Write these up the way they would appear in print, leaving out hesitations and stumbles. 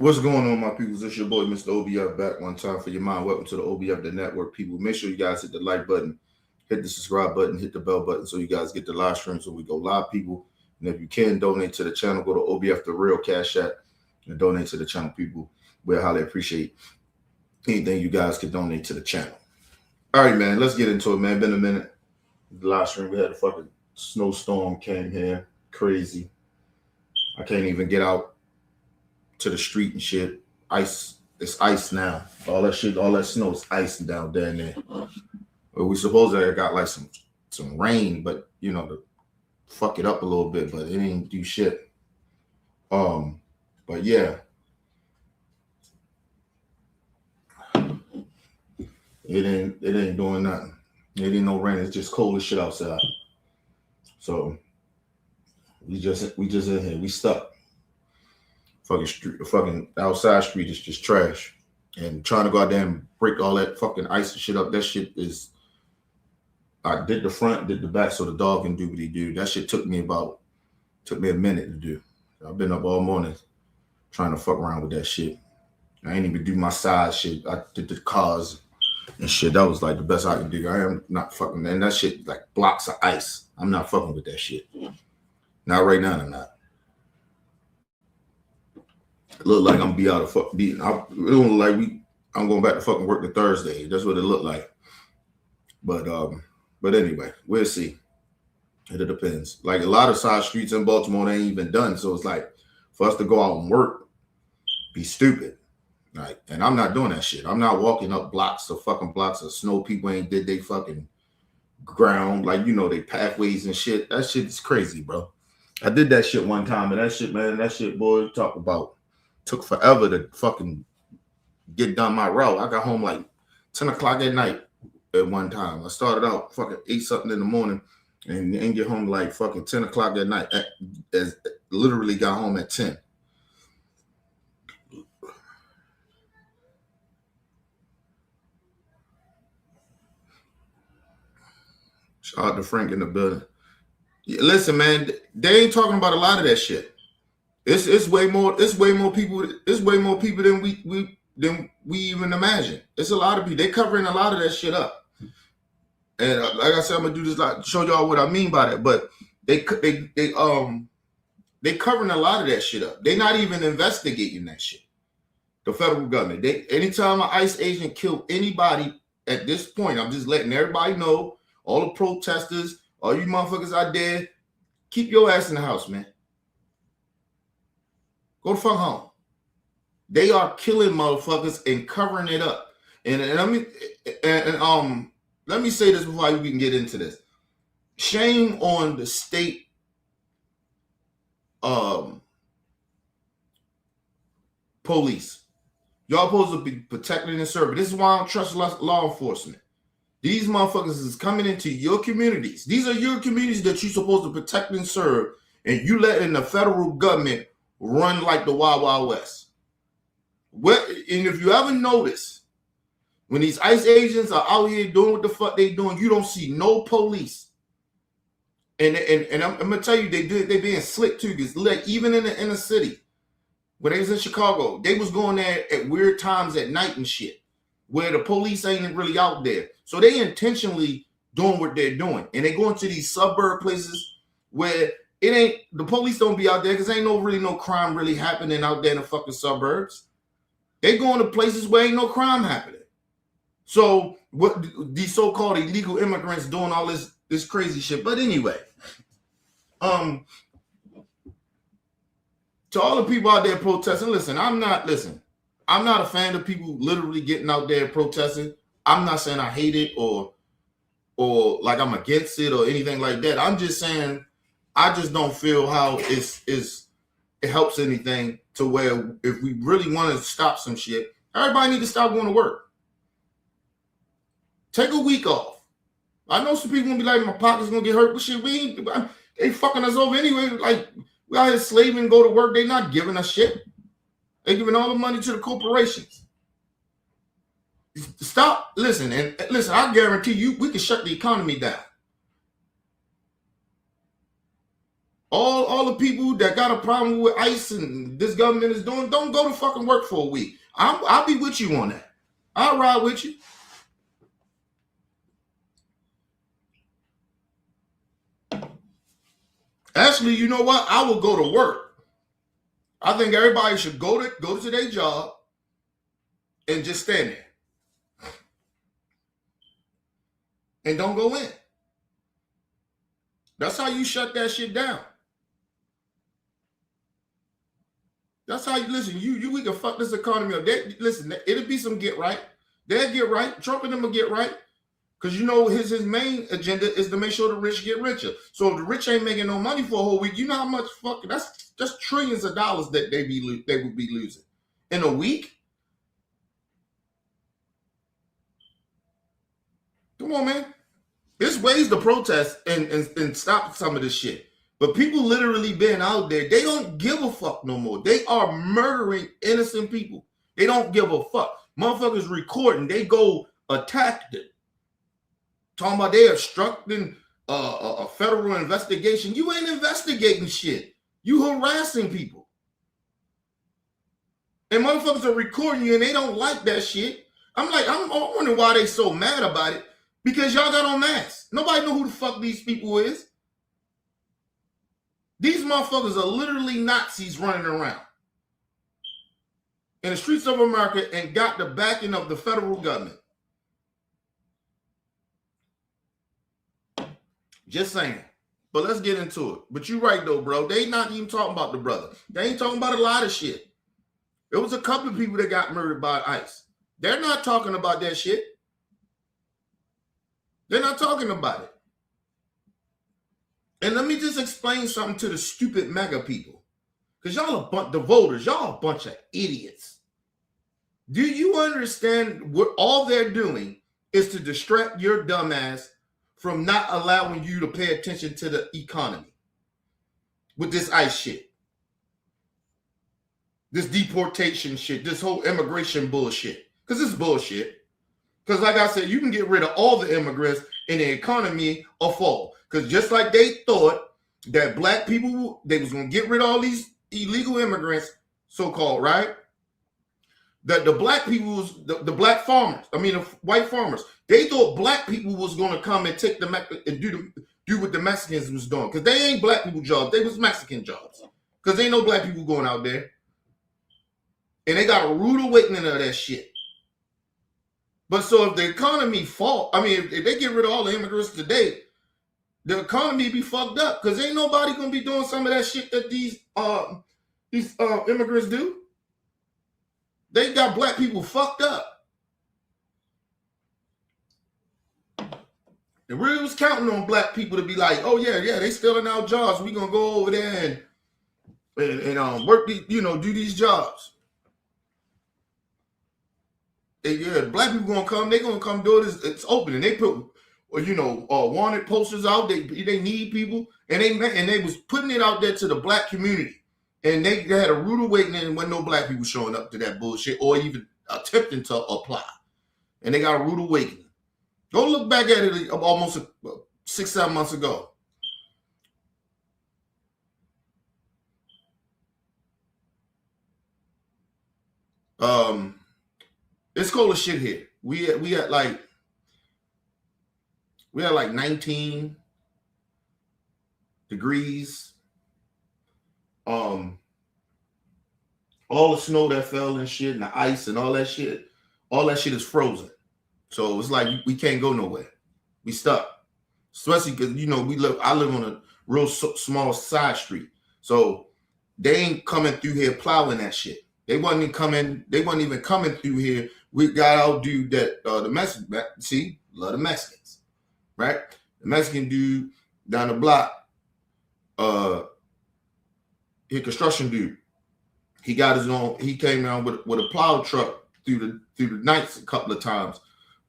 What's going on, my people? It's your boy, Mr. OBF, back one time for your mind. Welcome to the OBF, the network, people. Make sure you guys hit the like button, hit the subscribe button, hit the bell button so you guys get the live stream so we go live, people. And if you can donate to the channel, go to OBF, the real Cash App, and donate to the channel, people. We'll highly appreciate anything you guys can donate to the channel. All right, man, let's get into it, man. Been a minute. The live stream, we had a fucking snowstorm came here. Crazy. I can't even get out to the street and shit. Ice. It's ice now. All that shit, all that snow is icing down there. Well, we suppose that it got like some rain, but you know, to fuck it up a little bit, but it ain't do shit. But yeah. It ain't doing nothing. It ain't no rain, it's just cold as shit outside. So we just in here. We stuck. Fucking outside street is just trash. And trying to go out there and break all that fucking ice and shit up, that shit is. I did the front, did the back, so the dog can do what he do. That shit took me a minute to do. I've been up all morning trying to fuck around with that shit. I ain't even do my side shit. I did the cars and shit. That was like the best I could do. I am not fucking, and that shit like blocks of ice. I'm not fucking with that shit. Not right now, I'm not. It look like I'm gonna be out of fuck beating. It don't look like I'm going back to fucking work to Thursday. That's what it looked like. But anyway, we'll see. It depends. Like a lot of side streets in Baltimore, they ain't even done. So it's like for us to go out and work, be stupid. Like, and I'm not doing that shit. I'm not walking up blocks of snow. People ain't did they fucking ground, like you know, they pathways and shit. That shit is crazy, bro. I did that shit one time, and that shit, boy, talk about. Took forever to fucking get done my route. I got home like 10 o'clock at night at one time. I started out fucking 8 something in the morning and get home like fucking 10 o'clock at night. As literally got home at 10. Shout out to Frank in the building. Yeah, listen, man, they ain't talking about a lot of that shit. It's way more people than we even imagine. It's a lot of people. They covering a lot of that shit up. And like I said, I'm gonna do this like show y'all what I mean by that. But they covering a lot of that shit up. They not even investigating that shit. The federal government. Anytime an ICE agent kill anybody at this point, I'm just letting everybody know. All the protesters, all you motherfuckers out there, keep your ass in the house, man. Go the fuck home. They are killing motherfuckers and covering it up. And let me say this before we can get into this. Shame on the state police. Y'all supposed to be protecting and serving. This is why I don't trust law enforcement. These motherfuckers is coming into your communities. These are your communities that you're supposed to protect and serve, and you letting the federal government run like the Wild Wild West. And if you ever notice, when these ICE agents are out here doing what the fuck they doing, you don't see no police. And I'm gonna tell you, they being slick too. Because like even in the inner city, when they was in Chicago, they was going there at weird times at night and shit, where the police ain't really out there. So they intentionally doing what they're doing, and they going to these suburb places where it ain't, the police don't be out there because ain't no crime really happening out there in the fucking suburbs. They going to places where ain't no crime happening. So what these so-called illegal immigrants doing all this crazy shit. But anyway, to all the people out there protesting, listen, I'm not a fan of people literally getting out there protesting. I'm not saying I hate it or like I'm against it or anything like that. I'm just saying I just don't feel how it helps anything to where if we really want to stop some shit, everybody need to stop going to work. Take a week off. I know some people gonna be like, my pocket's gonna get hurt, but shit, they fucking us over anyway. Like we out here slaving, go to work. They not giving us shit. They giving all the money to the corporations. Stop, listen. I guarantee you, we can shut the economy down. All the people that got a problem with ICE and this government is doing, don't go to fucking work for a week. I'll be with you on that. I'll ride with you. Actually, you know what? I will go to work. I think everybody should go to their job and just stand there. And don't go in. That's how you shut that shit down. That's how you listen. We can fuck this economy up. Listen, it'll be some get right. They'll get right. Trump and them will get right. Because you know his main agenda is to make sure the rich get richer. So if the rich ain't making no money for a whole week, you know how much fucking that's just trillions of dollars that they would be losing in a week. Come on, man. There's ways to protest and stop some of this shit. But people literally been out there. They don't give a fuck no more. They are murdering innocent people. They don't give a fuck. Motherfuckers recording. They go attack them. Talking about they obstructing a federal investigation. You ain't investigating shit. You harassing people. And motherfuckers are recording you and they don't like that shit. I'm wondering why they so mad about it. Because y'all got on masks. Nobody know who the fuck these people is. These motherfuckers are literally Nazis running around in the streets of America and got the backing of the federal government. Just saying. But let's get into it. But you're right, though, bro. They not even talking about the brother. They ain't talking about a lot of shit. There was a couple of people that got murdered by ICE. They're not talking about that shit. They're not talking about it. And let me just explain something to the stupid MAGA people. Because the voters, y'all a bunch of idiots. Do you understand what all they're doing is to distract your dumb ass from not allowing you to pay attention to the economy with this ICE shit, this deportation shit, this whole immigration bullshit? Because it's bullshit. Because like I said, you can get rid of all the immigrants and the economy will fall. Because just like they thought that black people, they was going to get rid of all these illegal immigrants, so-called, right? That the black people, the black farmers, the white farmers, they thought black people was going to come and take and do what the Mexicans was doing. Because they ain't black people jobs. They was Mexican jobs. Because ain't no black people going out there. And they got a rude awakening of that shit. But so if the economy if they get rid of all the immigrants today, the economy be fucked up because ain't nobody gonna be doing some of that shit that these immigrants do. They got black people fucked up. And really was counting on black people to be like, oh yeah, they stealing our jobs. We gonna go over there and work do these jobs. Yeah, black people gonna come. They gonna come do this. It's open, and they put, wanted posters out. They need people, and they was putting it out there to the black community, and they had a rude awakening when no black people showing up to that bullshit or even attempting to apply, and they got a rude awakening. Go look back at it almost 6-7 months ago. It's cold as shit here. We had like 19 degrees. All the snow that fell and shit and the ice and all that shit is frozen. So it's like we can't go nowhere. We stuck. Especially because I live on a real small side street. So they ain't coming through here plowing that shit. They wasn't even coming through here. We got our dude that the Mexican, see, love the Mexicans, right? The Mexican dude down the block, he construction dude. He got his own. He came around with a plow truck through the nights a couple of times,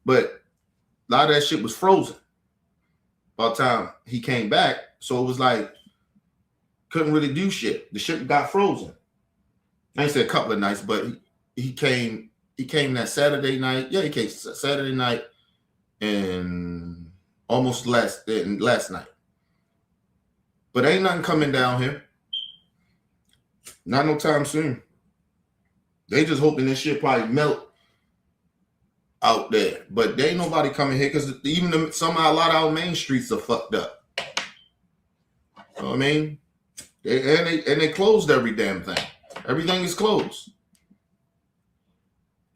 but a lot of that shit was frozen by the time he came back. So it was like couldn't really do shit. The shit got frozen. I ain't said a couple of nights, but he came that Saturday night. Yeah, he came Saturday night and almost last night. But ain't nothing coming down here. Not no time soon. They just hoping this shit probably melt out there. But there ain't nobody coming here because even somehow a lot of our main streets are fucked up. You know what I mean? They closed every damn thing. Everything is closed.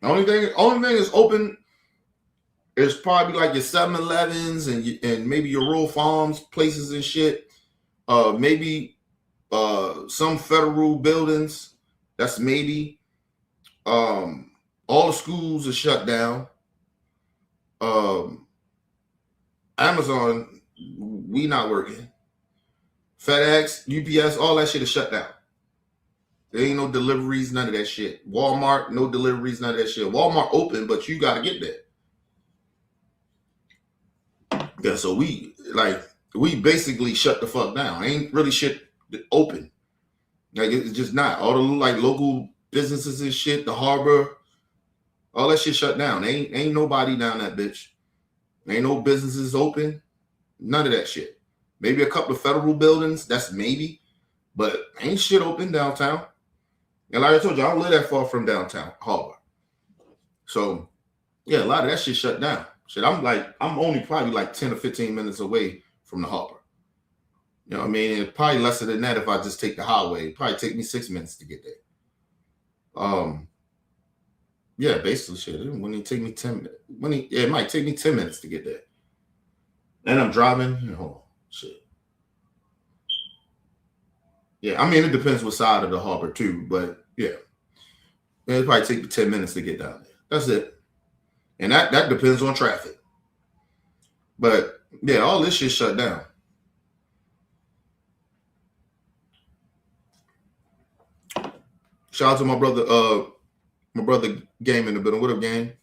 The only thing is open is probably like your 7-Elevens and maybe your rural farms, places and shit. Maybe some federal buildings. That's maybe. All the schools are shut down. Amazon, we not working. FedEx, UPS, all that shit is shut down. There ain't no deliveries, none of that shit. Walmart, no deliveries, none of that shit. Walmart open, but you gotta get there. Yeah, so we basically shut the fuck down. Ain't really shit open. Like it's just not. All the like local businesses and shit, the harbor, all that shit shut down. Ain't nobody down that bitch. Ain't no businesses open. None of that shit. Maybe a couple of federal buildings. That's maybe. But ain't shit open downtown. And like I told you, I don't live that far from downtown harbor. So, yeah, a lot of that shit shut down. Shit, I'm only probably like 10 or 15 minutes away from the harbor. You know what I mean? It's probably lesser than that if I just take the highway. It'd probably take me 6 minutes to get there. Yeah, basically shit. It wouldn't even take me 10 minutes. It might take me 10 minutes to get there. And I'm driving. Oh, shit. Yeah, I mean, it depends what side of the harbor, too. But, yeah. It'd probably take me 10 minutes to get down there. That's it. And that depends on traffic. But, yeah, all this shit shut down. Shout out to my brother Game in the building. What up, Game?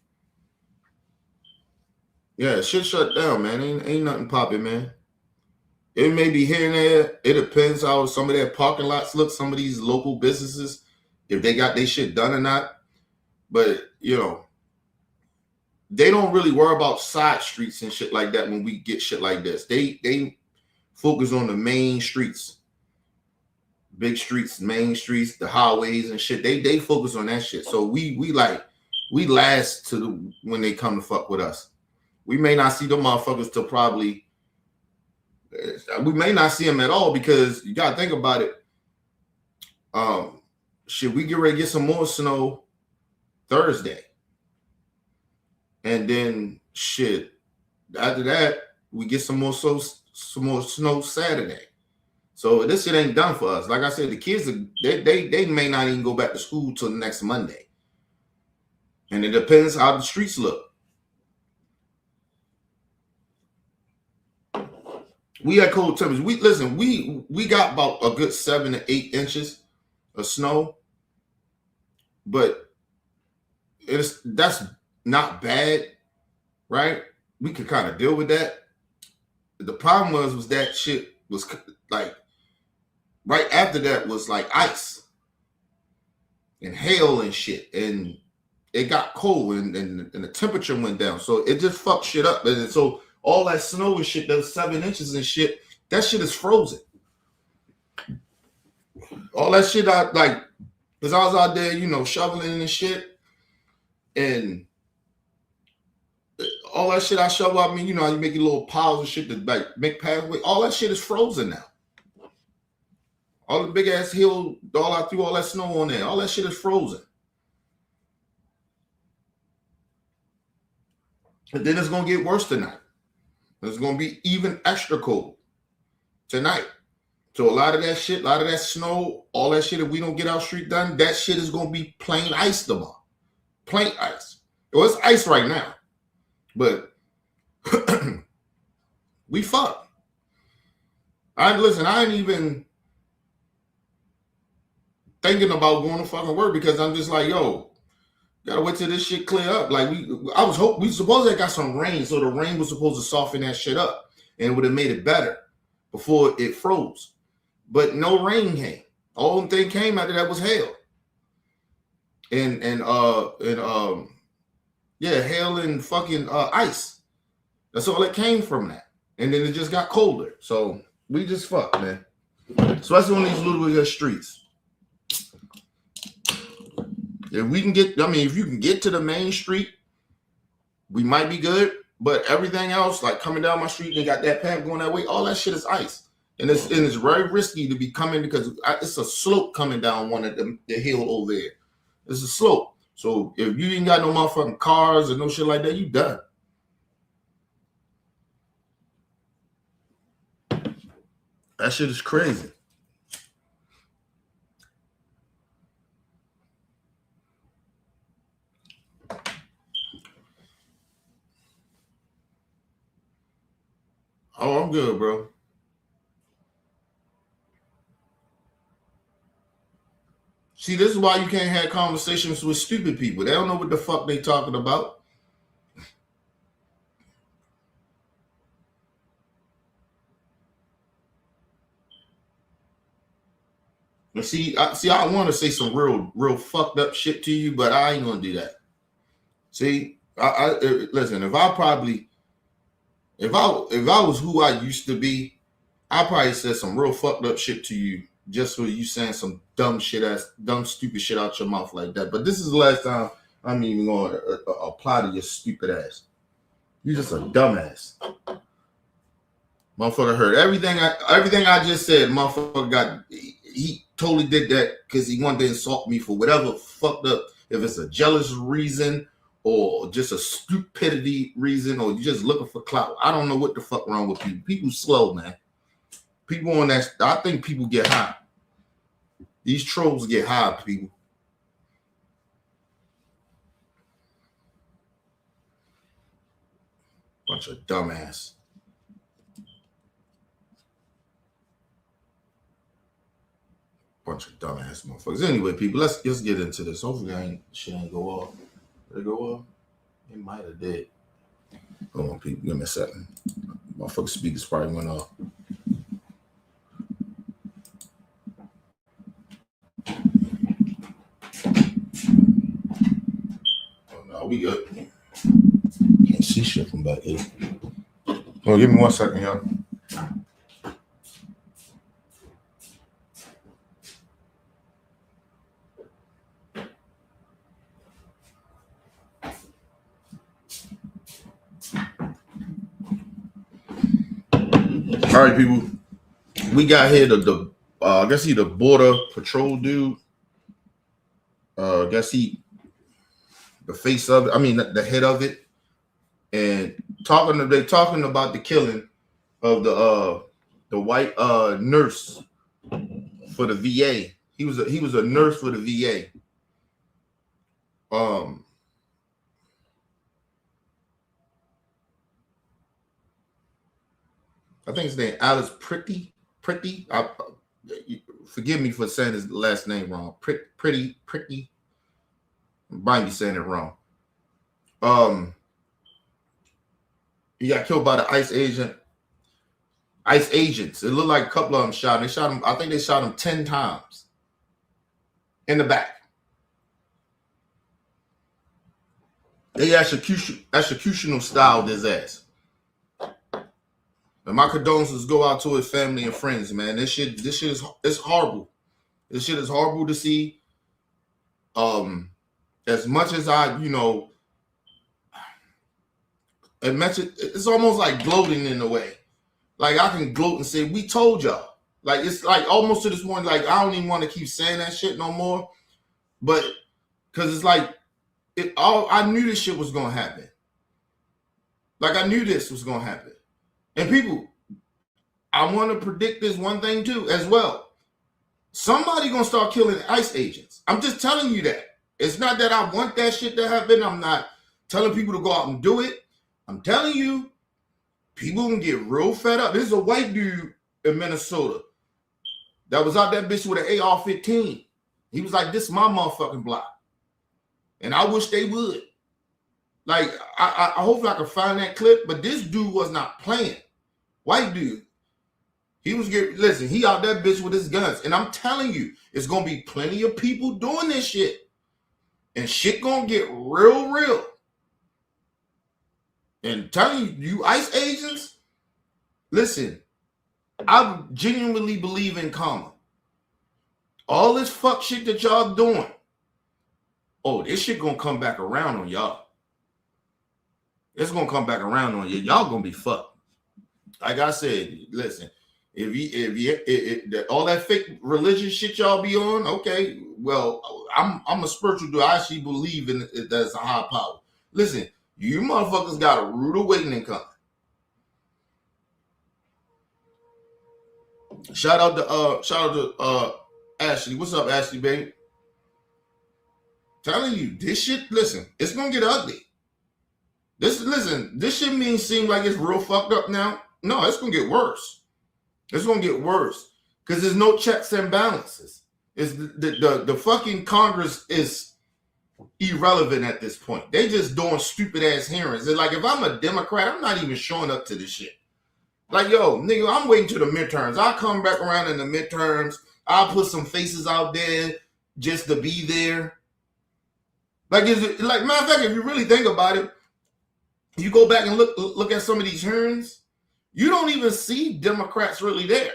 Yeah, shit shut down, man. Ain't nothing popping, man. It may be here and there. It depends how some of their parking lots look, some of these local businesses, if they got their shit done or not. But, you know, they don't really worry about side streets and shit like that when we get shit like this. They focus on the main streets. Big streets, main streets, the highways and shit. They focus on that shit. So we last to when they come to fuck with us. We may not see them motherfuckers till probably. We may not see them at all because you gotta think about it. Shit, we get ready to get some more snow Thursday, and then shit after that we get some more snow Saturday. So this shit ain't done for us. Like I said, the kids they may not even go back to school till next Monday, and it depends how the streets look. We had cold temperatures. We got about a good 7 to 8 inches of snow, but that's not bad, right? We could kind of deal with that. The problem was that shit was like right after that was like ice and hail and shit, and it got cold and the temperature went down, so it just fucked shit up, and so. All that snow and shit, those 7 inches and shit, that shit is frozen. All that shit, because I was out there, you know, shoveling and shit, and all that shit I shovel, I mean, you know, you make your little piles of shit to like make pathway. All that shit is frozen now. All the big ass hill, I threw all that snow on there. All that shit is frozen. And then it's gonna get worse tonight. It's going to be even extra cold tonight. So a lot of that shit, a lot of that snow, all that shit, if we don't get our street done, that shit is going to be plain ice tomorrow. Plain ice. Well, it's ice right now. But we fucked. I ain't even thinking about going to fucking work because I'm just like, yo, gotta wait till this shit clear up. Like we supposed to got some rain, so the rain was supposed to soften that shit up and it would have made it better before it froze. But no rain came. All thing came after that was hail. And hail and fucking ice. That's all that came from that. And then it just got colder. So we just fucked, man. especially on these little streets. If we can get, I mean, if you can get to the main street, we might be good. But everything else, like coming down my street and got that path going that way, all that shit is ice. And it's very risky to be coming because it's a slope coming down one of the hill over there. It's a slope. So if you ain't got no motherfucking cars or no shit like that, you done. That shit is crazy. Oh, I'm good, bro. See, this is why you can't have conversations with stupid people. They don't know what the fuck they talking about. But see, I want to say some real fucked up shit to you, but I ain't gonna do that. See, listen. If I was who I used to be, I probably said some real fucked up shit to you just for you saying some dumb stupid shit out your mouth like that. But this is the last time I'm even going to apply to your stupid ass. You just a dumbass. Motherfucker heard everything I just said. Motherfucker he totally did that because he wanted to insult me for whatever fucked up. If it's a jealous reason or just a stupidity reason or you just looking for clout. I don't know what the fuck wrong with people. People slow, man. People on that, I think people get high. These trolls get high, people. Bunch of dumbass. Bunch of dumbass motherfuckers. Anyway, people, let's just get into this. Hopefully shit ain't go off. Did it go off? It might have did. Hold on, people. Give me a second. Motherfucker speakers probably went off. Oh no, we good. Can't see shit from back here. Well, give me 1 second, y'all. All right, people. We got here the I guess he the border patrol dude. I guess he the face of it. I mean the head of it, and they talking about the killing of the white nurse for the VA. He was a nurse for the VA. I think his name Alice Pretty. Forgive me for saying his last name wrong. Pretty. I might be saying it wrong. He got killed by the ICE agents. It looked like a couple of them shot him. They shot him. I think they shot him 10 times in the back. They executional styled his ass. And my condolences go out to his family and friends, man. This shit is it's horrible. This shit is horrible to see. As much as I, it's almost like gloating in a way. Like I can gloat and say, we told y'all. Like it's like almost to this point, like I don't even want to keep saying that shit no more. But because it's like I knew this shit was gonna happen. Like I knew this was gonna happen. And people, I want to predict this one thing too, as well. Somebody gonna start killing ICE agents. I'm just telling you that. It's not that I want that shit to happen. I'm not telling people to go out and do it. I'm telling you, people can get real fed up. This is a white dude in Minnesota that was out that bitch with an AR-15. He was like, this is my motherfucking block. And I wish they would. Like, I hopefully I can find that clip, but this dude was not playing. White dude. He was listen, he out that bitch with his guns. And I'm telling you, it's gonna be plenty of people doing this shit. And shit gonna get real. And telling you ICE agents, listen, I genuinely believe in karma. All this fuck shit that y'all doing, oh, this shit gonna come back around on y'all. It's gonna come back around on you. Y'all gonna be fucked. Like I said, listen, if all that fake religious shit y'all be on, okay, well, I'm a spiritual dude. I actually believe in it, that's a high power. Listen, you motherfuckers got a rude awakening coming. Shout out to Ashley. What's up, Ashley, baby? Telling you, this shit, listen, it's gonna get ugly. This shit seem like it's real fucked up now. No, it's gonna get worse. It's gonna get worse because there's no checks and balances. It's the fucking Congress is irrelevant at this point. They just doing stupid ass hearings. They're like, if I'm a Democrat, I'm not even showing up to this shit. Like, yo, nigga, I'm waiting to the midterms. I'll come back around in the midterms. I'll put some faces out there just to be there. Like, matter of fact, if you really think about it, you go back and look at some of these hearings, you don't even see Democrats really there.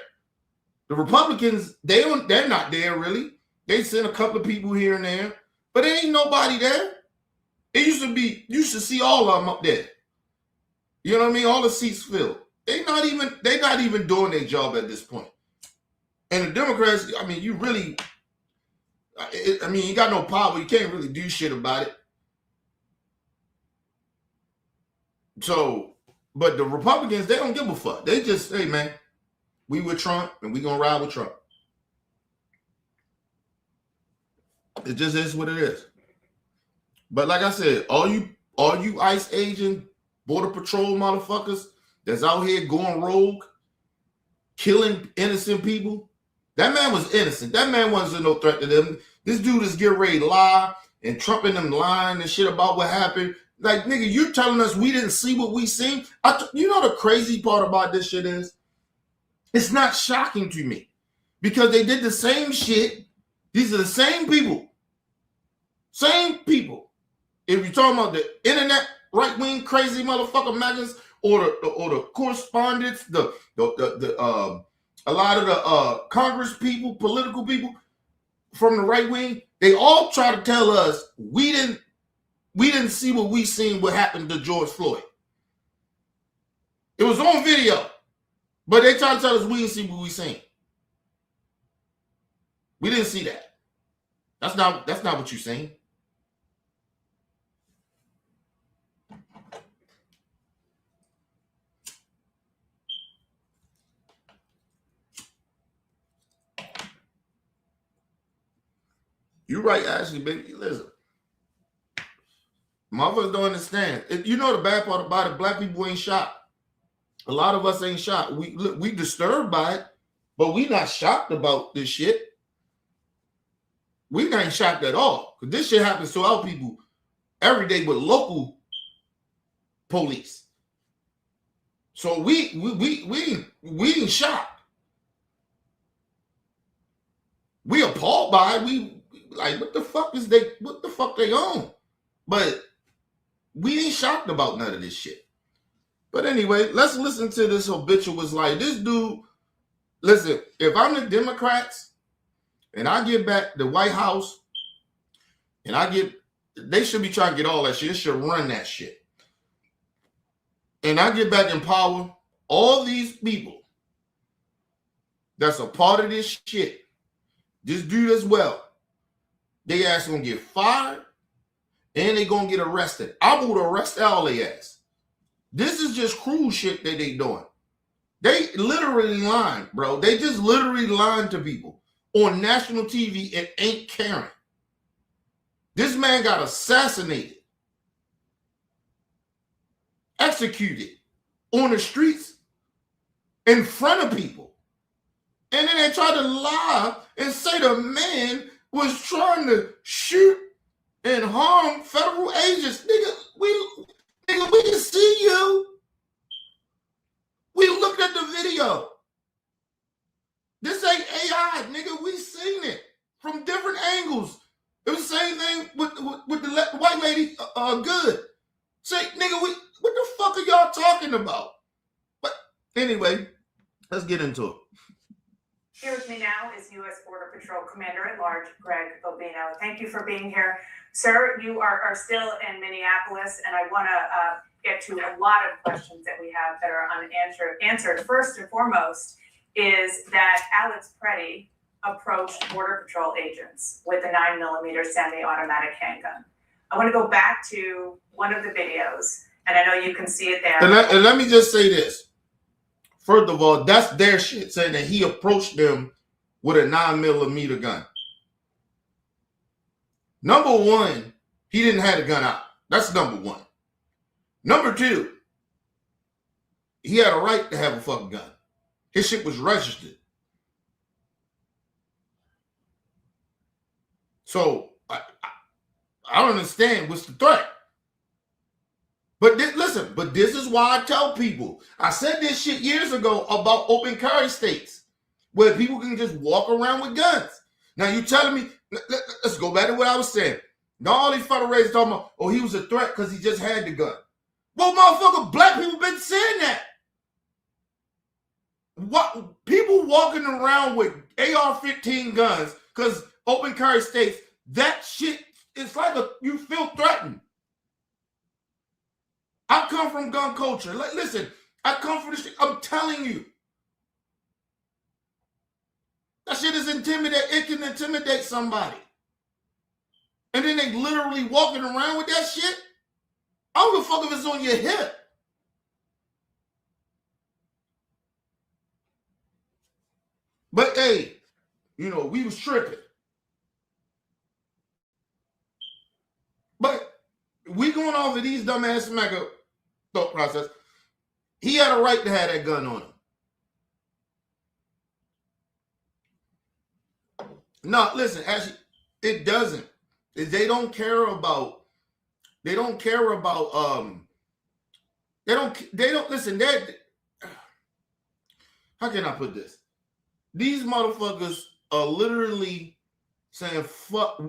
The Republicans, they're not there really. They send a couple of people here and there, but there ain't nobody there. It used to see all of them up there. You know what I mean? All the seats filled. They're not even doing their job at this point. And the Democrats, I mean, you got no power. You can't really do shit about it. So, but the Republicans, they don't give a fuck. They just, hey, man, we with Trump and we gonna ride with Trump. It just is what it is. But like I said, all you ICE agent, Border Patrol motherfuckers that's out here going rogue, killing innocent people, that man was innocent. That man wasn't no threat to them. This dude is getting ready to lie and Trump and them lying and shit about what happened. Like, nigga, you're telling us we didn't see what we seen? You know the crazy part about this shit is? It's not shocking to me. Because they did the same shit. These are the same people. Same people. If you're talking about the internet, right-wing, crazy motherfucker maggots, or the correspondents, a lot of the Congress people, political people from the right wing, they all try to tell us we didn't see what we seen what happened to George Floyd. It was on video, but they try to tell us we didn't see what we seen. We didn't see that. That's not what you seen. You're right, Ashley, baby. Listen. Motherfuckers don't understand. You know the bad part about it, black people ain't shocked. A lot of us ain't shocked. We disturbed by it, but we not shocked about this shit. We ain't shocked at all. Because this shit happens to our people every day with local police. So we ain't shocked. We appalled by it. We like, what the fuck they on? But we ain't shocked about none of this shit. But anyway, let's listen to this habitual like this dude. Listen, if I'm the Democrats and I get back the White House and they should be trying to get all that shit. They should run that shit. And I get back in power, all these people that's a part of this shit, this dude as well, they ass gonna get fired and they gonna get arrested. I would arrest all their ass. This is just cruel shit that they doing. They literally lying, bro. They just literally lying to people on national TV and ain't caring. This man got assassinated, executed on the streets in front of people. And then they try to lie and say the man was trying to shoot and harm federal agents. Nigga, we can see you. We looked at the video. This ain't AI, nigga. We seen it from different angles. It was the same thing with the white lady, Good. Say, nigga, what the fuck are y'all talking about? But anyway, Let's get into it. Here with me now is U.S. Border Patrol Commander-at-Large, Greg Bobino. Thank you for being here. Sir, you are still in Minneapolis, and I want to get to a lot of questions that we have that are unanswered. First and foremost is that Alex Preddy approached Border Patrol agents with a 9mm semi-automatic handgun. I want to go back to one of the videos, and I know you can see it there. And let me just say this. First of all, that's their shit, saying that he approached them with a 9mm gun. Number one, he didn't have the gun out. That's number one. Number two, he had a right to have a fucking gun. His shit was registered. So I don't understand what's the threat. But listen, but this is why I tell people. I said this shit years ago about open carry states where people can just walk around with guns. Now you telling me, let's go back to what I was saying. Now all these federal raisers talking about, oh, he was a threat because he just had the gun. Well, motherfucker, black people been saying that. What people walking around with AR-15 guns because open carry states, that shit, it's like you feel threatened. I come from gun culture. Listen, I come from this shit. I'm telling you. That shit is intimidating. It can intimidate somebody. And then they literally walking around with that shit. I don't give a fuck if it's on your hip. But hey, you know, we was tripping. But we going off of these dumbass mega thought process. He had a right to have that gun on him. No, listen, actually, it doesn't. They don't care about listen, how can I put this? These motherfuckers are literally saying fuck.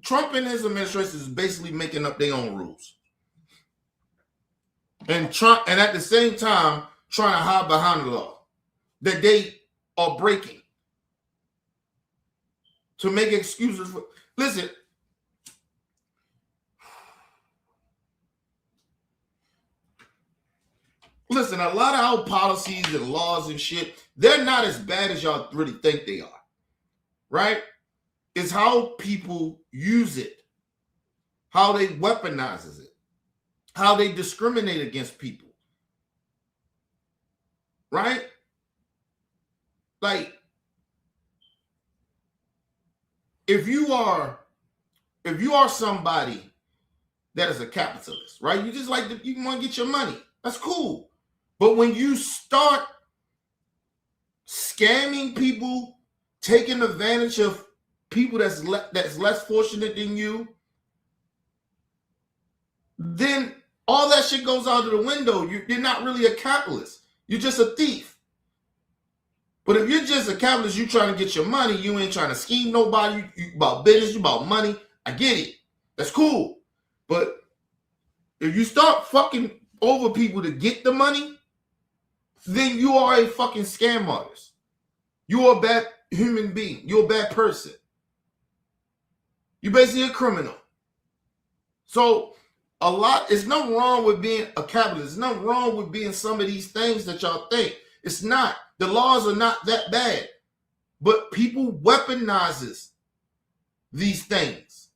Trump and his administration is basically making up their own rules. And at the same time trying to hide behind the law that they are breaking to make excuses for. Listen, a lot of our policies and laws and shit, they're not as bad as y'all really think they are, right? It's how people use it, how they weaponizes it, how they discriminate against people, right? Like, if you are somebody that is a capitalist, right? You just you want to get your money. That's cool. But when you start scamming people, taking advantage of people that's less fortunate than you, then all that shit goes out of the window. You're not really a capitalist. You're just a thief. But if you're just a capitalist, you trying to get your money, you ain't trying to scheme nobody, you about business, you about money, I get it. That's cool. But if you start fucking over people to get the money, then you are a fucking scam artist. You are a bad human being. You're a bad person. You're basically a criminal. So it's nothing wrong with being a capitalist. There's nothing wrong with being some of these things that y'all think. It's not. The laws are not that bad. But people weaponizes these things.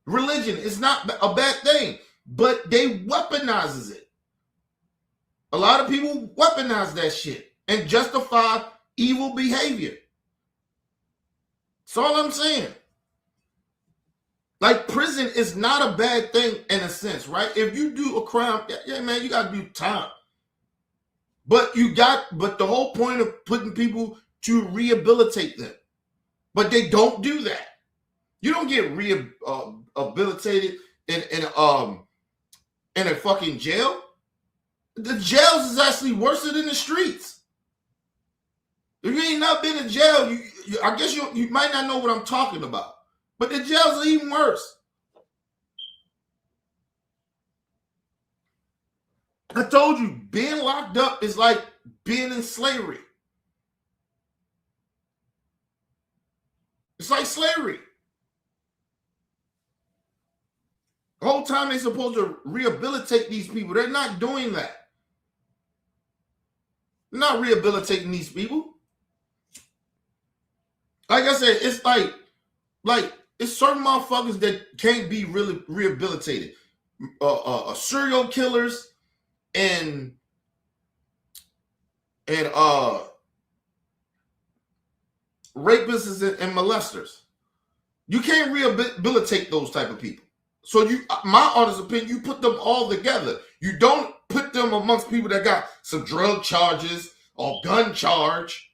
Religion is not a bad thing, but they weaponizes it. A lot of people weaponize that shit and justify evil behavior. That's all I'm saying. Like, prison is not a bad thing in a sense, right? If you do a crime, yeah, man, you got to do time. But the whole point of putting people to rehabilitate them. But they don't do that. You don't get rehabilitated in a fucking jail. The jails is actually worse than the streets. If you ain't not been in jail, I guess you might not know what I'm talking about. But the jails are even worse. I told you, being locked up is like being in slavery. It's like slavery. The whole time they're supposed to rehabilitate these people. They're not doing that. They're not rehabilitating these people. Like I said, it's like it's certain motherfuckers that can't be really rehabilitated. Serial killers and rapists and molesters. You can't rehabilitate those type of people. So my honest opinion, you put them all together. You don't put them amongst people that got some drug charges or gun charge.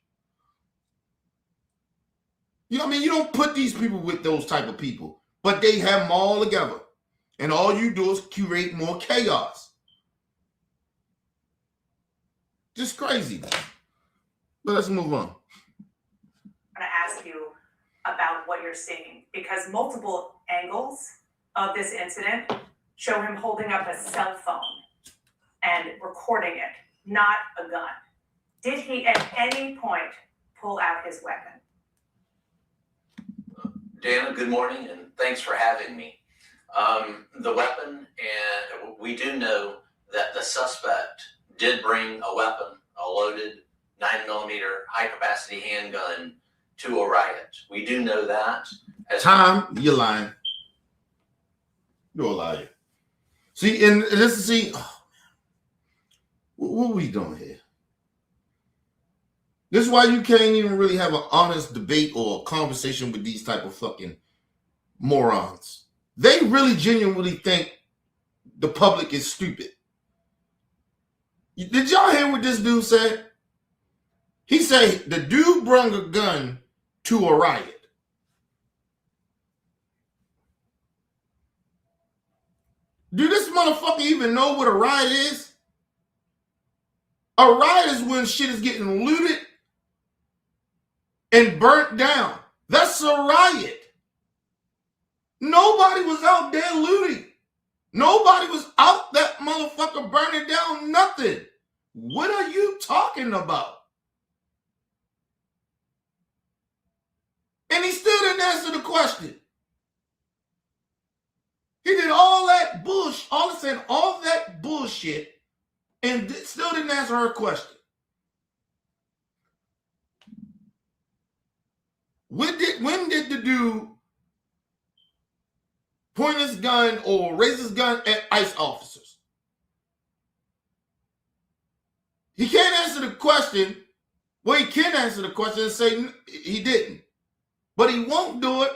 You know what I mean? You don't put these people with those type of people, but they have them all together. And all you do is curate more chaos. Just crazy. But let's move on. I'm going to ask you about what you're seeing, because multiple angles of this incident show him holding up a cell phone and recording it, not a gun. Did he at any point pull out his weapon? Dana, good morning, and thanks for having me. The weapon, and we do know that the suspect did bring a weapon, a loaded 9mm high-capacity handgun to a riot. We do know that. Tom, you're lying. You're a liar. See, and this is what are we doing here? This is why you can't even really have an honest debate or a conversation with these type of fucking morons. They really genuinely think the public is stupid. Did y'all hear what this dude said? He said the dude brought a gun to a riot. Do this motherfucker even know what a riot is? A riot is when shit is getting looted and burnt down. That's a riot. Nobody was out there looting. Nobody was out that motherfucker burning down nothing. What are you talking about? And he still didn't answer the question. He did all that bullshit, all that bullshit, and still didn't answer her question. When did the dude point his gun or raise his gun at ICE officers? He can't answer the question. Well, he can answer the question and say he didn't. But he won't do it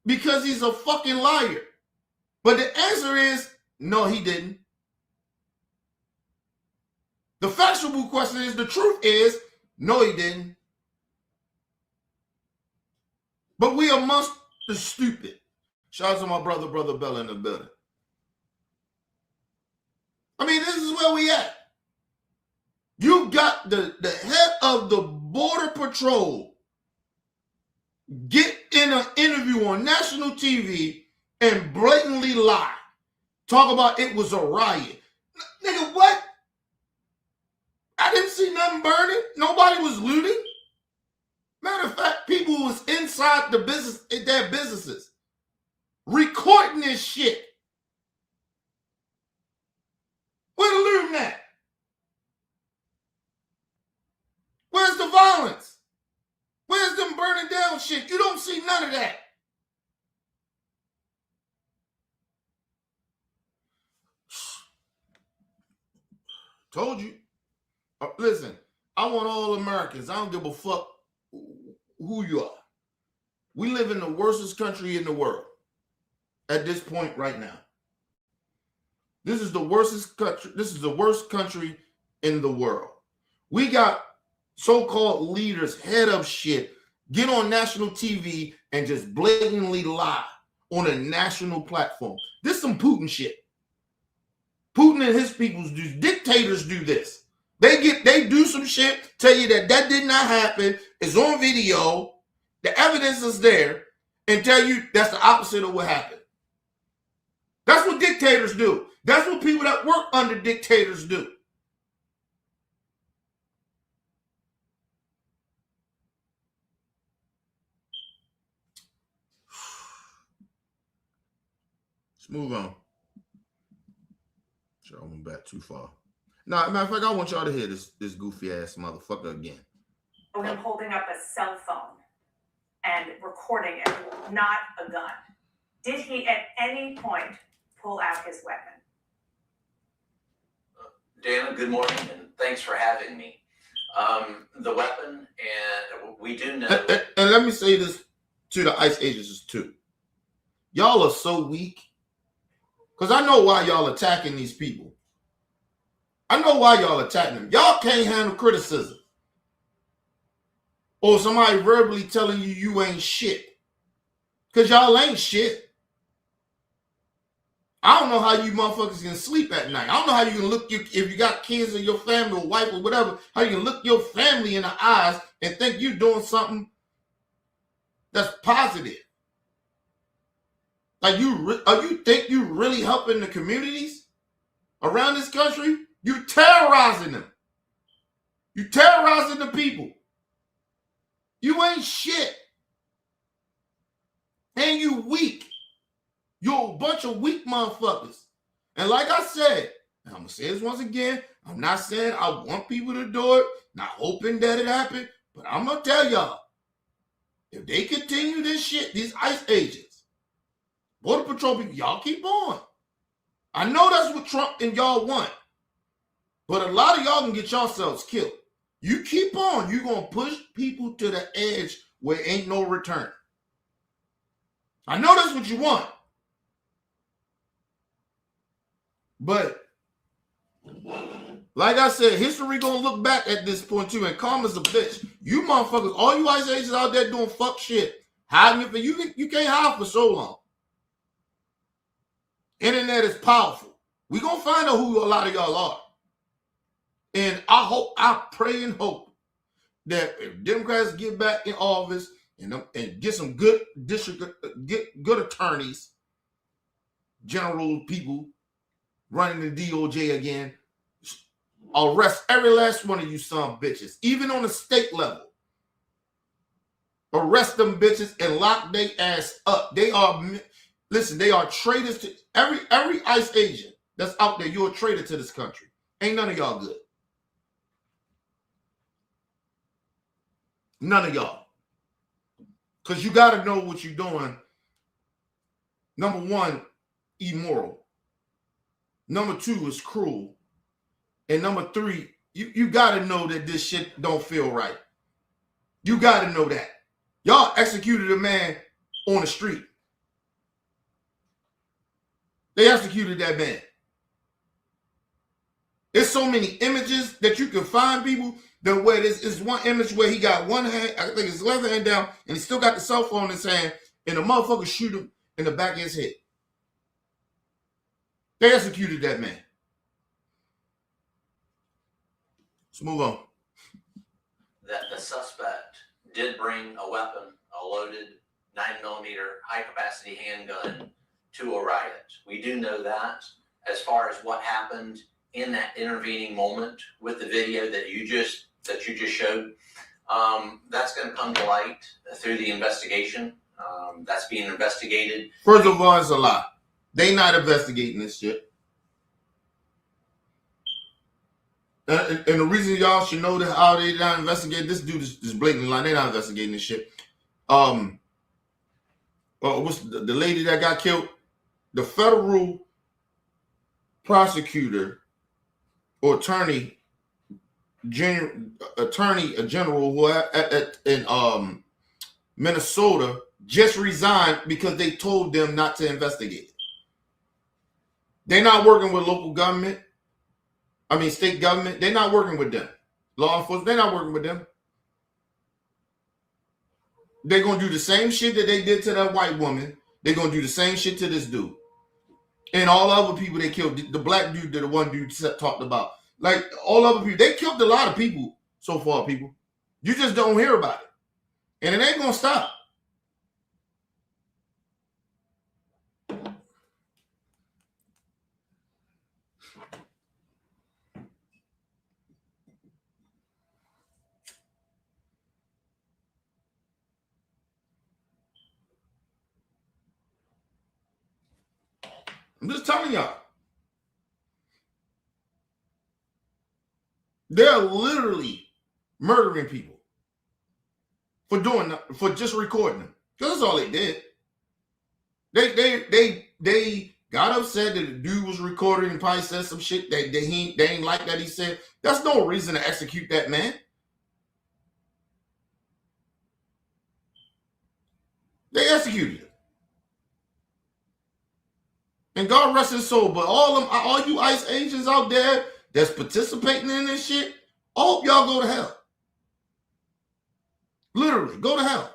because he's a fucking liar. But the answer is, no, he didn't. The factual question is, the truth is, no, he didn't. But we amongst the stupid. Shout out to my brother Bella in the building. I mean, this is where we at. You got the head of the Border Patrol get in an interview on national TV and blatantly lie. Talk about it was a riot. Nigga, what? I didn't see nothing burning. Nobody was looting. Matter of fact, people was inside the business, their businesses, recording this shit. Where the looting at? Where's the violence? Where's them burning down shit? You don't see none of that. Told you. Listen, I want all Americans. I don't give a fuck who you are. We live in the worstest country in the world at this point right now. This is the worstest country. This is the worst country in the world. We got so-called leaders, head of shit, get on national TV and just blatantly lie on a national platform. This is some Putin shit. Putin and his people do. Dictators do this. They do some shit, tell you that did not happen, it's on video, the evidence is there, and tell you that's the opposite of what happened. That's what dictators do. That's what people that work under dictators do. Let's move on. I went back too far. Nah, matter of fact, I want y'all to hear this goofy ass motherfucker again. Him holding up a cell phone and recording it, not a gun. Did he at any point pull out his weapon? Dana, good morning, and thanks for having me. The weapon, and we do know. And let me say this to the ICE agents too. Y'all are so weak. Because I know why y'all attacking these people. I know why y'all attacking them. Y'all can't handle criticism. Or somebody verbally telling you you ain't shit. Because y'all ain't shit. I don't know how you motherfuckers can sleep at night. I don't know how you can look, if you got kids or your family or wife or whatever, how you can look your family in the eyes and think you're doing something that's positive. Like you think you really helping the communities around this country? You terrorizing them. You terrorizing the people. You ain't shit. And you weak. You're a bunch of weak motherfuckers. And like I said, and I'm going to say this once again, I'm not saying I want people to do it, not hoping that it happen, but I'm going to tell y'all, if they continue this shit, these ICE agents, Border Patrol people, y'all keep on. I know that's what Trump and y'all want, but a lot of y'all can get yourselves killed. You keep on, you're going to push people to the edge where ain't no return. I know that's what you want. But like I said, history gonna look back at this point too, and karma's a bitch. You motherfuckers, all you ICE agents out there doing fuck shit, hiding it for you can't hide for so long. Internet is powerful. We gonna find out who a lot of y'all are. And I pray and hope that if Democrats get back in office and get some good good attorneys, general people running the DOJ again, arrest every last one of you son of bitches, even on the state level. Arrest them bitches and lock their ass up. They are traitors to every ICE agent that's out there. You're a traitor to this country. Ain't none of y'all good. None of y'all. Because you got to know what you're doing. Number one, immoral. Number two is cruel. And number three, you got to know that this shit don't feel right. You got to know that. Y'all executed a man on the street. They executed that man. There's so many images that you can find people that where this is one image where he got one hand, I think his left hand down, and he still got the cell phone in his hand, and the motherfucker shoot him in the back of his head. They executed that man. Let's move on. That the suspect did bring a weapon, a loaded 9mm high-capacity handgun to a riot. We do know that. As far as what happened in that intervening moment with the video that you just showed, that's going to come to light through the investigation. That's being investigated. First of all, it's a lie. They not investigating this shit. And the reason y'all should know that how they not investigating this dude is blatantly lying. They're not investigating this shit. What's the lady that got killed? The federal prosecutor or attorney general who in Minnesota just resigned because they told them not to investigate. They're not working with local government. State government. They're not working with them. Law enforcement, they're not working with them. They're going to do the same shit that they did to that white woman. They're going to do the same shit to this dude. And all other people they killed. The black dude that the one dude talked about. Like, all other people. They killed a lot of people so far, people. You just don't hear about it. And it ain't going to stop. I'm just telling y'all. They're literally murdering people for just recording them. Because that's all they did. They got upset that the dude was recording and probably said some shit that they ain't like that he said. That's no reason to execute that man. They executed him. And God rest his soul. But all you ICE agents out there that's participating in this shit, I hope y'all go to hell. Literally, go to hell.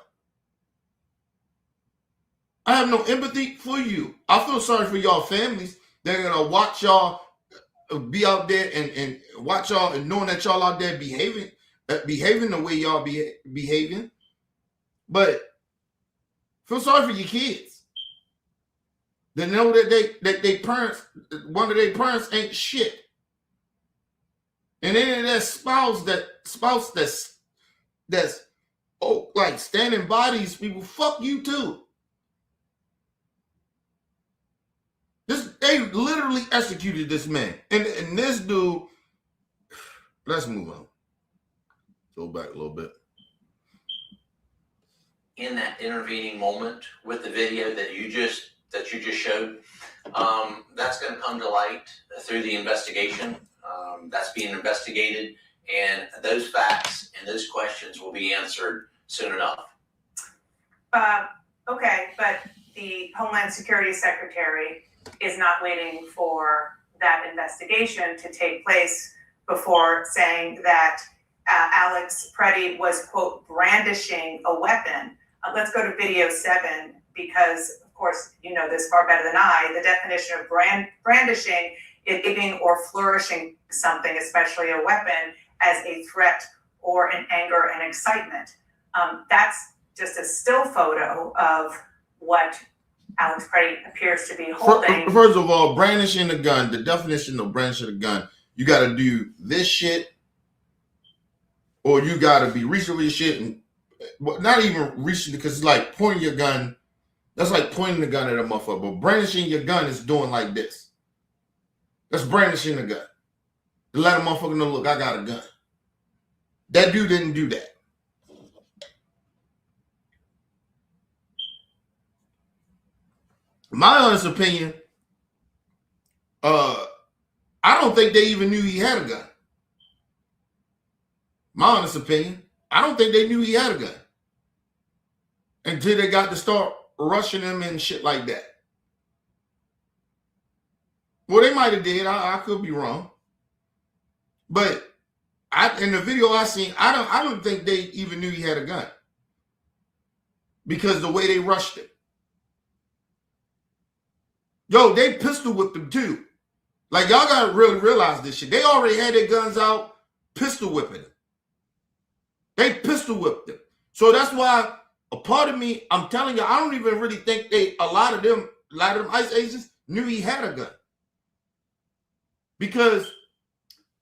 I have no empathy for you. I feel sorry for y'all families. They're gonna watch y'all be out there and watch y'all and knowing that y'all out there behaving the way y'all behaving. But feel sorry for your kids. They know that they parents, one of their parents ain't shit. And then that spouse that's like standing by these people, fuck you too. They literally executed this man. And this dude, let's move on. Go back a little bit. In that intervening moment with the video that you just showed, that's going to come to light through the investigation. That's being investigated, and those facts and those questions will be answered soon enough. Okay, but the Homeland Security Secretary is not waiting for that investigation to take place before saying that Alex Preddy was, quote, brandishing a weapon. Let's go to video 7 because, of course, you know this far better than I. The definition of brandishing is giving or flourishing something, especially a weapon, as a threat or an anger and excitement. That's just a still photo of what Alex Preddy appears to be holding. First of all, brandishing a gun, the definition of brandishing a gun, you got to do this shit, or you got to be reaching with your shit, and not even reaching, because it's like pointing your gun. That's like pointing the gun at a motherfucker. But brandishing your gun is doing like this. That's brandishing a gun. To let a motherfucker know, look, I got a gun. That dude didn't do that. My honest opinion, I don't think they even knew he had a gun. My honest opinion, I don't think they knew he had a gun until they got to start rushing him and shit like that. Well, they might have did. I could be wrong, but in the video I seen, I don't think they even knew he had a gun because the way they rushed him. Yo, they pistol whipped him too. Like, y'all gotta really realize this shit. They already had their guns out, pistol whipping him. They pistol whipped him. So that's why a part of me, I'm telling you, I don't even really think a lot of them ICE agents knew he had a gun. Because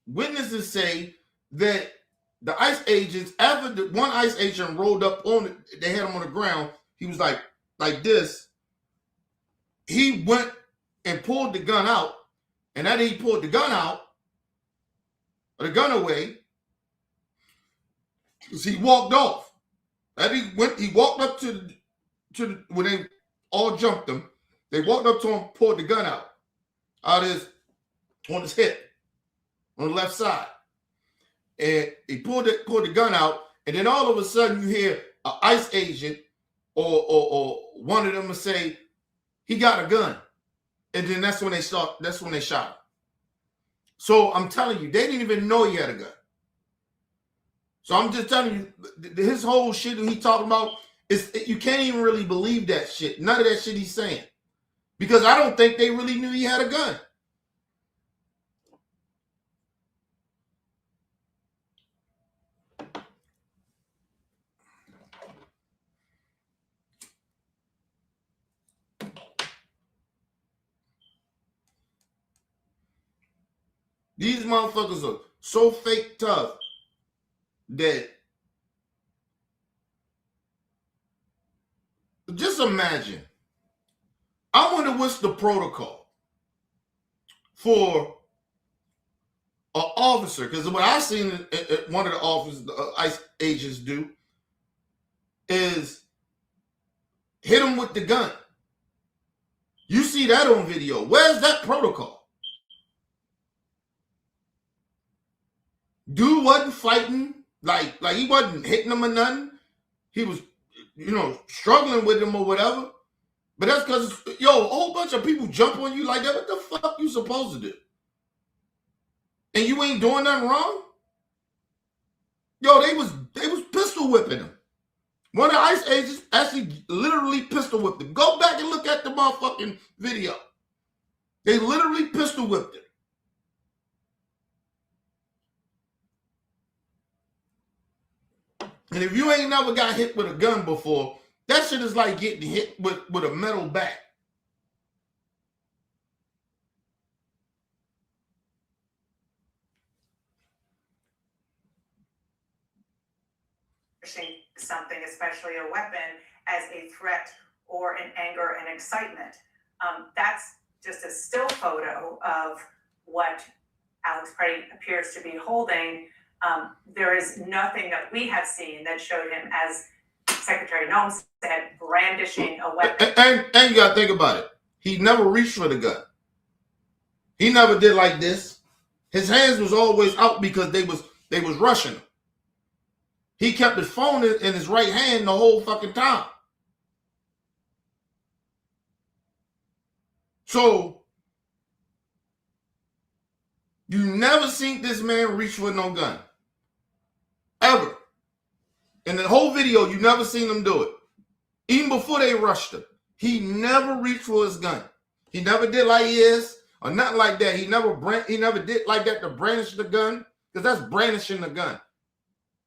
witnesses say that the ICE agents, after the one ICE agent rolled up on it, they had him on the ground, he was like this. He went and pulled the gun out, and after he pulled the gun out, or the gun away, he walked off. After he walked up to the when they all jumped him, they walked up to him, pulled the gun out on his hip, on the left side. And he pulled the gun out, and then all of a sudden you hear an ICE agent or one of them will say, he got a gun. And then that's when they shot him. So I'm telling you, they didn't even know he had a gun. So I'm just telling you, his whole shit that he talking about, you can't even really believe that shit. None of that shit he's saying. Because I don't think they really knew he had a gun. These motherfuckers are so fake tough that just imagine. I wonder what's the protocol. for an officer, because what I've seen one of the officers, ICE agents do, is hit him with the gun. You see that on video. Where's that protocol? Dude wasn't fighting, like he wasn't hitting him or nothing. He was, struggling with him or whatever. But that's because, a whole bunch of people jump on you like that. What the fuck you supposed to do? And you ain't doing nothing wrong? They was pistol whipping him. One of the ICE agents actually literally pistol whipped him. Go back and look at the motherfucking video. They literally pistol whipped him. And if you ain't never got hit with a gun before, that shit is like getting hit with a metal bat. Something, especially a weapon, as a threat or an anger and excitement. That's just a still photo of what Alex Preddy appears to be holding. There is nothing that we have seen that showed him, as Secretary Noem said, brandishing a weapon. And you gotta think about it. He never reached for the gun. He never did like this. His hands was always out because they was rushing him. He kept his phone in his right hand the whole fucking time. So you never seen this man reach for no gun. Ever. In the whole video, you never seen him do it. Even before they rushed him. He never reached for his gun. He never did like he is, or nothing like that. He never did like that to brandish the gun, because that's brandishing the gun.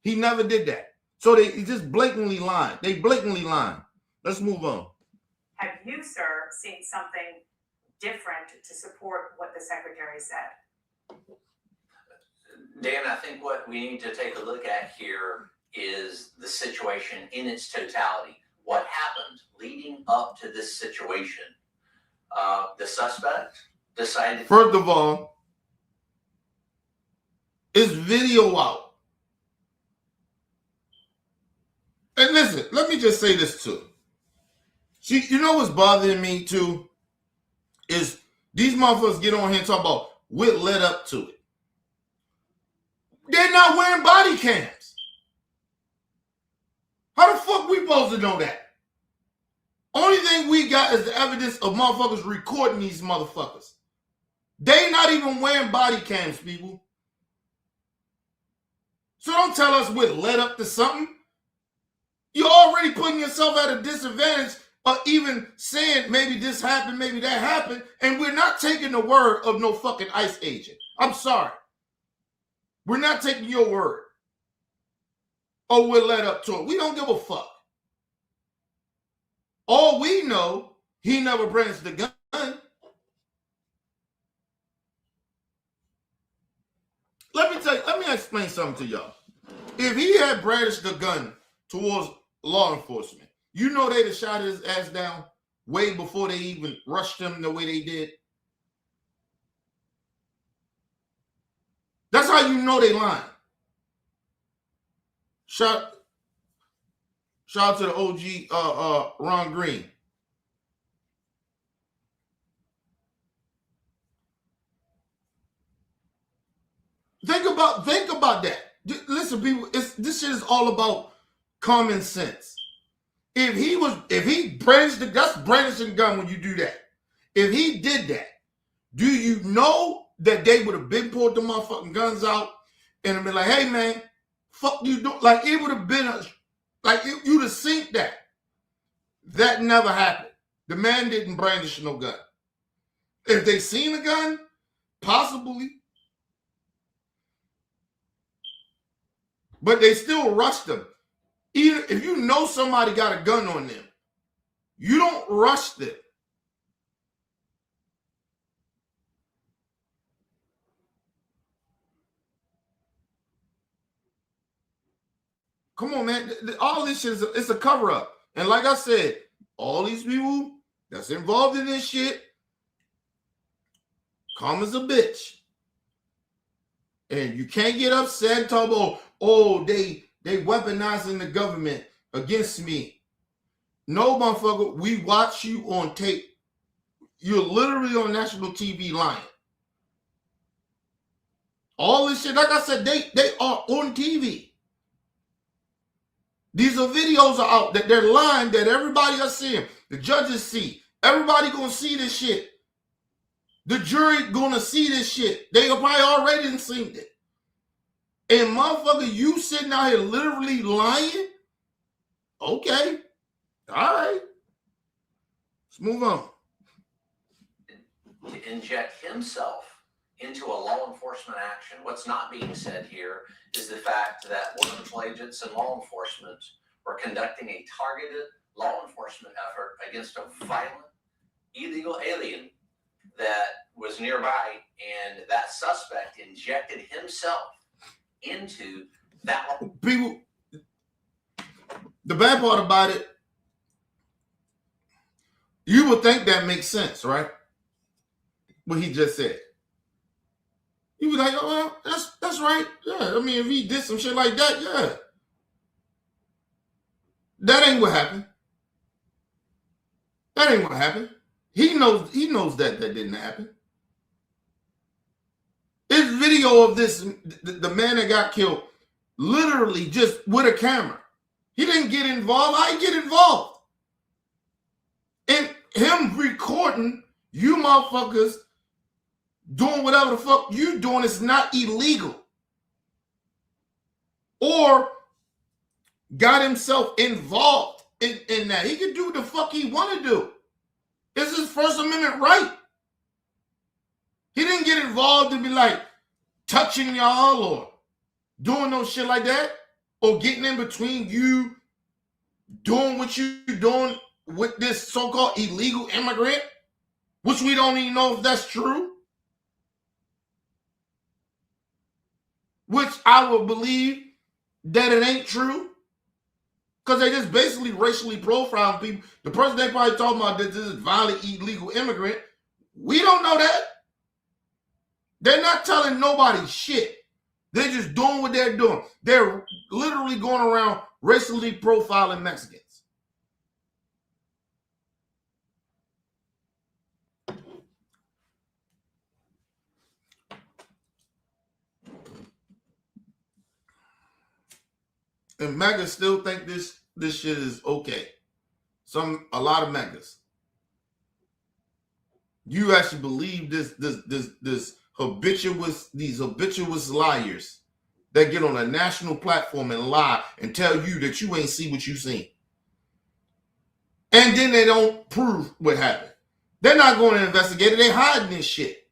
He never did that. So he just blatantly lying. They blatantly lying. Let's move on. Have you, sir, seen something different to support what the Secretary said? Dan, I think what we need to take a look at here is the situation in its totality. What happened leading up to this situation? The suspect decided... First of all, is video out. And listen, let me just say this too. See, you know what's bothering me too? Is these motherfuckers get on here and talk about what led up to it. They're not wearing body cams. How the fuck we supposed to know that? Only thing we got is the evidence of motherfuckers recording these motherfuckers. They not even wearing body cams, people. So don't tell us what led up to something. You're already putting yourself at a disadvantage of even saying maybe this happened, maybe that happened, and we're not taking the word of no fucking ICE agent. I'm sorry. We're not taking your word. Oh, we're led up to it. We don't give a fuck. All we know, he never brandished the gun. Let me explain something to y'all. If he had brandished the gun towards law enforcement, you know they'd have shot his ass down way before they even rushed him the way they did. That's how you know they lying. Shout out to the OG Ron Green. Think about that. Listen, people, this shit is all about common sense. If he brandished that's brandishing gun when you do that. If he did that, do you know that they would have been pulled the motherfucking guns out and been like, hey man, fuck you do, like it would have been you'd have seen that. That never happened. The man didn't brandish no gun. If they seen a gun, possibly. But they still rushed them. Even if you know somebody got a gun on them, you don't rush them. Come on, man. All this shit it's a cover-up. And like I said, all these people that's involved in this shit, calm as a bitch. And you can't get upset and talk about, oh, they weaponizing the government against me. No, motherfucker, we watch you on tape. You're literally on national TV lying. All this shit, like I said, they are on TV. These are videos are out that they're lying, that everybody are seeing. The judges see. Everybody gonna see this shit. The jury gonna see this shit. They probably already seen it. And motherfucker, you sitting out here literally lying? Okay. All right. Let's move on. To inject himself into a law enforcement action. What's not being said here is the fact that wonderful agents and law enforcement were conducting a targeted law enforcement effort against a violent, illegal alien that was nearby, and that suspect injected himself into that. People, the bad part about it, you would think that makes sense, right? What he just said. You was like, oh, well, that's right. Yeah, I mean, if he did some shit like that, yeah. That ain't what happened. That ain't what happened. He knows that didn't happen. There's video of this, the man that got killed, literally just with a camera. He didn't get involved. I get involved. And him recording you motherfuckers doing whatever the fuck you doing is not illegal. Or got himself involved in that. He can do what the fuck he want to do. It's his First Amendment right. He didn't get involved to be like touching y'all or doing no shit like that, or getting in between you doing what you doing with this so-called illegal immigrant, which we don't even know if that's true. Which I would believe that it ain't true. Because they just basically racially profiling people. The person they probably talking about that this is violent illegal immigrant, we don't know that. They're not telling nobody shit. They're just doing what they're doing. They're literally going around racially profiling Mexicans. And MAGAs still think this shit is okay. A lot of MAGAs. You actually believe these habituous liars that get on a national platform and lie and tell you that you ain't see what you seen. And then they don't prove what happened. They're not going to investigate it. They're hiding this shit.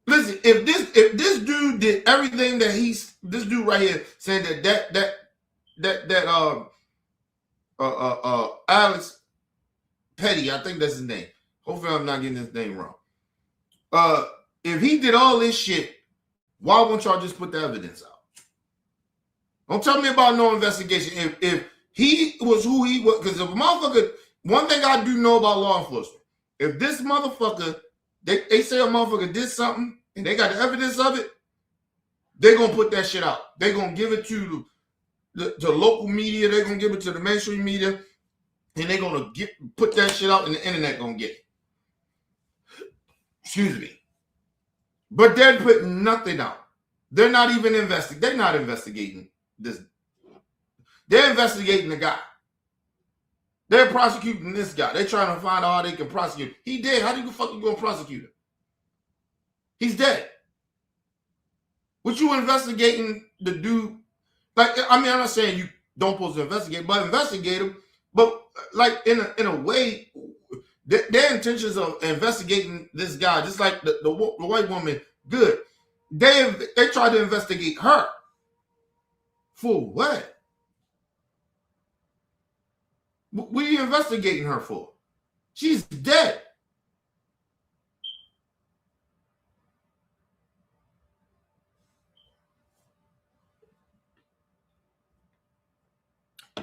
Listen, if this dude did everything that this dude right here saying that Alex Petty, I think that's his name. Hopefully I'm not getting his name wrong. If he did all this shit, why won't y'all just put the evidence out? Don't tell me about no investigation. If he was who he was, because if a motherfucker, one thing I do know about law enforcement, if this motherfucker, they say a motherfucker did something and they got the evidence of it, they're going to put that shit out. They're going to give it to the local media. They're going to give it to the mainstream media. And they're going to put that shit out and the internet going to get it. Excuse me. But they're putting nothing out. They're not even investigating. They're not investigating this. They're investigating the guy. They're prosecuting this guy. They're trying to find out how they can prosecute him. He dead. How do you fucking go and prosecute him? He's dead. What you investigating the dude? Like, I mean, I'm not saying you don't supposed to investigate, but investigate him. But like in a way, their intentions of investigating this guy, just like the white woman, good. They tried to investigate her. For what? What are you investigating her for? She's dead.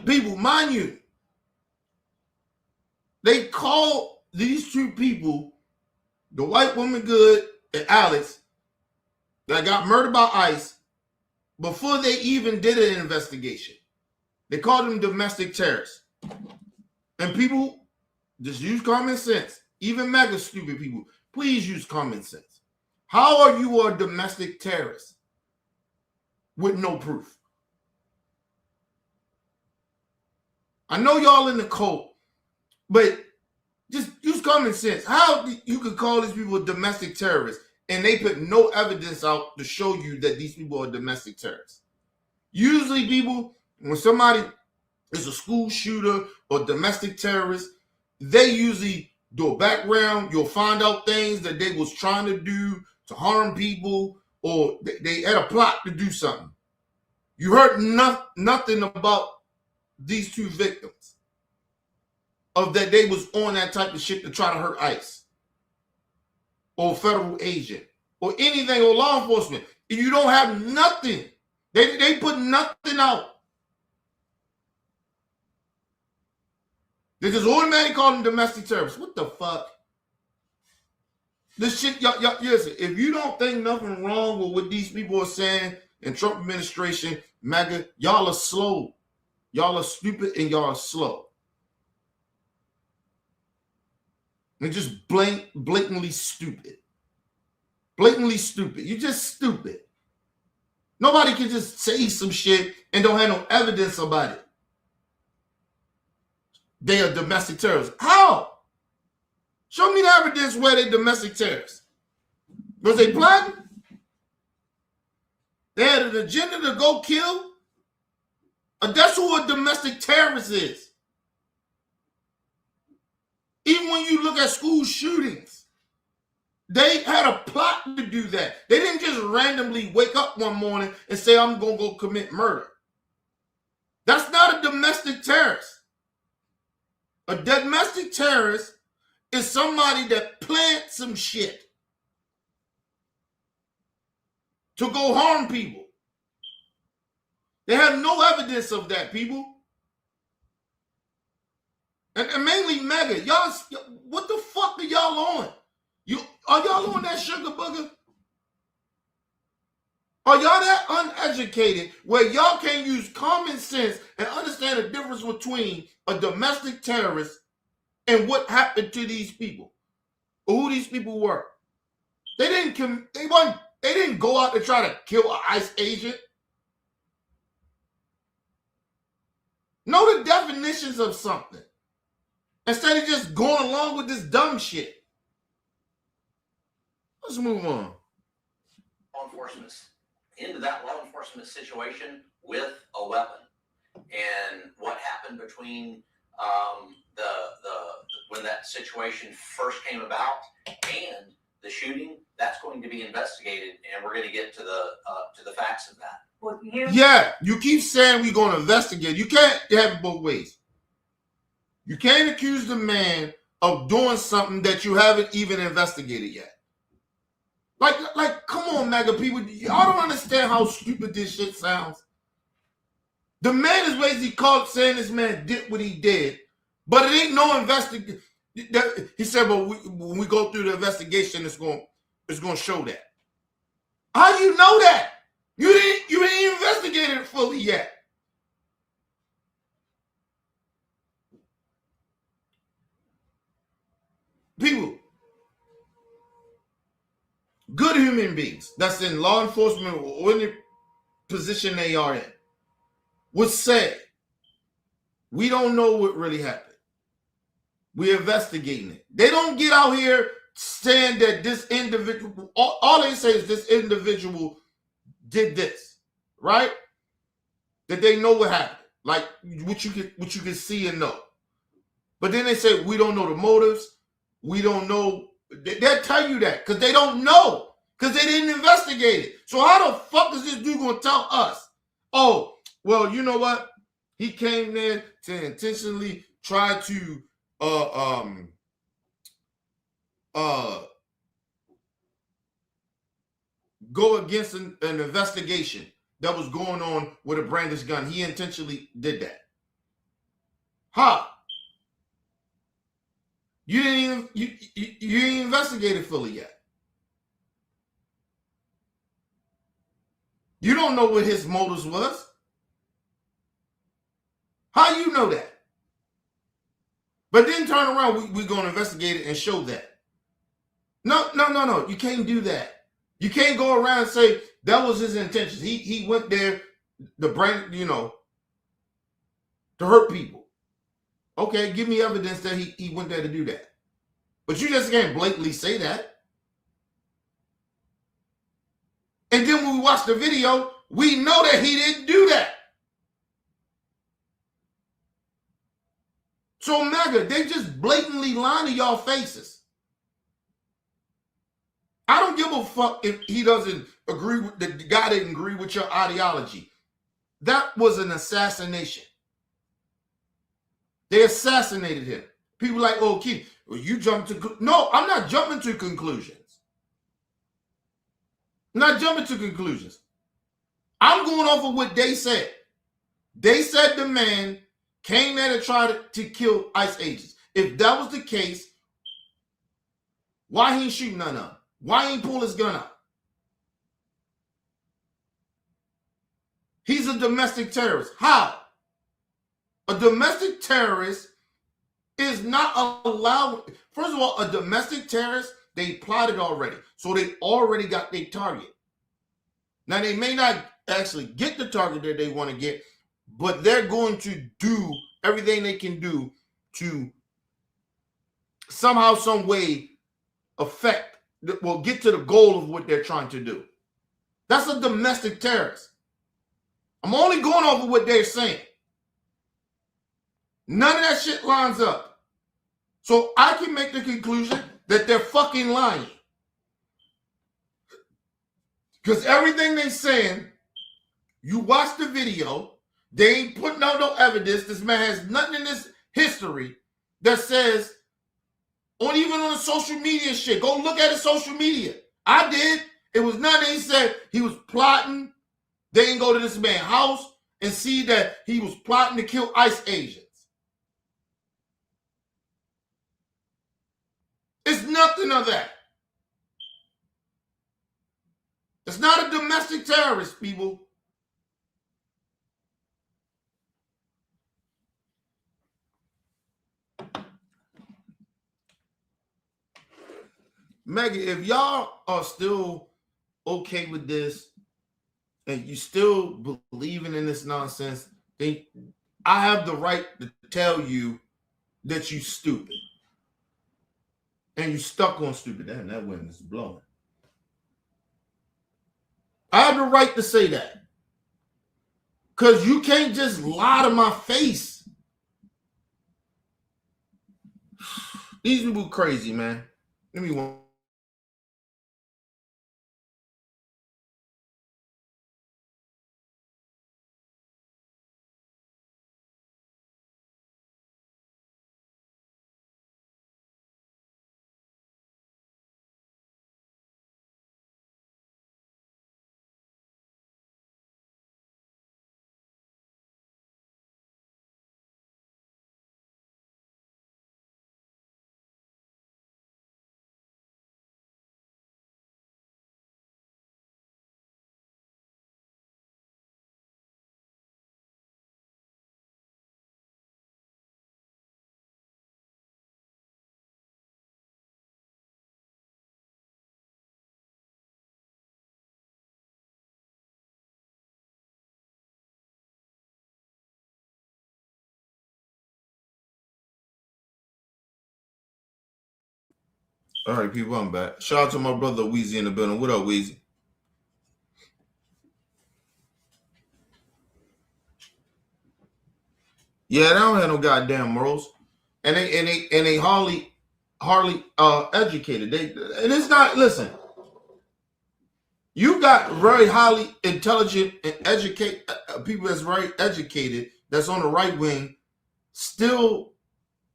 People, mind you, they call these two people the white woman good and Alex that got murdered by ICE before they even did an investigation. They called them domestic terrorists. And people just use common sense. Even mega stupid people, please use common sense. How are you a domestic terrorist with no proof? I know y'all in the cult, but just use common sense. How you could call these people domestic terrorists and they put no evidence out to show you that these people are domestic terrorists? Usually people, when somebody is a school shooter or domestic terrorist, they usually do a background. You'll find out things that they was trying to do to harm people, or they had a plot to do something. You heard nothing about these two victims of that they was on that type of shit to try to hurt ICE or federal agent or anything or law enforcement. If you don't have nothing, they put nothing out. They just automatically call them domestic terrorists. What the fuck? This shit, y'all, listen, if you don't think nothing wrong with what these people are saying in Trump administration, MAGA, y'all are slow. Y'all are stupid and y'all are slow. And just blatantly stupid. Blatantly stupid. You're just stupid. Nobody can just say some shit and don't have no evidence about it. They are domestic terrorists. How? Show me the evidence where they domestic terrorists. Was they plotting? They had an agenda to go kill? That's who a domestic terrorist is. Even when you look at school shootings, they had a plot to do that. They didn't just randomly wake up one morning and say, I'm going to go commit murder. That's not a domestic terrorist. A domestic terrorist is somebody that plants some shit to go harm people. They have no evidence of that, people. And mainly MAGA. Y'all, what the fuck are y'all on? Are y'all on that sugar booger? Are y'all that uneducated where y'all can't use common sense and understand the difference between a domestic terrorist and what happened to these people, or who these people were? They didn't go out to try to kill an ICE agent. Know the definitions of something instead of just going along with this dumb shit. Let's move on. Law enforcement into that law enforcement situation with a weapon, and what happened between when that situation first came about and the shooting, that's going to be investigated, and we're going to get to the facts of that. Well, you keep saying we're going to investigate. You can't have it both ways. You can't accuse the man of doing something that you haven't even investigated yet. Like, come on, MAGA people. Y'all don't understand how stupid this shit sounds. The man is basically saying this man did what he did, but it ain't no investigation. He said, well, when we go through the investigation, it's going to show that. How do you know that? You ain't investigated it fully yet. People, good human beings that's in law enforcement or any position they are in would say, we don't know what really happened. We're investigating it. They don't get out here saying that this individual, all they say is this individual did this, right? That they know what happened, like what you can see and know. But then they say, we don't know the motives. We don't know. They'll tell you that because they don't know, because they didn't investigate it. So how the fuck is this dude going to tell us? Oh, well, you know what? He came there to intentionally try to go against an investigation that was going on with a brandished gun. He intentionally did that. How? You didn't even you didn't investigate it fully yet. You don't know what his motives was. How you know that? But then turn around, we're going to investigate it and show that. No. You can't do that. You can't go around and say that was his intentions. He went there to bring, to hurt people. Okay, give me evidence that he went there to do that. But you just can't blatantly say that. And then when we watch the video, we know that he didn't do that. So MAGA, they just blatantly lying to y'all faces. I don't give a fuck if he doesn't agree with the guy didn't agree with your ideology. That was an assassination. They assassinated him. People like, oh, Keith, well, you jumped to... No, I'm not jumping to conclusions. I'm not jumping to conclusions. I'm going off of what they said. They said the man came there to try to kill ICE agents. If that was the case, why he ain't shooting none of them? Why he ain't pull his gun out? He's a domestic terrorist. How? A domestic terrorist is not allowed. First of all, a domestic terrorist, they plotted already. So they already got their target. Now, they may not actually get the target that they want to get, but they're going to do everything they can do to somehow, some way get to the goal of what they're trying to do. That's a domestic terrorist. I'm only going over what they're saying. None of that shit lines up. So I can make the conclusion that they're fucking lying. Because everything they're saying, you watch the video, they ain't putting out no evidence. This man has nothing in his history that says, even on the social media shit, go look at his social media. I did. It was nothing. He said he was plotting. They didn't go to this man's house and see that he was plotting to kill ICE agents. It's nothing of that. It's not a domestic terrorist, people. Maggie, if y'all are still okay with this and you still believing in this nonsense, then I have the right to tell you that you stupid. And you stuck on stupid. Damn, that wind is blowing. I have the right to say that. Because you can't just lie to my face. These people crazy, man. Let me one. All right, people, I'm back. Shout out to my brother Weezy in the building. What up, Weezy? Yeah, they don't have no goddamn morals, and they hardly educated. And it's not. Listen, you got very highly intelligent and educated people that's very educated that's on the right wing, still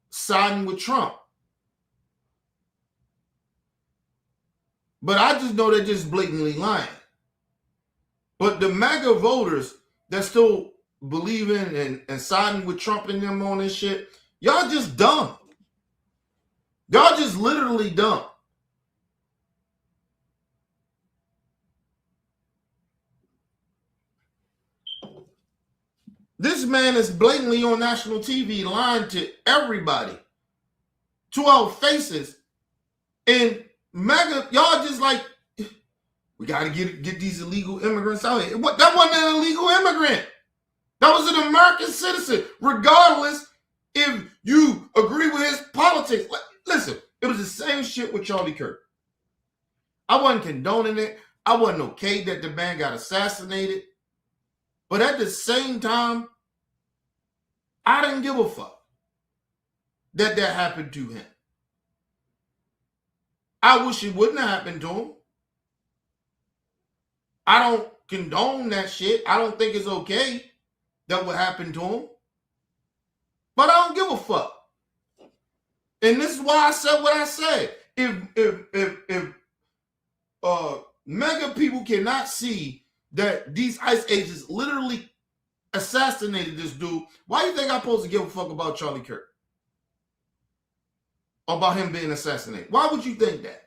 siding with Trump. But I just know they're just blatantly lying. But the MAGA voters that still believing and siding with Trump and them on this shit, y'all just dumb. Y'all just literally dumb. This man is blatantly on national TV lying to everybody, to our faces. And MAGA, y'all just like, we got to get these illegal immigrants out here. What? That wasn't an illegal immigrant. That was an American citizen, regardless if you agree with his politics. Listen, it was the same shit with Charlie Kirk. I wasn't condoning it. I wasn't okay that the man got assassinated. But at the same time, I didn't give a fuck that happened to him. I wish it wouldn't have happened to him. I don't condone that shit. I don't think it's okay that would happen to him. But I don't give a fuck. And this is why I said what I said. If mega people cannot see that these ICE agents literally assassinated this dude, why do you think I'm supposed to give a fuck about Charlie Kirk? Or about him being assassinated? Why would you think that?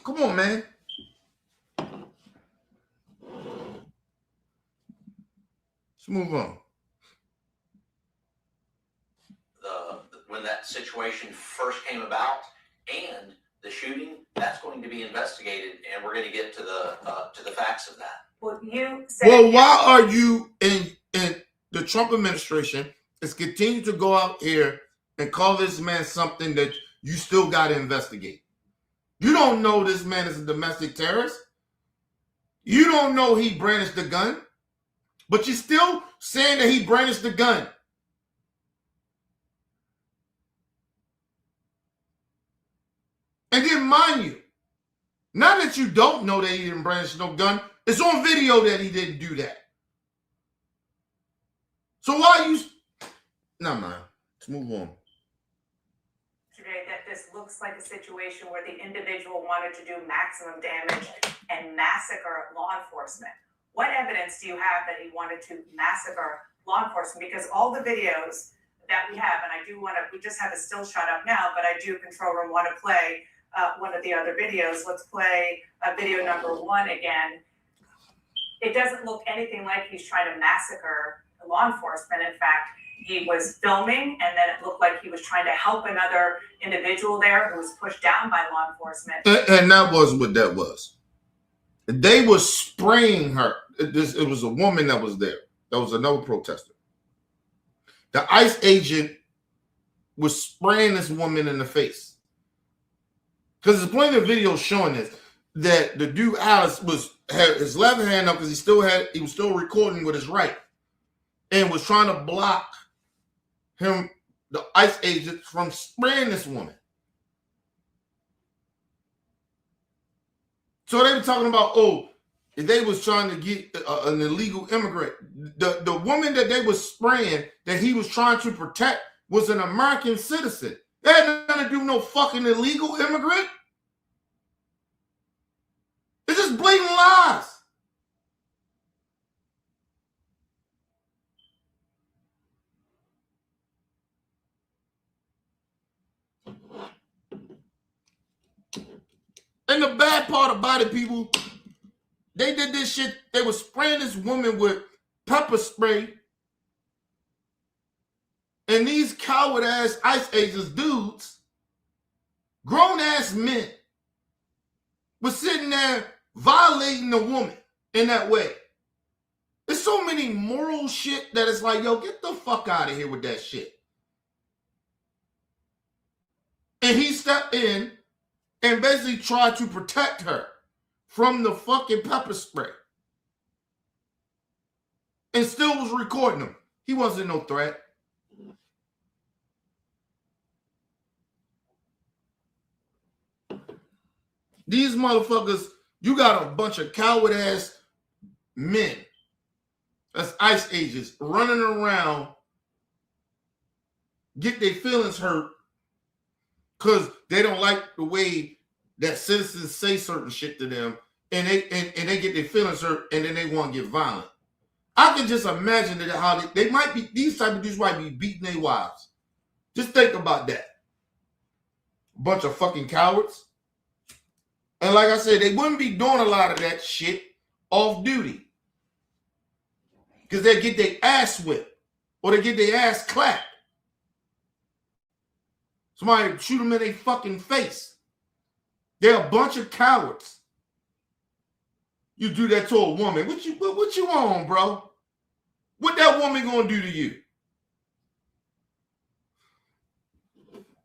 Come on, man. Let's move on. When that situation first came about and the shooting, that's going to be investigated, and we're going to get to the facts of that. Well, you said. Well, why are you in the Trump administration is continuing to go out here and call this man something that you still got to investigate? You don't know this man is a domestic terrorist. You don't know he brandished the gun, but you're still saying that he brandished the gun. And then, mind you, now that you don't know that he didn't brandish no gun, it's on video that he didn't do that. So why you... Nah, man. Let's move on. Today that this looks like a situation where the individual wanted to do maximum damage and massacre law enforcement. What evidence do you have that he wanted to massacre law enforcement? Because all the videos that we have, and I do want to, we just have a still shot up now, but I do, control room, want to play one of the other videos. Let's play video number 1 again. It doesn't look anything like he's trying to massacre law enforcement. In fact, he was filming, and then it looked like he was trying to help another individual there who was pushed down by law enforcement. And that was what that was. They were spraying her. It was a woman that was there. That was another protester. The ICE agent was spraying this woman in the face. Because there's plenty of videos showing this, that the dude Alice had his left hand up because he was still recording with his right, and was trying to block him, the ICE agent, from spraying this woman. So they were talking about, they was trying to get an illegal immigrant. The woman that they was spraying, that he was trying to protect, was an American citizen. That had nothing to do with no fucking illegal immigrant. It's just blatant lies. And the bad part about it, people, they did this shit. They were spraying this woman with pepper spray. And these coward ass ICE agents, dudes, grown ass men, were sitting there violating the woman in that way. There's so many moral shit that it's like, yo, get the fuck out of here with that shit. And he stepped in and basically tried to protect her from the fucking pepper spray. And still was recording him. He wasn't no threat. These motherfuckers, you got a bunch of coward ass men, that's ICE agents, running around, get their feelings hurt because they don't like the way that citizens say certain shit to them, and they get their feelings hurt, and then they want to get violent. I can just imagine that how they might be, these type of dudes might be beating their wives. Just think about that. Bunch of fucking cowards. And like I said, they wouldn't be doing a lot of that shit off duty. Because they get their ass whipped. Or they get their ass clapped. Somebody shoot them in their fucking face. They're a bunch of cowards. You do that to a woman. What you on, bro? What that woman gonna do to you?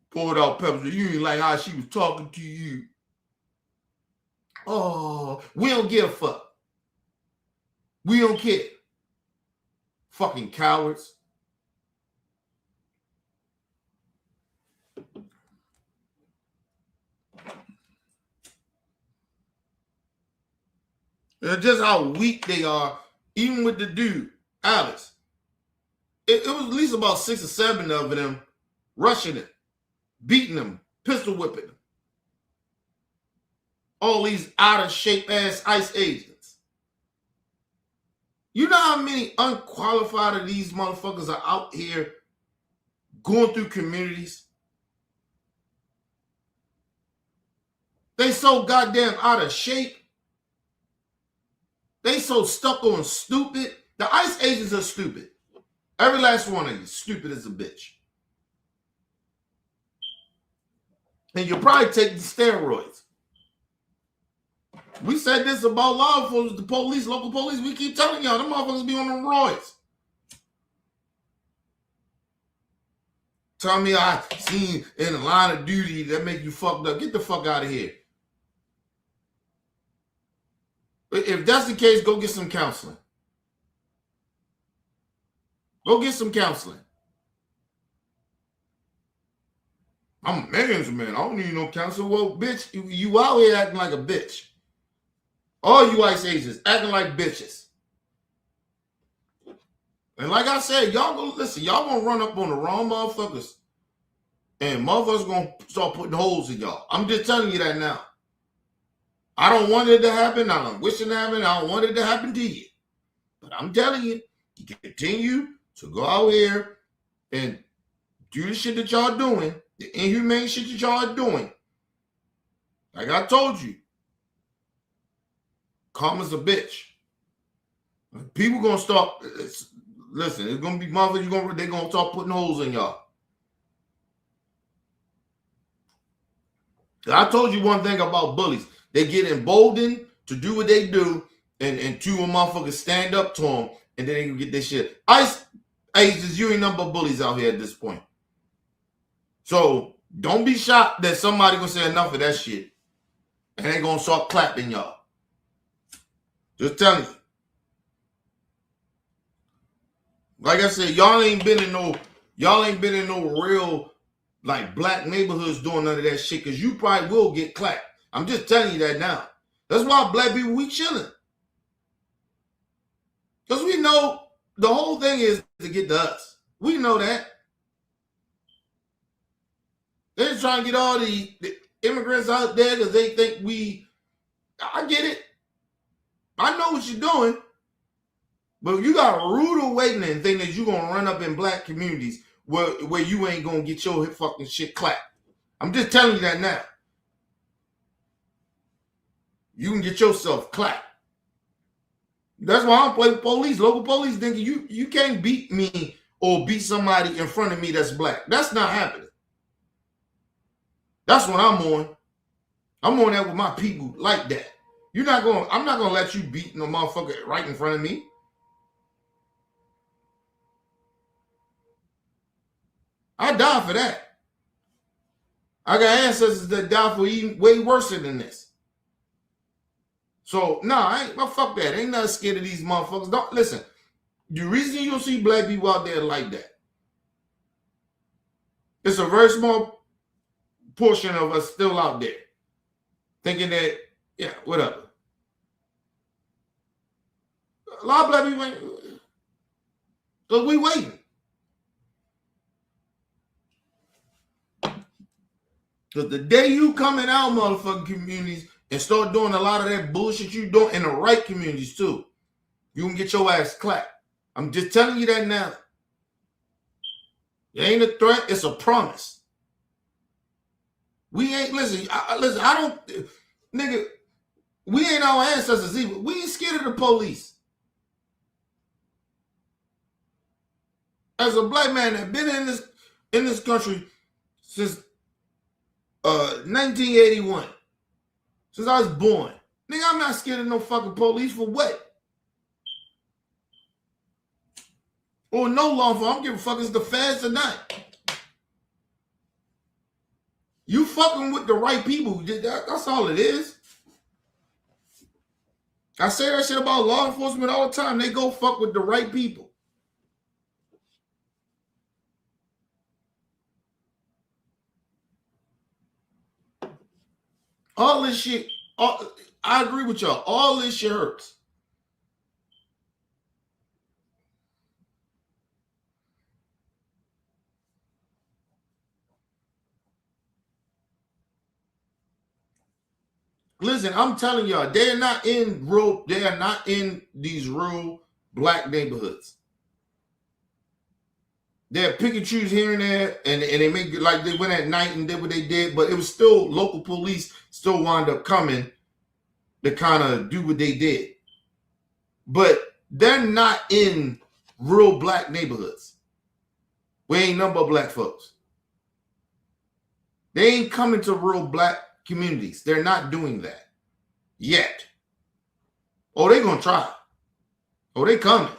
Pulled out peppers. You ain't like how she was talking to you. Oh, we don't give a fuck. We don't care. Fucking cowards. And just how weak they are, even with the dude, Alex. It was at least about 6 or 7 of them rushing him, beating him, pistol whipping him. All these out of shape ass ICE agents. You know how many unqualified of these motherfuckers are out here going through communities? They so goddamn out of shape. They so stuck on stupid. The ICE agents are stupid. Every last one of you, stupid as a bitch. And you'll probably take the steroids. We said this about law enforcement, the police, local police. We keep telling y'all, them motherfuckers be on them roids. Tell me I seen in the line of duty that make you fucked up. Get the fuck out of here. If that's the case, go get some counseling. Go get some counseling. I'm a man's man. I don't need no counseling. Well, bitch, you out here acting like a bitch. All you ICE agents acting like bitches. And like I said, y'all gonna run up on the wrong motherfuckers. And motherfuckers gonna start putting holes in y'all. I'm just telling you that now. I don't want it to happen. I don't wish it to happen. I don't want it to happen to you. But I'm telling you, you continue to go out here and do the shit that y'all doing, the inhumane shit that y'all are doing. Like I told you, karma's a bitch. People gonna start, listen, it's gonna be motherfuckers, they're gonna start putting holes in y'all. I told you one thing about bullies. They get emboldened to do what they do, and two of motherfuckers stand up to them, and then they can get their shit. ICE agents, you ain't nothing but bullies out here at this point. So don't be shocked that somebody gonna say enough of that shit, and they gonna start clapping y'all. Just telling you. Like I said, y'all ain't been in no real like black neighborhoods doing none of that shit, because you probably will get clapped. I'm just telling you that now. That's why black people, we chilling. Because we know the whole thing is to get to us. We know that. They're just trying to get all the immigrants out there because they think I get it. I know what you're doing. But you got a rude awakening and think that you're going to run up in black communities where you ain't going to get your fucking shit clapped. I'm just telling you that now. You can get yourself clapped. That's why I don't play with police. Local police thinking you can't beat me or beat somebody in front of me that's black. That's not happening. That's what I'm on. I'm on that with my people like that. I'm not gonna let you beat no motherfucker right in front of me. I die for that. I got ancestors that die for even way worse than this. So, fuck that. Ain't nothing scared of these motherfuckers. Don't listen. The reason you don't see black people out there like that, it's a very small portion of us still out there thinking that, yeah, whatever. A lot of black people ain't, because we waiting. Because the day you come in our motherfucking communities and start doing a lot of that bullshit you doing in the right communities too, you can get your ass clapped. I'm just telling you that now. It ain't a threat, it's a promise. We ain't, listen, I don't, nigga, we ain't our ancestors either. We ain't scared of the police. As a black man that been in this country since 1981, since I was born, nigga, I'm not scared of no fucking police for what? Or no law enforcement. I don't give a fuck, it's the feds or not. You fucking with the right people. That's all it is. I say that shit about law enforcement all the time. They go fuck with the right people. All this shit, I agree with y'all. All this shit hurts. Listen, I'm telling y'all, they are not in these rural black neighborhoods. They're pick and choose here and there, and they make it like they went at night and did what they did, but it was still local police still wound up coming to kind of do what they did. But they're not in real black neighborhoods. We ain't nothing but black folks. They ain't coming to real black communities. They're not doing that yet. Oh, they gonna try. Oh, they coming.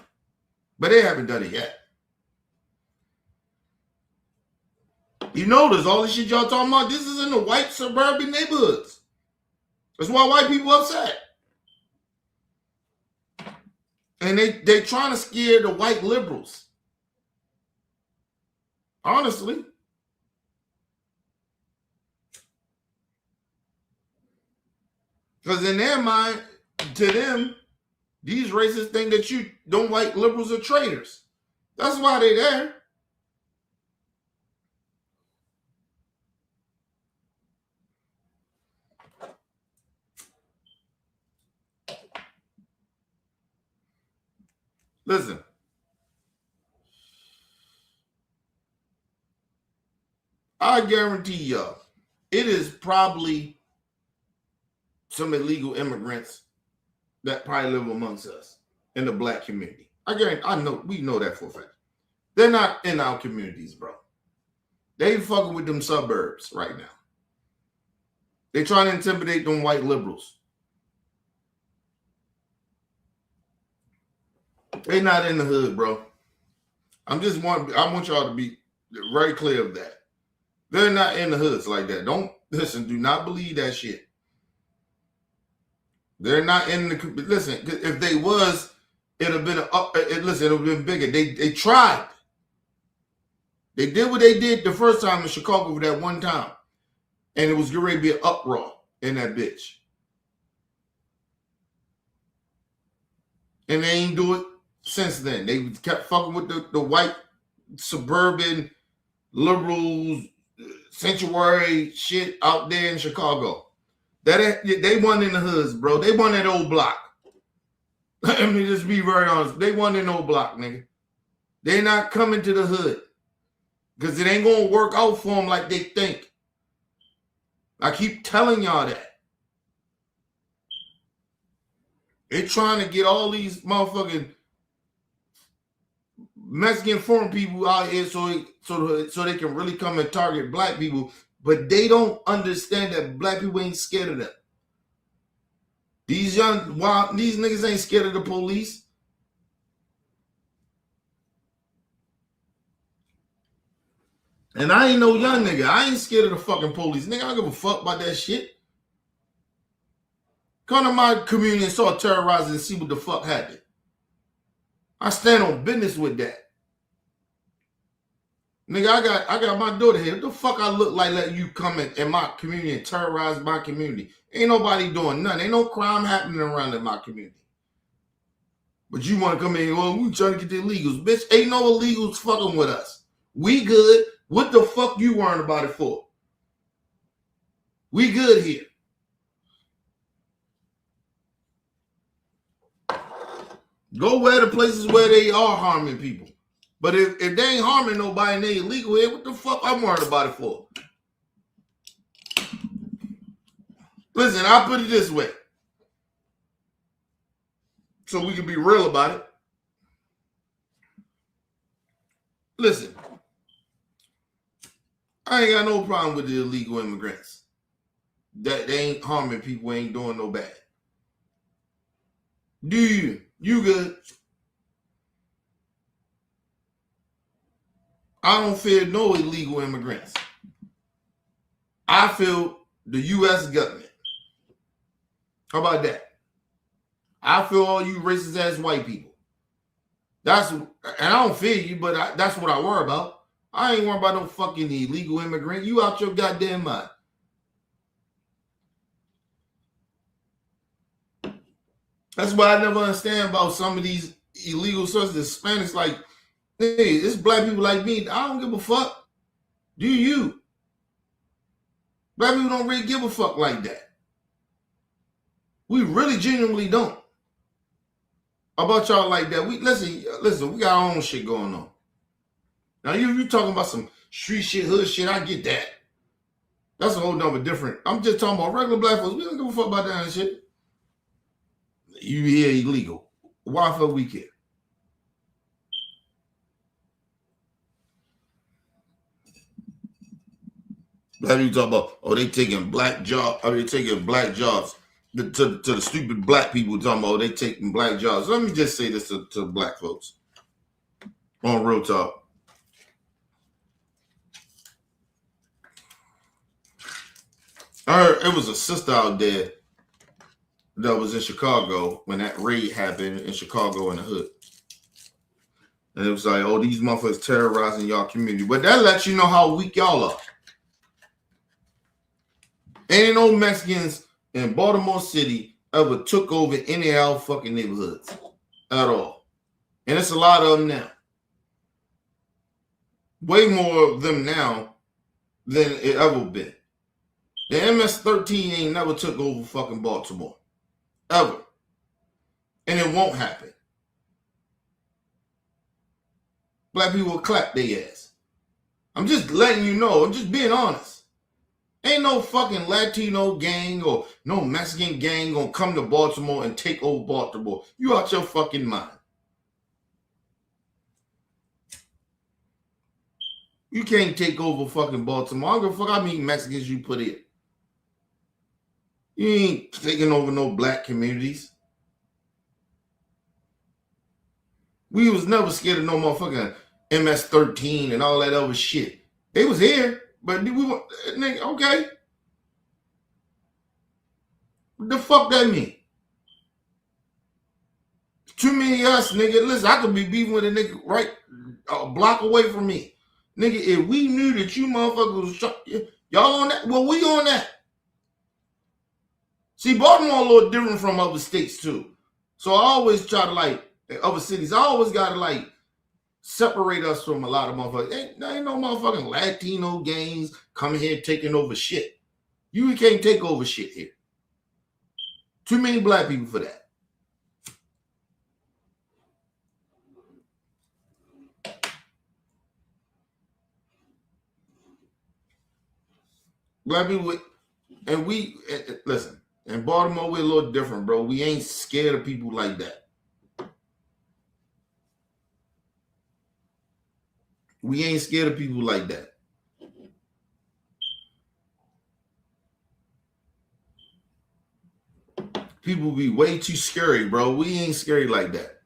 But they haven't done it yet. You notice all this shit y'all talking about, this is in the white suburban neighborhoods. That's why white people upset. And they trying to scare the white liberals. Honestly. Because in their mind, to them, these racists think that them white liberals are traitors. That's why they're there. Listen. I guarantee y'all, it is probably some illegal immigrants that probably live amongst us in the black community. We know that for a fact. They're not in our communities, bro. They fucking with them suburbs right now. They trying to intimidate them white liberals. They not in the hood, bro. I want y'all to be very clear of that. They're not in the hoods like that. Do not believe that shit. They're not in the, listen, if they was, it'd have been, it would have been bigger. They tried. They did what they did the first time in Chicago for that one time. And it was going to be an uproar in that bitch. And they ain't do it since then. They kept fucking with the white suburban liberals, sanctuary shit out there in Chicago. They won in the hoods, bro. They won that old block. Let me just be very honest. They won in old block, nigga. They not coming to the hood. Because it ain't going to work out for them like they think. I keep telling y'all that. They trying to get all these motherfucking Mexican foreign people out here so they can really come and target black people. But they don't understand that black people ain't scared of them. These niggas ain't scared of the police. And I ain't no young nigga. I ain't scared of the fucking police. Nigga, I don't give a fuck about that shit. Come to my community and start terrorizing and see what the fuck happened. I stand on business with that. Nigga, I got my daughter here. What the fuck I look like letting you come in my community and terrorize my community? Ain't nobody doing nothing. Ain't no crime happening around in my community. But you want to come in, well, we trying to get the illegals. Bitch, ain't no illegals fucking with us. We good. What the fuck you worrying about it for? We good here. Go where the places where they are harming people. But if they ain't harming nobody and they illegal here, what the fuck I'm worried about it for? Listen, I'll put it this way, so we can be real about it. Listen, I ain't got no problem with the illegal immigrants. That they ain't harming people, ain't doing no bad. Do you? You good? I don't fear no illegal immigrants. I feel the U.S. government. How about that? I feel all you racist ass white people. And I don't fear you, but that's what I worry about. I ain't worried about no fucking illegal immigrant. You out your goddamn mind. That's why I never understand about some of these illegal sources. Spanish, like, hey, it's black people like me. I don't give a fuck. Do you? Black people don't really give a fuck like that. We really genuinely don't. About y'all like that. Listen, we got our own shit going on. Now you talking about some street shit, hood shit, I get that. That's a whole nother different. I'm just talking about regular black folks. We don't give a fuck about that and shit. You here illegal. Why the fuck we care? Black people talk about, oh, they taking black jobs. Are they taking black jobs? To the stupid black people talking about, oh, they taking black jobs. Let me just say this to black folks. On real talk. I heard it was a sister out there that was in Chicago when that raid happened in Chicago in the hood. And it was like, oh, these motherfuckers terrorizing y'all community. But that lets you know how weak y'all are. Ain't no Mexicans in Baltimore City ever took over any of our fucking neighborhoods at all. And it's a lot of them now. Way more of them now than it ever been. The MS-13 ain't never took over fucking Baltimore. Ever. And it won't happen. Black people will clap their ass. I'm just letting you know. I'm just being honest. Ain't no fucking Latino gang or no Mexican gang gonna come to Baltimore and take over Baltimore. You out your fucking mind. You can't take over fucking Baltimore. I don't give a fuck how many Mexicans you put in. You ain't taking over no black communities. We was never scared of no motherfucking MS-13 and all that other shit. They was here, but we were, nigga, okay. What the fuck that mean? Too many of us, nigga. Listen, I could be beefing with a nigga right a block away from me. Nigga, if we knew that you motherfuckers was y'all on that, well, we on that. See, Baltimore a little different from other states too. So I always try to like other cities. I always gotta like separate us from a lot of motherfuckers. Ain't no motherfucking Latino gangs coming here taking over shit. You can't take over shit here. Too many black people for that. Black people, and we listen. In Baltimore, we're a little different, bro. We ain't scared of people like that. We ain't scared of people like that. People be way too scary, bro. We ain't scary like that.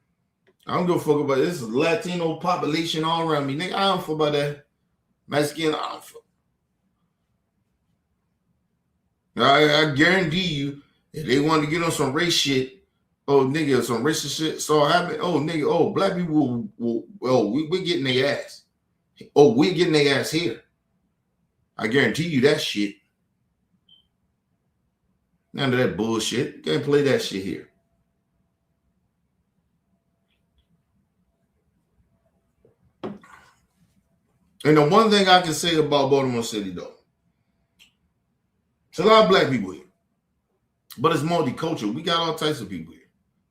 I don't give a fuck about this. This is Latino population all around me. Nigga, I don't fuck about that. Mexican, I don't fuck. I guarantee you, if they want to get on some race shit, oh nigga, some racist shit, so happen. Oh nigga, oh black people we're getting their ass. Oh, we're getting their ass here. I guarantee you that shit. None of that bullshit. You can't play that shit here. And the one thing I can say about Baltimore City, though, it's a lot of black people here, but it's multicultural. We got all types of people here.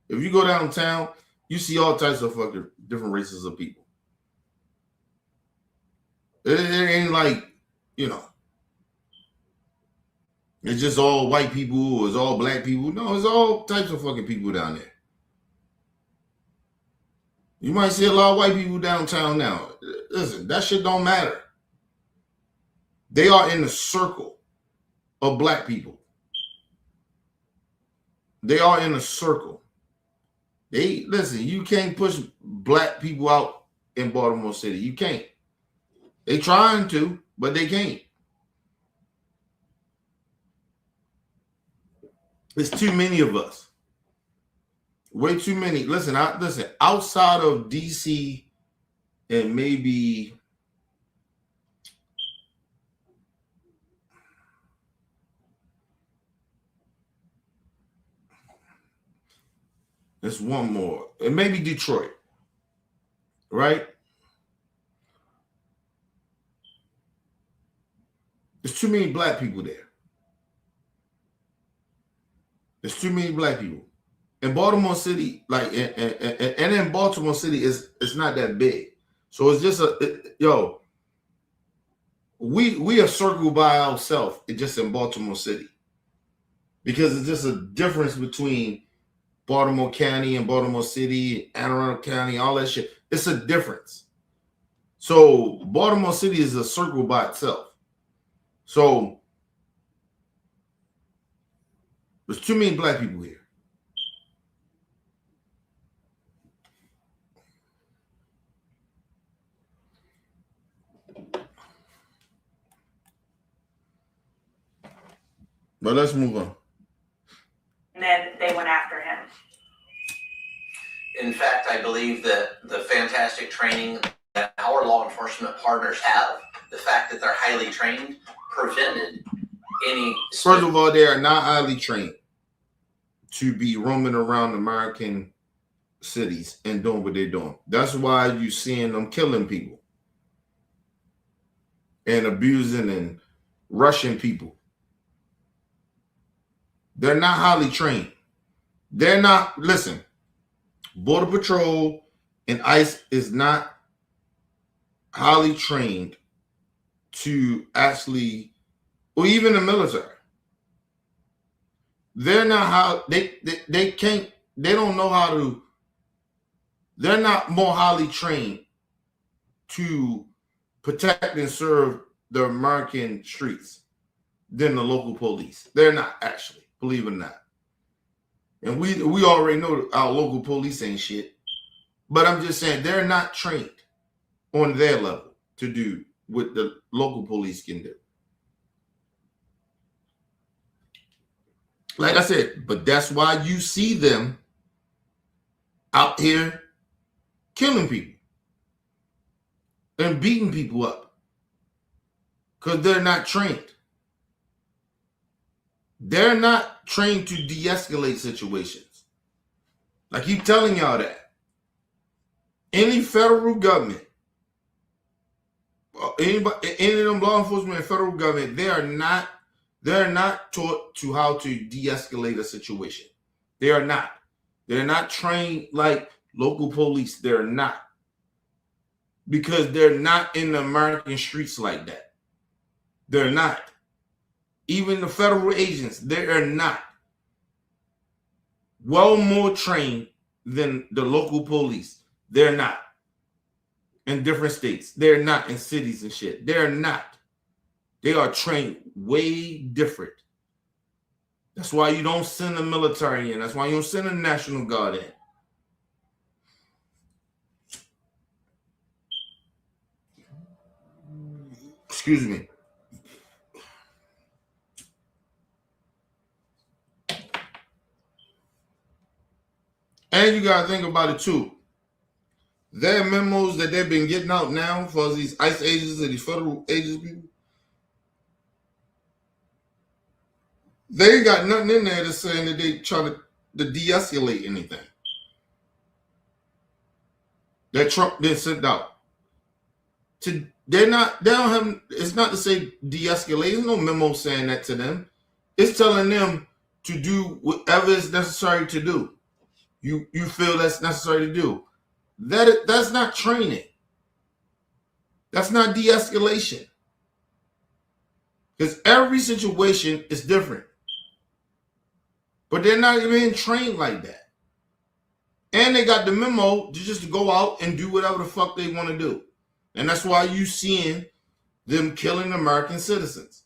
If you go downtown, you see all types of fucking different races of people. It ain't like, you know, it's just all white people or it's all black people. No, it's all types of fucking people down there. You might see a lot of white people downtown now. Listen, that shit don't matter. They are in the circle of black people. They are in a circle. Listen, you can't push black people out in Baltimore City. You can't. They trying to, but they can't. There's too many of us. Way too many. Listen, outside of DC and maybe there's one more. It may be Detroit, right? There's too many black people there. There's too many black people. In Baltimore City, like, and in Baltimore City, it's not that big. So it's just we are circled by ourselves just in Baltimore City. Because it's just a difference between Baltimore County and Baltimore City, Anne Arundel County, all that shit. It's a difference. So Baltimore City is a circle by itself. So there's too many black people here. But let's move on. And then they went after him. In fact, I believe that the fantastic training that our law enforcement partners have, the fact that they're highly trained, prevented any... First of all, they are not highly trained to be roaming around American cities and doing what they're doing. That's why you're seeing them killing people and abusing and rushing people. They're not highly trained. They're not, listen, Border Patrol and ICE is not highly trained to actually, or even the military. They're not how, they can't, they don't know how to, they're not more highly trained to protect and serve the American streets than the local police. They're not actually, believe it or not. And we already know our local police ain't shit. But I'm just saying they're not trained on their level to do what the local police can do. Like I said, but that's why you see them out here killing people and beating people up because they're not trained. They're not trained to de-escalate situations. I keep telling y'all that. Any federal government, anybody, any of them law enforcement and federal government, they're not taught to how to de-escalate a situation. They are not. They're not trained like local police. They're not. Because they're not in the American streets like that. They're not. Even the federal agents, they are not well more trained than the local police. They're not. In different states. They're not in cities and shit. They're not. They are trained way different. That's why you don't send the military in. That's why you don't send the National Guard in. Excuse me. And you got to think about it too. Their memos that they've been getting out now for these ICE agents and these federal agents people, they ain't got nothing in there that's saying that they try to de-escalate anything that Trump did send out. They don't have, it's not to say de-escalate. There's no memo saying that to them. It's telling them to do whatever is necessary to do. you feel that's necessary to do. That's not training. That's not de-escalation. Because every situation is different. But they're not even trained like that. And they got the memo to just go out and do whatever the fuck they want to do. And that's why you seeing them killing American citizens.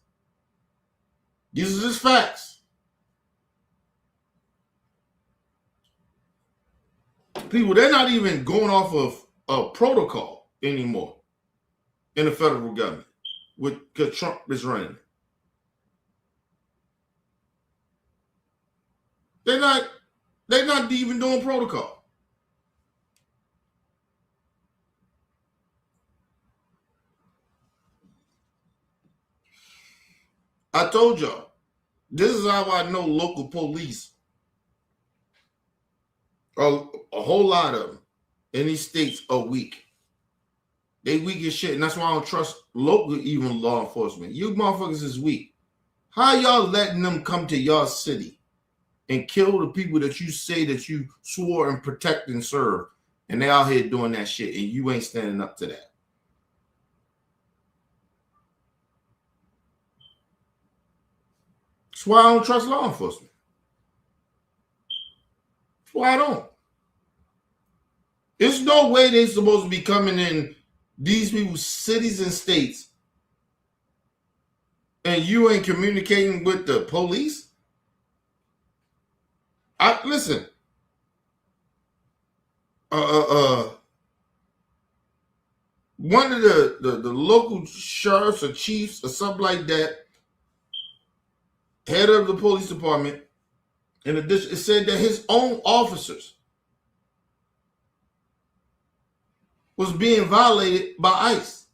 These are just facts. People, they're not even going off of a protocol anymore in the federal government because Trump is running. They're not even doing protocol. I told y'all, this is how I know local police, a whole lot of them in these states are weak. They weak as shit, and that's why I don't trust local even law enforcement. You motherfuckers is weak. How y'all letting them come to your city and kill the people that you say that you swore and protect and serve, and they out here doing that shit, and you ain't standing up to that? That's why I don't trust law enforcement. That's why I don't. There's no way they're supposed to be coming in these people's cities and states and you ain't communicating with the police. Listen. One of the local sheriffs or chiefs or something like that, head of the police department, in addition, it said that his own officers was being violated by ICE.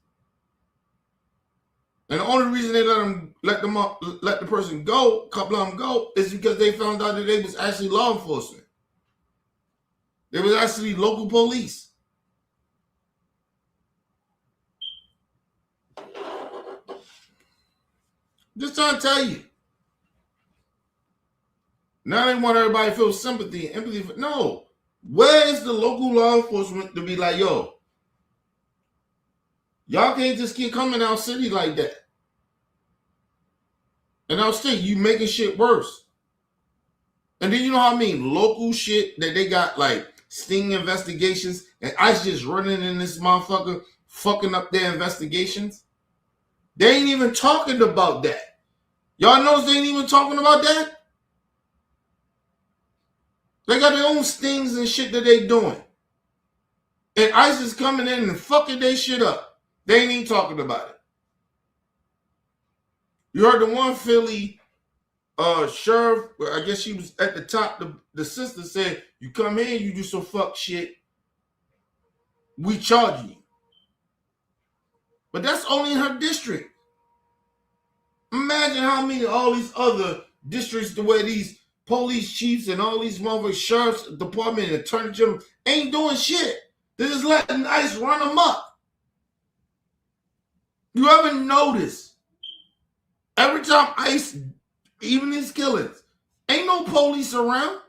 And the only reason they let the person go, couple of them go, is because they found out that they was actually law enforcement. They was actually local police. Just trying to tell you. Now they want everybody to feel sympathy and empathy. No. Where is the local law enforcement to be like, yo, y'all can't just keep coming out city like that. And I'll say you making shit worse. And then you know how I mean local shit that they got like sting investigations and ICE just running in this motherfucker fucking up their investigations. They ain't even talking about that. Y'all notice they ain't even talking about that? They got their own stings and shit that they doing. And ICE is coming in and fucking their shit up. They ain't even talking about it. You heard the one Philly sheriff, I guess she was at the top, the sister said, you come here, you do some fuck shit, we charge you. But that's only in her district. Imagine how many all these other districts the way these police chiefs and all these motherfucking sheriff's department and attorney general ain't doing shit. They're just letting ICE run them up. You ever notice every time ICE, even these killings, ain't no police around?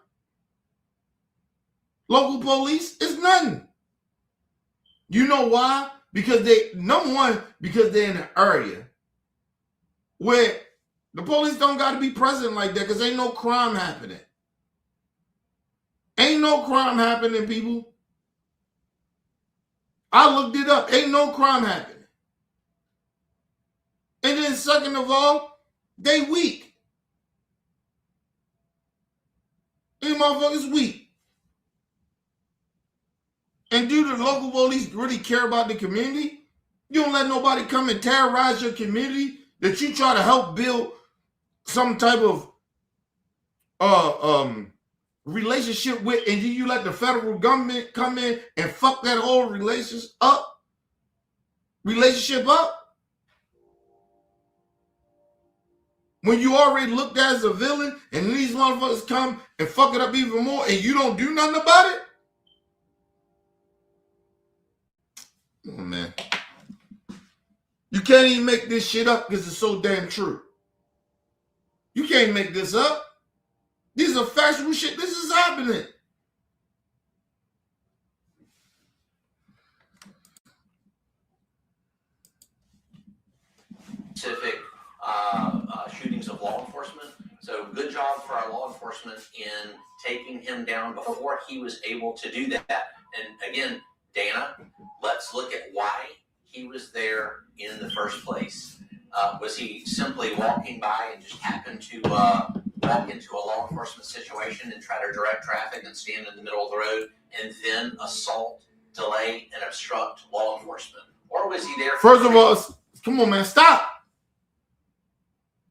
Local police, it's nothing. You know why? Because number one, because they're in an area where the police don't got to be present like that because ain't no crime happening. Ain't no crime happening, people. I looked it up. Ain't no crime happening. And then second of all, they weak. These motherfuckers weak. And do the local police really care about the community? You don't let nobody come and terrorize your community that you try to help build some type of relationship with, and you let the federal government come in and fuck that whole relationship up. When you already looked at as a villain and these motherfuckers come and fuck it up even more and you don't do nothing about it? Oh, man. You can't even make this shit up because it's so damn true. You can't make this up. These are factual shit. This is happening. specific shootings of law enforcement. So good job for our law enforcement in taking him down before he was able to do that. And again, Dana, let's look at why he was there in the first place. Was he simply walking by and just happened to walk into a law enforcement situation and try to direct traffic and stand in the middle of the road and then assault, delay, and obstruct law enforcement? Or was he there? First of all, come on, man, stop.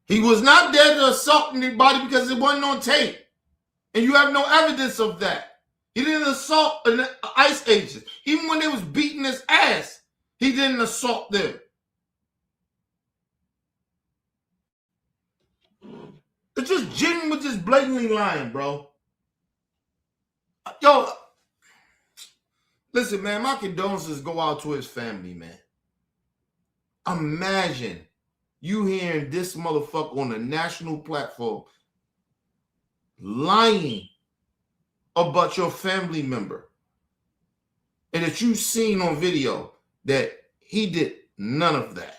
He was not there to assault anybody because it wasn't on tape. And you have no evidence of that. He didn't assault an ICE agent. Even when they was beating his ass, he didn't assault them. It's just Jim was just blatantly lying, bro. Yo, listen, man, my condolences go out to his family, man. Imagine you hearing this motherfucker on a national platform lying about your family member and that you've seen on video that he did none of that.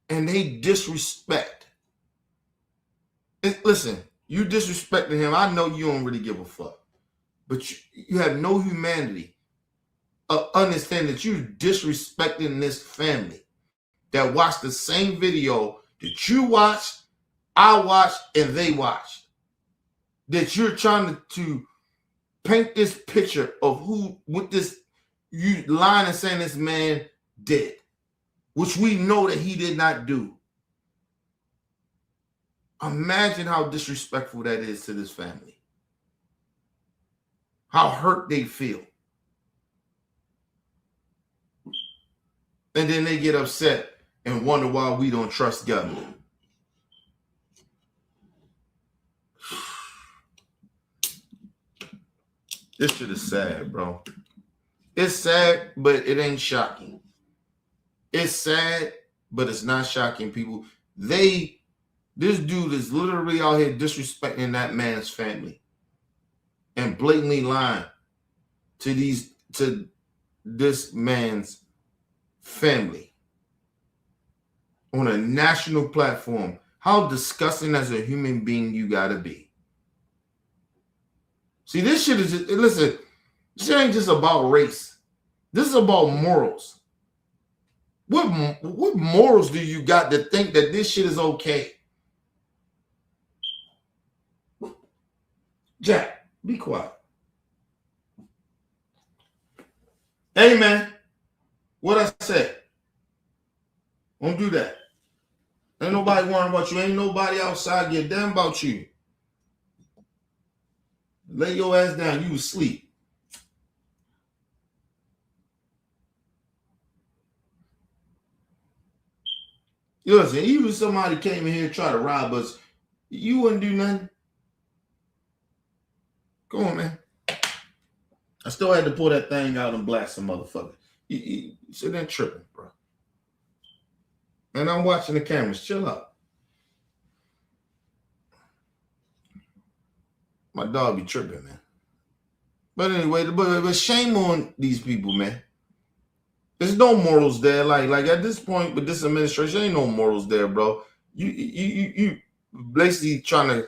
And they disrespect. Listen, you disrespecting him. I know you don't really give a fuck. But you have no humanity. Understand that you're disrespecting this family that watched the same video that you watched, I watched, and they watched. That you're trying to paint this picture of what this you lying and saying this man did, which we know that he did not do. Imagine how disrespectful that is to this family. How hurt they feel. And then they get upset and wonder why we don't trust government. This shit is sad, bro. It's sad, but it ain't shocking. It's sad, but it's not shocking, people. This dude is literally out here disrespecting that man's family and blatantly lying to this man's family on a national platform. How disgusting as a human being you gotta be. See, this shit is just, listen, this shit ain't just about race. This is about morals. What morals do you got to think that this shit is okay? Jack, be quiet. Hey, man, what I said. Don't do that. Ain't nobody worrying about you. Ain't nobody outside give a damn about you. Lay your ass down. You asleep. Listen, even if somebody came in here and tried to rob us, you wouldn't do nothing. Come on, man. I still had to pull that thing out and blast some motherfucker. You sit there tripping, bro. And I'm watching the cameras. Chill out. My dog be tripping, man. But anyway, but shame on these people, man. There's no morals there. Like at this point with this administration, ain't no morals there, bro. You basically trying to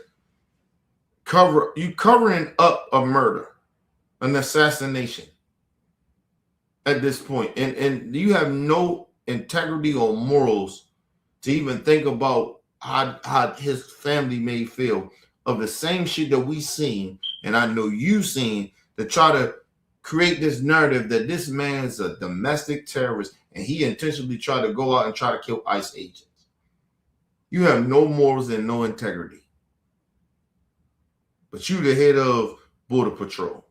covering up a murder, an assassination at this point. And you have no integrity or morals to even think about how his family may feel of the same shit that we seen, and I know you seen, to try to create this narrative that this man is a domestic terrorist and he intentionally tried to go out and try to kill ICE agents. You have no morals and no integrity. But you the head of Border Patrol.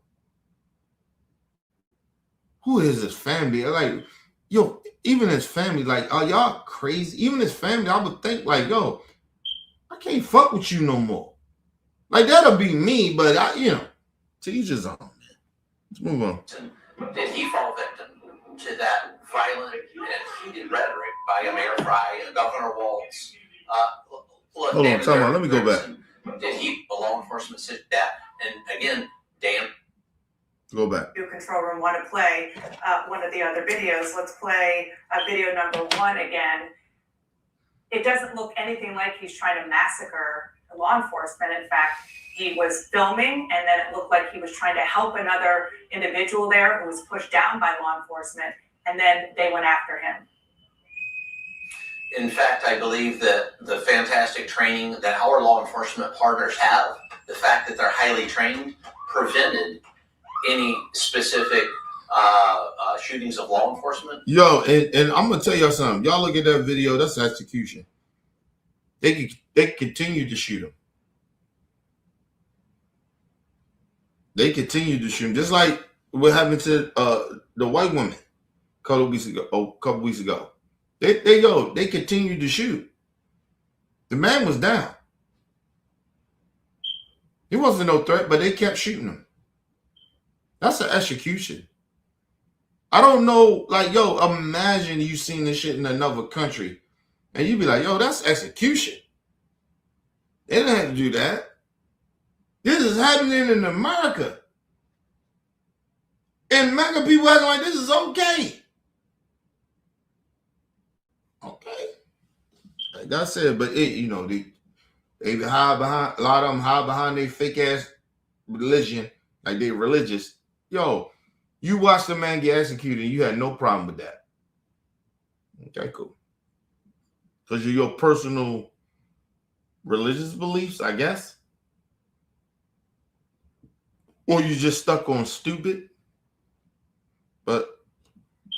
Who is his family? Like, yo, even his family, like, are y'all crazy? Even his family, I would think, like, yo, I can't fuck with you no more. Like, that'll be me, but to each his own, man. Let's move on. Did he fall victim to that violent and heated rhetoric by a Mayor Fry and Governor Walz? Look, hold on, time out. Let me go back. Did he, a law enforcement, sit that? And again, Dan. Go back. Your control room want to play one of the other videos. Let's play video number 1 again. it doesn't look anything like he's trying to massacre law enforcement. In fact, he was filming, and then it looked like he was trying to help another individual there who was pushed down by law enforcement, and then they went after him. In fact, I believe that the fantastic training that our law enforcement partners have, the fact that they're highly trained, prevented any specific shootings of law enforcement. Yo, and I'm gonna tell y'all something. Y'all look at that video. That's execution. They continue to shoot him. They continue to shoot him, just like what happened to the white woman a couple weeks ago. They continued to shoot. The man was down. He wasn't no threat, but they kept shooting him. That's an execution. I don't know, like, yo, imagine you seen this shit in another country and you be like, yo, that's execution. They didn't have to do that. This is happening in America. And American people acting like this is okay. Okay. Like I said, but they hide behind, a lot of them hide behind their fake ass religion, like they religious. Yo, you watched the man get executed, you had no problem with that. Okay, cool. Because of your personal religious beliefs, I guess. Or you just stuck on stupid. But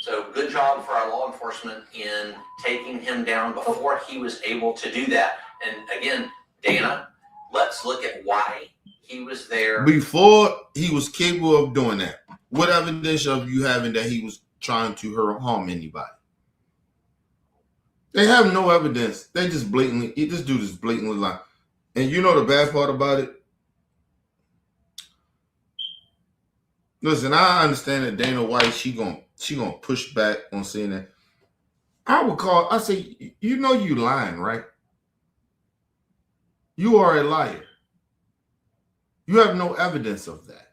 so good job for our law enforcement in taking him down before he was able to do that. And again, Dana, let's look at why he was there. Before he was capable of doing that, what evidence of you having that he was trying to harm anybody? They have no evidence. They just blatantly, this dude is blatantly lying. And you know the bad part about it? Listen, I understand that Dana White, she gonna push back on saying that. I say, you know you lying, right? You are a liar. You have no evidence of that.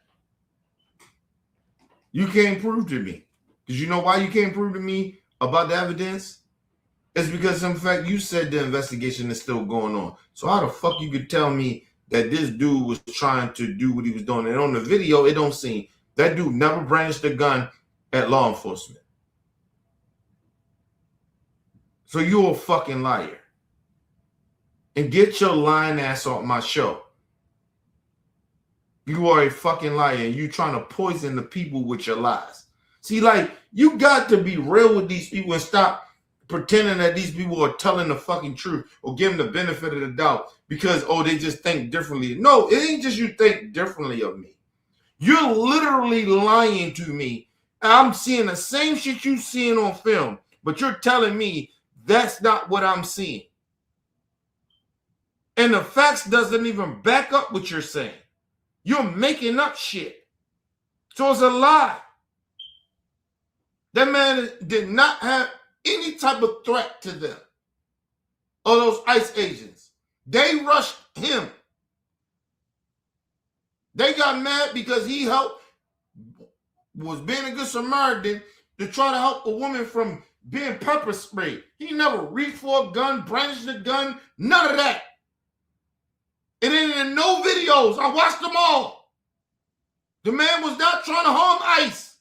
You can't prove to me. Because you know why you can't prove to me about the evidence? It's because, in fact, you said the investigation is still going on. So how the fuck you could tell me that this dude was trying to do what he was doing? And on the video, it don't seem. That dude never brandished a gun at law enforcement. So you're a fucking liar. And get your lying ass off my show. You are a fucking liar and you trying to poison the people with your lies. See, like, you got to be real with these people and stop pretending that these people are telling the fucking truth or giving the benefit of the doubt because, oh, they just think differently. No, it ain't just you think differently of me. You're literally lying to me. I'm seeing the same shit you seeing on film, but you're telling me that's not what I'm seeing. And the facts doesn't even back up what you're saying. You're making up shit. So it's a lie. That man did not have any type of threat to them or those ICE agents. They rushed him. They got mad because he was being a good Samaritan to try to help a woman from being pepper sprayed. He never reached for a gun, brandished a gun, none of that. It ain't in no videos. I watched them all. The man was not trying to harm ICE.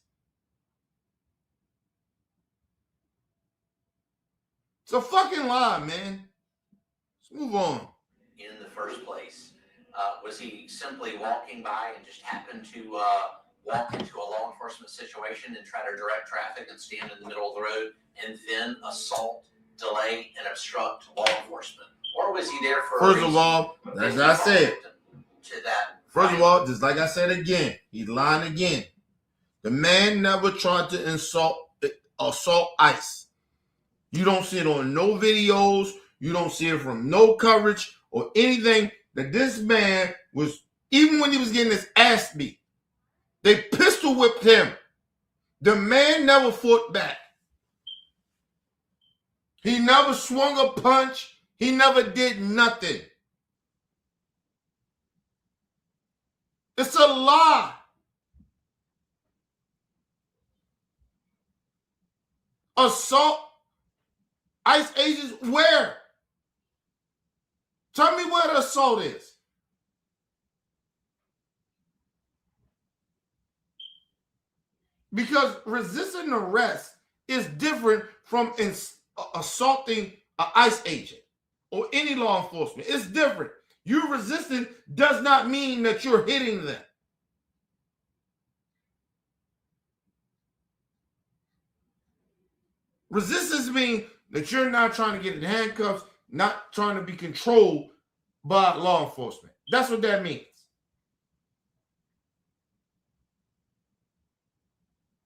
It's a fucking lie, man. Let's move on. In the first place, was he simply walking by and just happened to walk into a law enforcement situation and try to direct traffic and stand in the middle of the road and then assault, delay, and obstruct law enforcement? Or was he there for First of all, as I said, first of all, just like I said again, he's lying again. The man never tried to assault ICE. You don't see it on no videos. You don't see it from no coverage or anything that this man was, even when he was getting his ass beat, they pistol whipped him. The man never fought back. He never swung a punch. He never did nothing. It's a lie. Assault ICE agents where? Tell me where the assault is. Because resisting arrest is different from assaulting an ICE agent or any law enforcement. It's different. You resisting does not mean that you're hitting them. Resistance means that you're not trying to get in handcuffs, not trying to be controlled by law enforcement. That's what that means.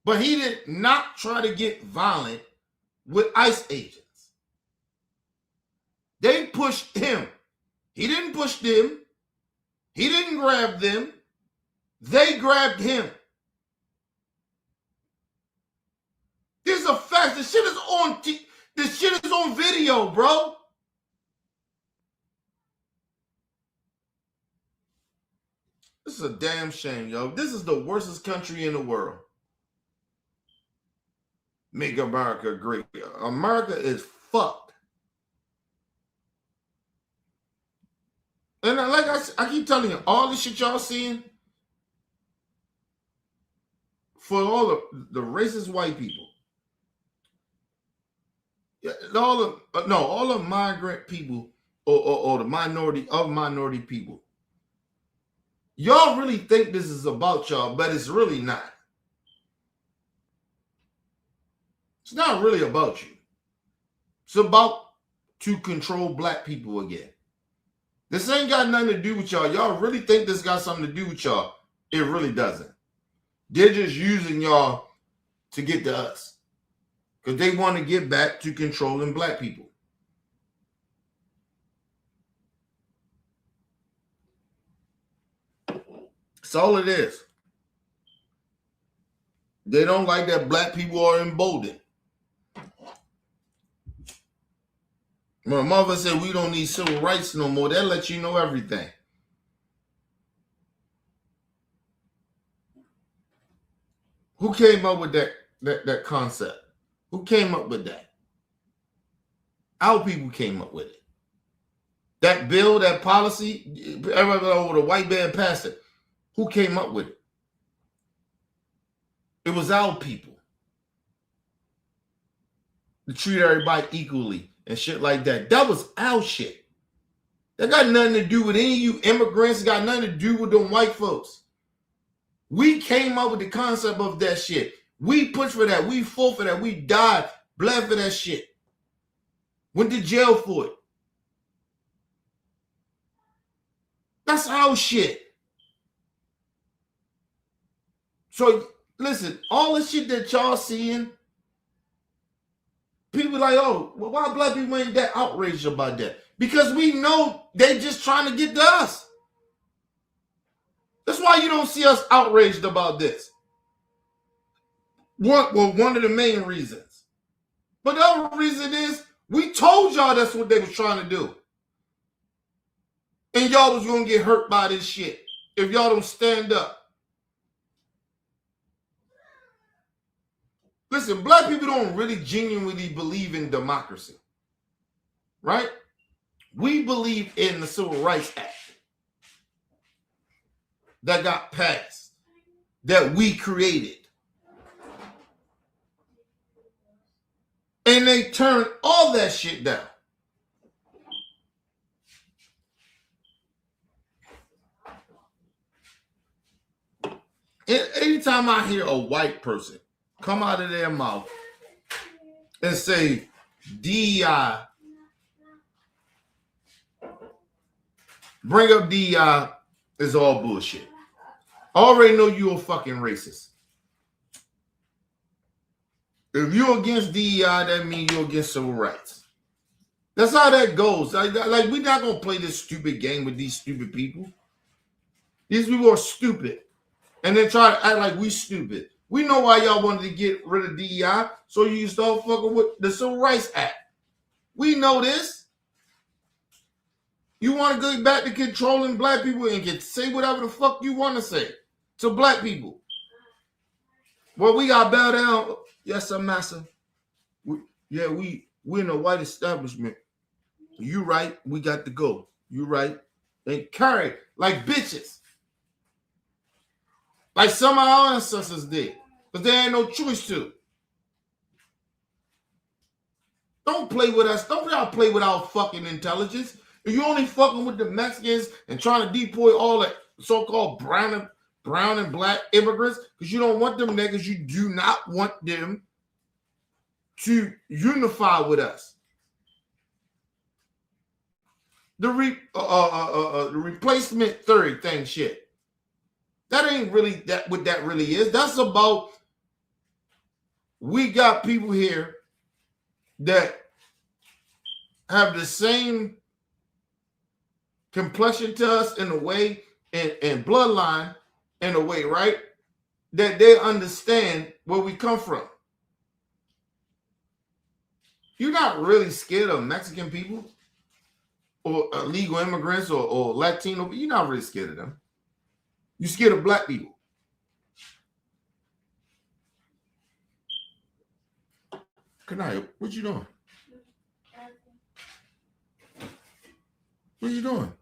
But he did not try to get violent with ICE agents. They pushed him. He didn't push them. He didn't grab them. They grabbed him. This is a fact. This shit is on. This shit is on video, bro. This is a damn shame, yo. This is the worstest country in the world. Make America great. America is fucked. And like I keep telling you, all this shit y'all seeing, for all the racist white people, all the migrant people or the minority people, y'all really think this is about y'all, but it's really not. It's not really about you. It's about to control black people again. This ain't got nothing to do with y'all. Y'all really think this got something to do with y'all. It really doesn't. They're just using y'all to get to us. Because they want to get back to controlling black people. That's all it is. They don't like that black people are emboldened. My mother said we don't need civil rights no more. That lets you know everything. Who came up with that concept? Who came up with that? Our people came up with it. That bill, that policy, everybody over the white man passed it. Who came up with it? It was our people. To treat everybody equally and shit like that. That was our shit. That got nothing to do with any of you immigrants. Got nothing to do with them white folks. We came up with the concept of that shit. We pushed for that. We fought for that. We died, bled for that shit. Went to jail for it. That's our shit. So listen, all the shit that y'all seeing, people like, oh, well, why black people ain't that outraged about that? Because we know they just trying to get to us. That's why you don't see us outraged about this. One of the main reasons. But the other reason is we told y'all that's what they was trying to do. And y'all was going to get hurt by this shit if y'all don't stand up. Listen, black people don't really genuinely believe in democracy. Right? We believe in the Civil Rights Act that got passed, that we created. And they turned all that shit down. Anytime I hear a white person come out of their mouth and say DEI, bring up DEI, is all bullshit. I already know you're a fucking racist. If you're against DEI, that means you're against civil rights. That's how that goes. Like we're not going to play this stupid game with these stupid people. These people are stupid. And they try to act like we stupid. We know why y'all wanted to get rid of DEI, so you start fucking with the Civil Rights Act. We know this. You want to go back to controlling black people and say whatever the fuck you want to say to black people. Well, we got to bow down. Yes, sir, massa. We're in a white establishment. You right. We got to go. You right. They carry like bitches. Like some of our ancestors did. But there ain't no choice to. Don't play with us. Don't y'all play with our fucking intelligence. If you only fucking with the Mexicans and trying to deploy all the so-called brown and black immigrants, because you don't want them niggas, you do not want them to unify with us. The replacement theory thing shit. That ain't really that what that really is. That's about we got people here that have the same complexion to us in a way and bloodline in a way, right? That they understand where we come from. You're not really scared of Mexican people or illegal immigrants or Latino, but you're not really scared of them. You're scared of black people. Kanaya, what you doing? What you doing?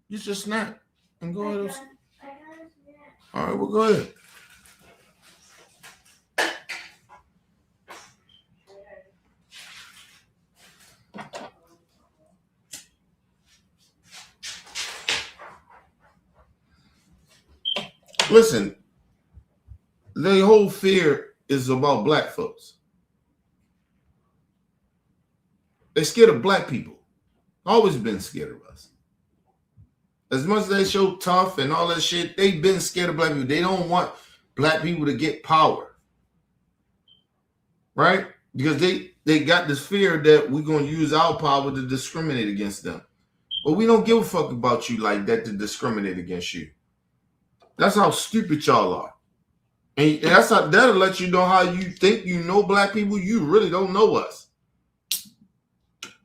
You just snack and go ahead. All right, well, go ahead. Listen, the whole fear is about black folks. They're scared of black people. Always been scared of us. As much as they show tough and all that shit, they've been scared of black people. They don't want black people to get power. Right? Because they got this fear that we're going to use our power to discriminate against them. But we don't give a fuck about you like that to discriminate against you. That's how stupid y'all are. And that's how that'll let you know how you think you know black people. You really don't know us.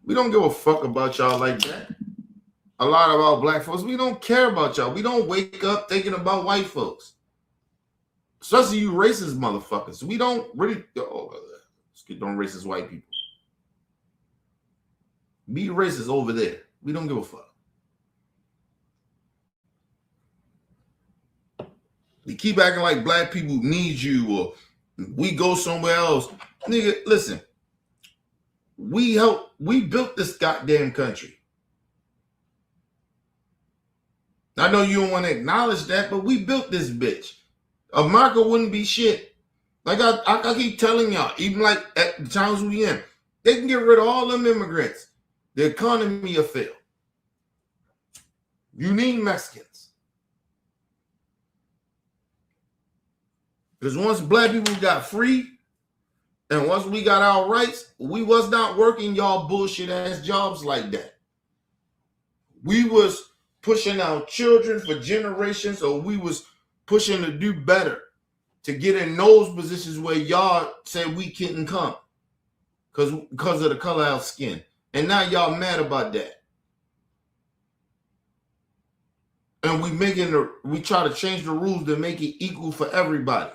We don't give a fuck about y'all like that. A lot about black folks, we don't care about y'all. We don't wake up thinking about white folks. Especially you racist motherfuckers. We don't really don't racist white people. Be racist over there. We don't give a fuck. They keep acting like black people need you or we go somewhere else. Nigga, listen. We built this goddamn country. I know you don't want to acknowledge that, but we built this bitch. America wouldn't be shit. Like I keep telling y'all, even like at the times we in, they can get rid of all them immigrants. The economy will fail. You need Mexicans. Because once black people got free, and once we got our rights, we was not working y'all bullshit ass jobs like that. We was pushing our children for generations, or we was pushing to do better, to get in those positions where y'all said we couldn't come because of the color of our skin. And now y'all mad about that. And we try to change the rules to make it equal for everybody.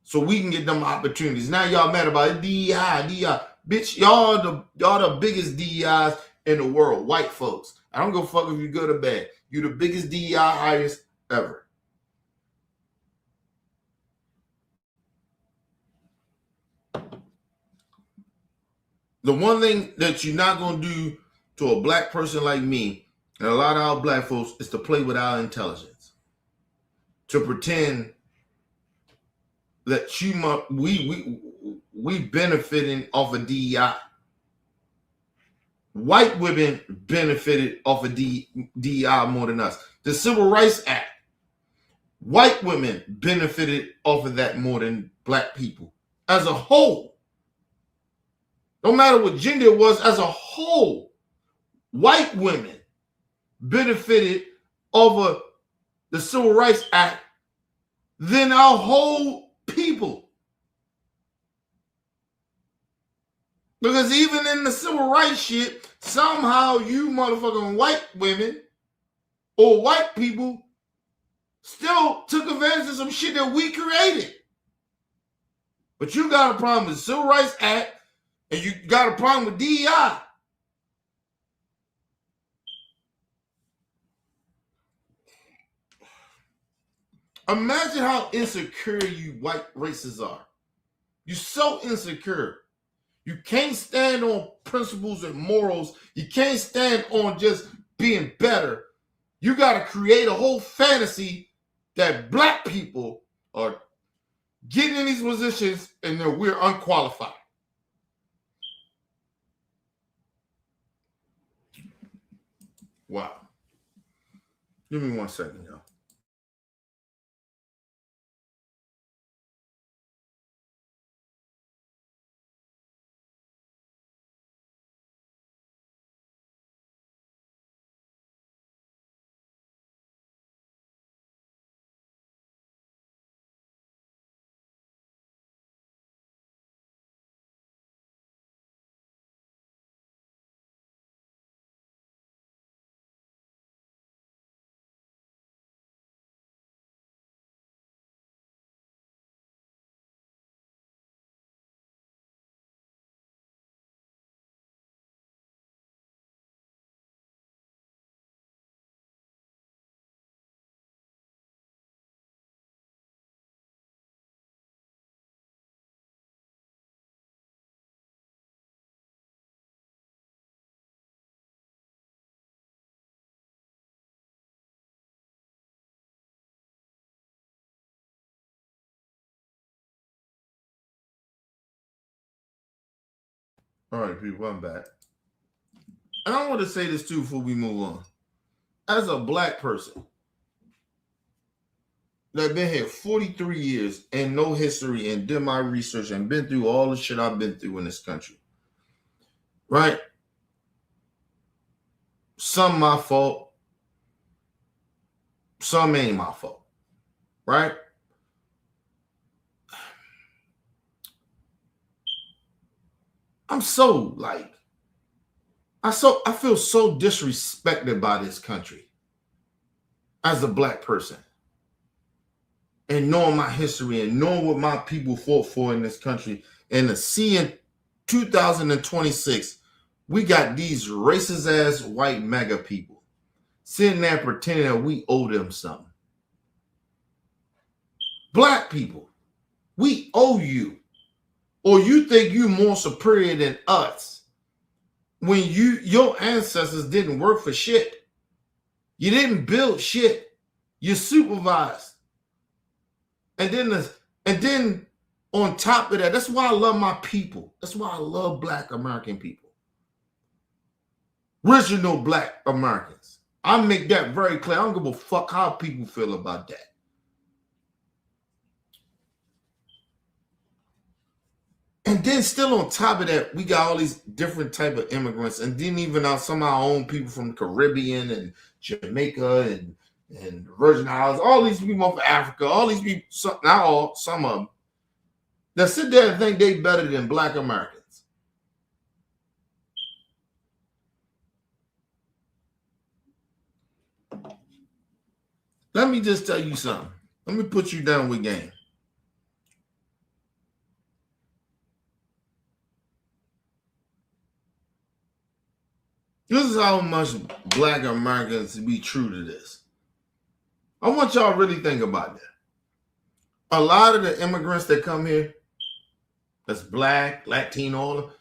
So we can get them opportunities. Now y'all mad about it. DEI. Bitch, y'all the biggest DEIs in the world. White folks. I don't give a fuck if you're good or bad. You're the biggest DEI highest ever. The one thing that you're not going to do to a black person like me and a lot of our black folks is to play with our intelligence. To pretend that we benefiting off of DEI. White women benefited off of DEI more than us. The Civil Rights Act, white women benefited off of that more than black people. As a whole, no matter what gender it was, as a whole, white women benefited over the Civil Rights Act than our whole people. Because even in the civil rights shit, somehow you motherfucking white women or white people still took advantage of some shit that we created. But you got a problem with the Civil Rights Act and you got a problem with DEI. Imagine how insecure you white racists are. You're so insecure. You can't stand on principles and morals. You can't stand on just being better. You got to create a whole fantasy that black people are getting in these positions and that we're unqualified. Wow. Give me 1 second, y'all. All right, people, I'm back. And I want to say this too before we move on. As a black person that been here 43 years and no history and did my research and been through all the shit I've been through in this country, right? Some my fault, some ain't my fault, right? I'm so like, I feel so disrespected by this country as a black person. And knowing my history and knowing what my people fought for in this country, and to see in 2026, we got these racist ass white mega people sitting there pretending that we owe them something. Black people, we owe you. Or you think you're more superior than us when your ancestors didn't work for shit. You didn't build shit. You supervised. And then on top of that, that's why I love my people. That's why I love black American people. Original black Americans. I make that very clear. I don't give a fuck how people feel about that. And then still on top of that, we got all these different type of immigrants, and then even some of our own people from the Caribbean and Jamaica and the Virgin Islands, all these people from Africa, all these people, not all, some of them, that sit there and think they better than black Americans. Let me just tell you something. Let me put you down with game. This is how much black Americans be true to this. I want y'all to really think about that. A lot of the immigrants that come here, that's black, Latino,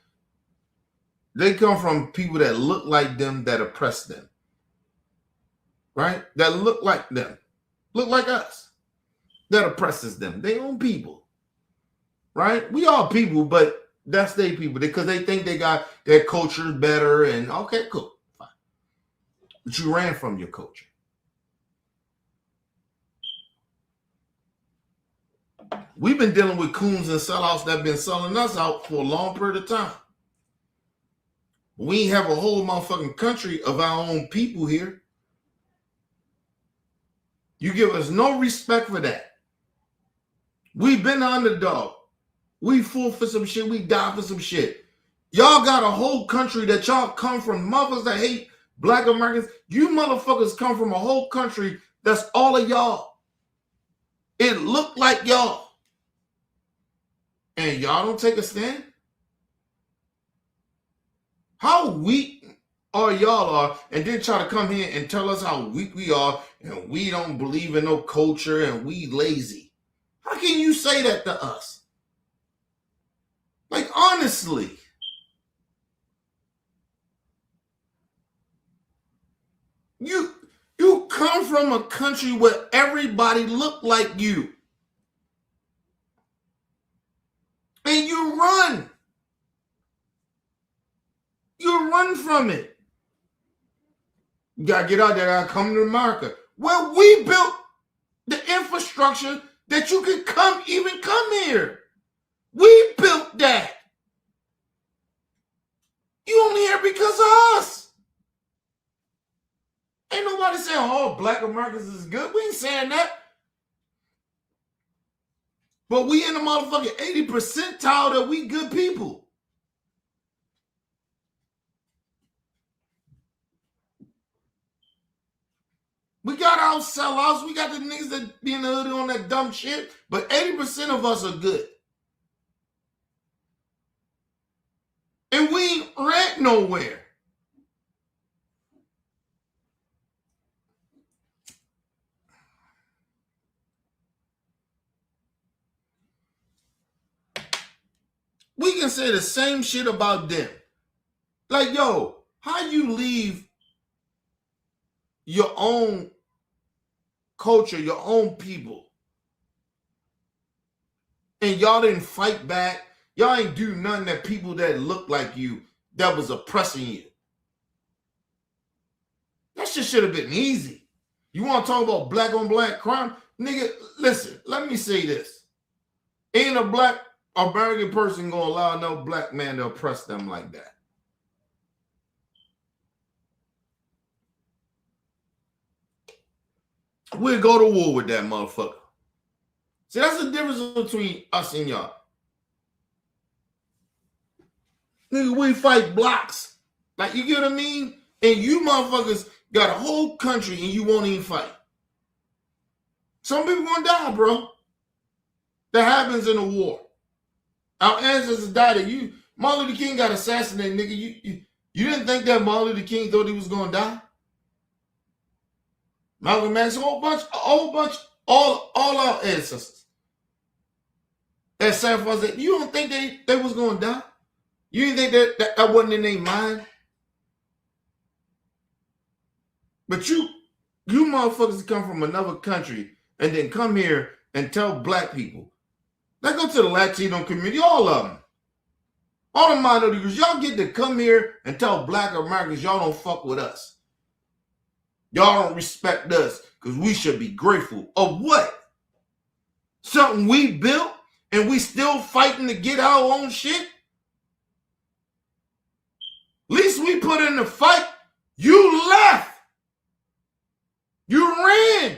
they come from people that look like them, that oppress them. Right? That look like them. Look like us. That oppresses them. They own people. Right? We all people, but that's their people because they think they got their culture better and okay, cool. Fine. But you ran from your culture. We've been dealing with coons and sellouts that have been selling us out for a long period of time. We have a whole motherfucking country of our own people here. You give us no respect for that. We've been the underdog. We fought for some shit. We died for some shit. Y'all got a whole country that y'all come from. Mothers that hate black Americans. You motherfuckers come from a whole country that's all of y'all. It looked like y'all. And y'all don't take a stand? How weak all y'all are, and then try to come here and tell us how weak we are and we don't believe in no culture and we lazy. How can you say that to us? Like, honestly. You come from a country where everybody look like you. And you run. You run from it. You gotta get out there, gotta come to America. Well, we built the infrastructure that you can come here. We built that. You only here because of us. Ain't nobody saying, oh, black Americans is good. We ain't saying that. But we in the motherfucking 80 percentile that we good people. We got our sellouts. We got the niggas that be in the hood on that dumb shit. But 80% of us are good. And we ain't ran nowhere. We can say the same shit about them. Like, yo, how you leave your own culture, your own people, and y'all didn't fight back? Y'all ain't do nothing that people that look like you that was oppressing you. That shit should have been easy. You want to talk about black on black crime? Nigga, listen, let me say this. Ain't a black American person gonna allow no black man to oppress them like that. We'll go to war with that motherfucker. See, that's the difference between us and y'all. Nigga, we fight blocks. Like, you get what I mean? And you motherfuckers got a whole country and you won't even fight. Some people gonna die, bro. That happens in a war. Our ancestors died. Martin Luther King got assassinated, nigga. You didn't think that Martin Luther King thought he was gonna die? Malcolm X, a whole bunch, all our ancestors. That sacrifice, you don't think they was gonna die? You didn't think that wasn't in their mind? But you motherfuckers come from another country and then come here and tell black people. Let's go to the Latino community, all of them. All the minorities, y'all get to come here and tell black Americans y'all don't fuck with us. Y'all don't respect us because we should be grateful. Of what? Something we built and we still fighting to get our own shit? At least we put in the fight. You left. You ran.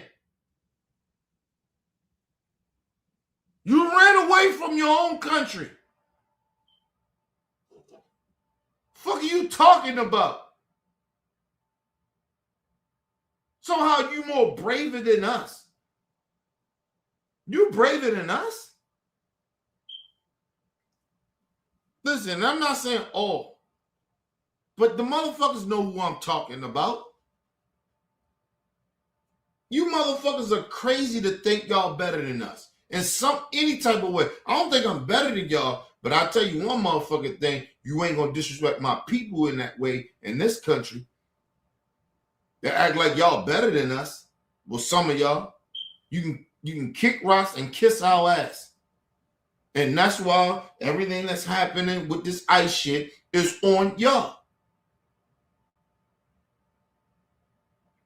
You ran away from your own country. Fuck are you talking about? So how you more braver than us? You braver than us? Listen, I'm not saying all, but the motherfuckers know who I'm talking about. You motherfuckers are crazy to think y'all better than us in any type of way. I don't think I'm better than y'all, but I tell you one motherfucking thing: you ain't gonna disrespect my people in that way in this country. They act like y'all better than us. Well, some of y'all, you can kick rocks and kiss our ass, and that's why everything that's happening with this ICE shit is on y'all.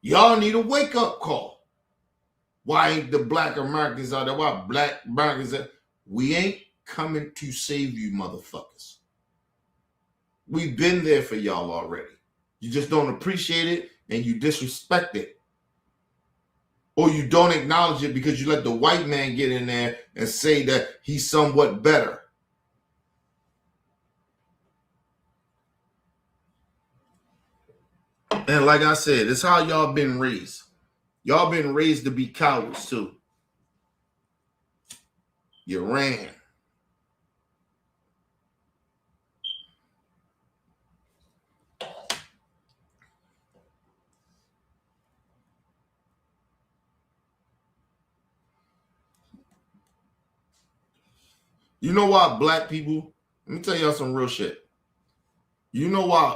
Y'all need a wake-up call. Why ain't the black Americans out there? Why black Americans out there? We ain't coming to save you, motherfuckers. We've been there for y'all already. You just don't appreciate it and you disrespect it. Or you don't acknowledge it because you let the white man get in there and say that he's somewhat better. And like I said, it's how y'all been raised. Y'all been raised to be cowards too. You ran. You know why black people, let me tell y'all some real shit. You know why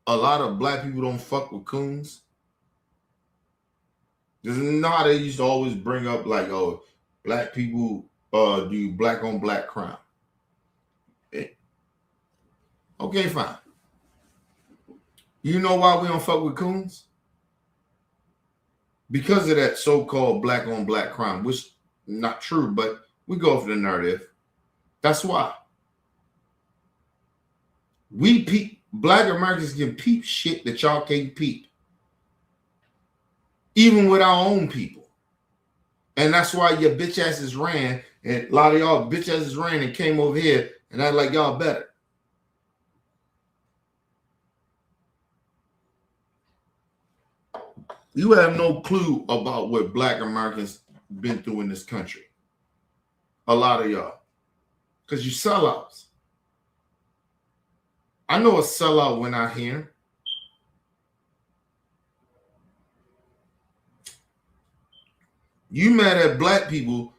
a lot of black people don't fuck with coons? Because you know how they used to always bring up like, oh, black people do black on black crime. Okay, fine. You know why we don't fuck with coons? Because of that so-called black on black crime, which not true, but we go for the narrative. That's why. Black Americans can peep shit that y'all can't peep. Even with our own people. And that's why your bitch asses ran, and a lot of y'all bitch asses ran and came over here and act like y'all better. You have no clue about what black Americans been through in this country. A lot of y'all. Because you sellouts. I know a sellout when I hear him. You mad at black people,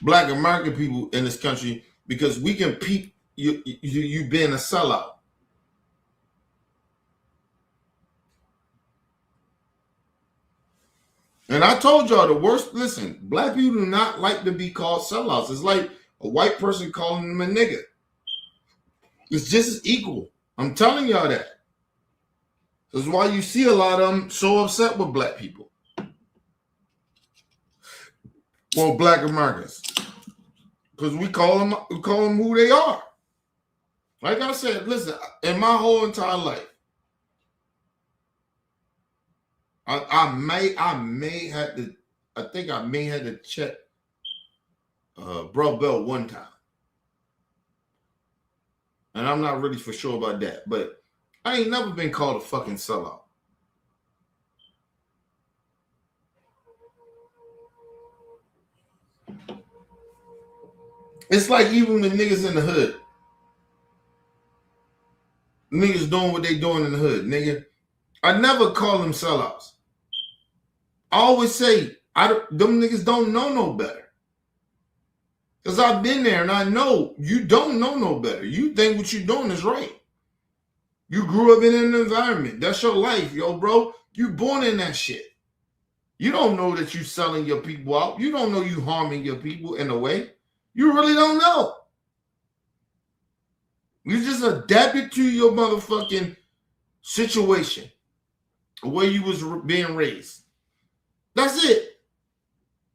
black American people in this country because we can peep you being a sellout. And I told y'all the worst, listen, black people do not like to be called sellouts. It's like a white person calling them a nigga. It's just as equal. I'm telling y'all that. That's why you see a lot of them so upset with black people. Well, black Americans. Because we call them who they are. Like I said, listen, in my whole entire life, I may have to check Bro Bell one time. And I'm not really for sure about that. But I ain't never been called a fucking sellout. It's like even the niggas in the hood. Niggas doing what they doing in the hood, nigga. I never call them sellouts. I always say, them niggas don't know no better. Because I've been there and I know you don't know no better. You think what you're doing is right. You grew up in an environment. That's your life, yo, bro. You born in that shit. You don't know that you selling your people out. You don't know you harming your people in a way. You really don't know. You just adapted to your motherfucking situation, the way you was being raised. That's it.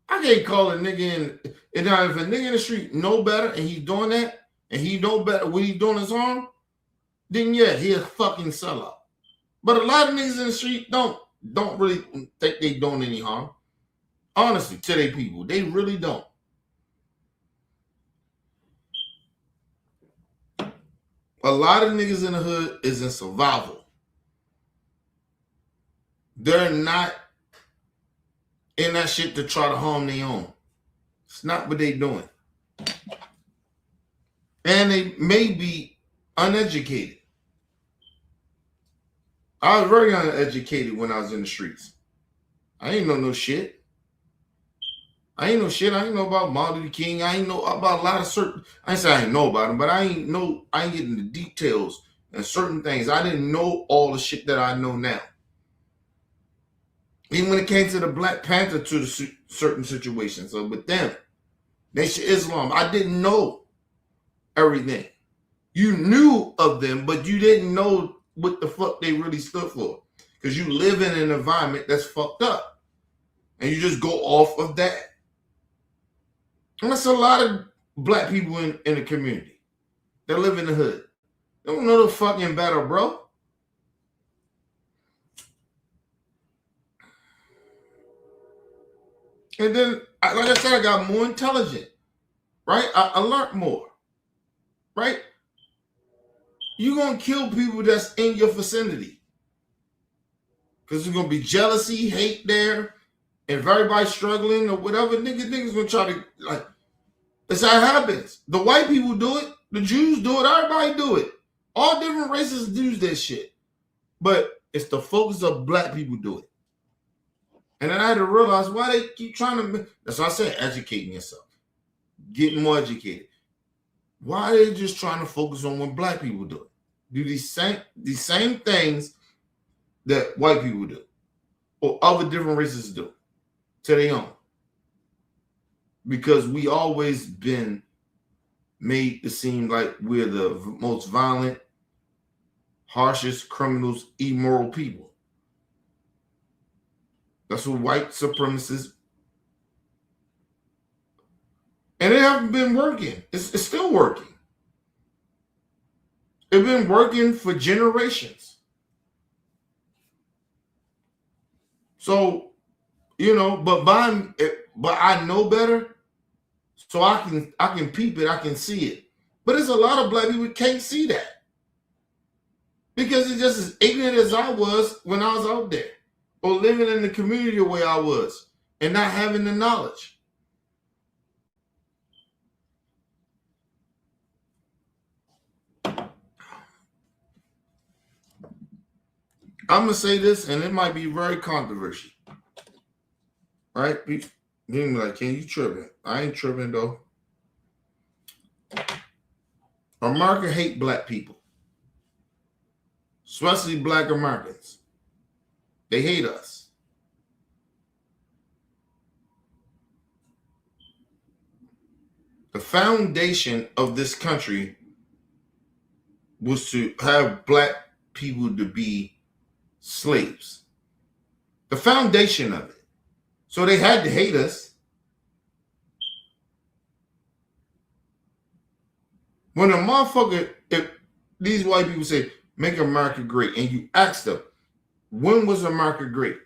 I can't call a nigga in. And now if a nigga in the street know better and he's doing that, and he know better what he's doing is harm, then yeah, he a fucking sellout. But a lot of niggas in the street don't really think they doing any harm. Honestly, to their people, they really don't. A lot of niggas in the hood is in survival. They're not in that shit to try to harm their own. It's not what they doing. And they may be uneducated. I was very uneducated when I was in the streets. I ain't know no shit. I ain't know about Martin Luther King. I ain't know about a lot of certain. I ain't say I ain't know about them, but I ain't getting the details and certain things. I didn't know all the shit that I know now. Even when it came to the Black Panther, to the certain situations. So with them, Nation Islam, I didn't know everything. You knew of them, but you didn't know what the fuck they really stood for. Because you live in an environment that's fucked up. And you just go off of that. And that's a lot of black people in the community that live in the hood. They don't know the fucking better, bro. And then, like I said, I got more intelligent, right? I learned more, right? You're going to kill people that's in your vicinity. Because there's going to be jealousy, hate there. If everybody's struggling or whatever, niggas going to try to, like, that's how it happens. The white people do it. The Jews do it. Everybody do it. All different races do that shit. But it's the focus of black people do it. And then I had to realize why they keep trying to, that's why I said educating yourself. Getting more educated. Why are they just trying to focus on what black people do? Do these same things that white people do or other different races do to their own. Because we always been made to seem like we're the most violent, harshest criminals, immoral people. That's what white supremacists. And it haven't been working. It's still working. It's been working for generations. So, but I know better, so I can peep it, I can see it. But there's a lot of black people who can't see that because it's just as ignorant as I was when I was out there, or living in the community the way I was, and not having the knowledge. I'm gonna say this, and it might be very controversial. Right? People be like, "Can you tripping?" I ain't tripping though. America hate black people, especially black Americans. They hate us. The foundation of this country was to have black people to be slaves. The foundation of it. So they had to hate us. When a motherfucker, if these white people say, make America great, and you ask them, when was America great?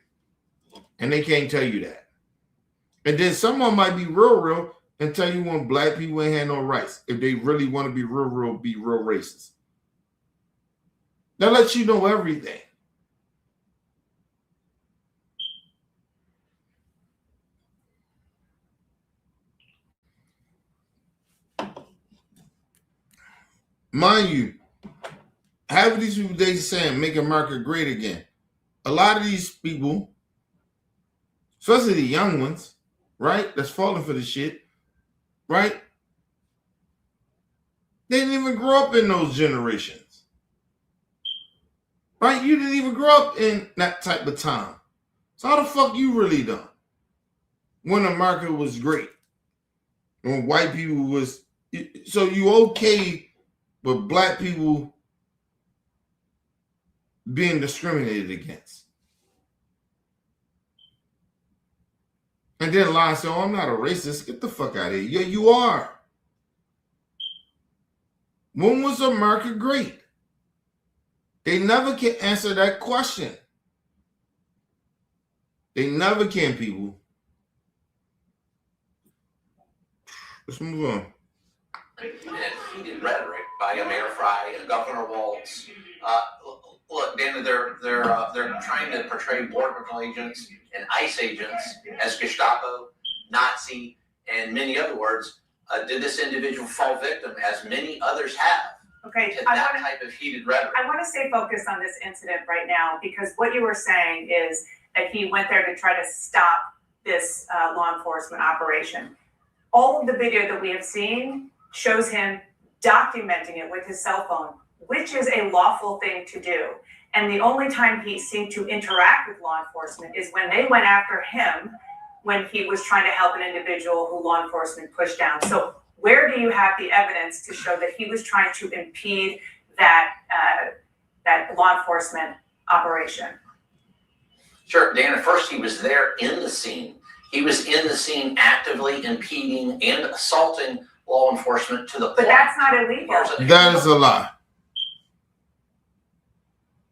And they can't tell you that. And then someone might be real, and tell you when black people ain't had no rights. If they really want to be real racist. That lets you know everything. Mind you, half of these people they saying make America great again. A lot of these people, especially the young ones, right, that's falling for the shit, right? They didn't even grow up in those generations. Right? You didn't even grow up in that type of time. So how the fuck you really done? When America was great. When white people was, so you okay with black people being discriminated against. And then lie and say, oh, I'm not a racist. Get the fuck out of here. Yeah, you are. When was America great? They never can answer that question. They never can, people. Let's move on. And heated rhetoric by Mayor Fry and Governor Walz. Look, Dana, they're trying to portray Border Patrol agents and ICE agents as Gestapo, Nazi, and many other words. Did this individual fall victim, as many others have, Okay, to that type of heated rhetoric? I want to stay focused on this incident right now because what you were saying is that he went there to try to stop this law enforcement operation. All of the video that we have seen shows him documenting it with his cell phone, which is a lawful thing to do. And the only time he seemed to interact with law enforcement is when they went after him when he was trying to help an individual who law enforcement pushed down. So where do you have the evidence to show that he was trying to impede that law enforcement operation? Sure, Dan, at first he was there in the scene. He was in the scene actively impeding and assaulting law enforcement to the point. But that's not illegal. That is a lie.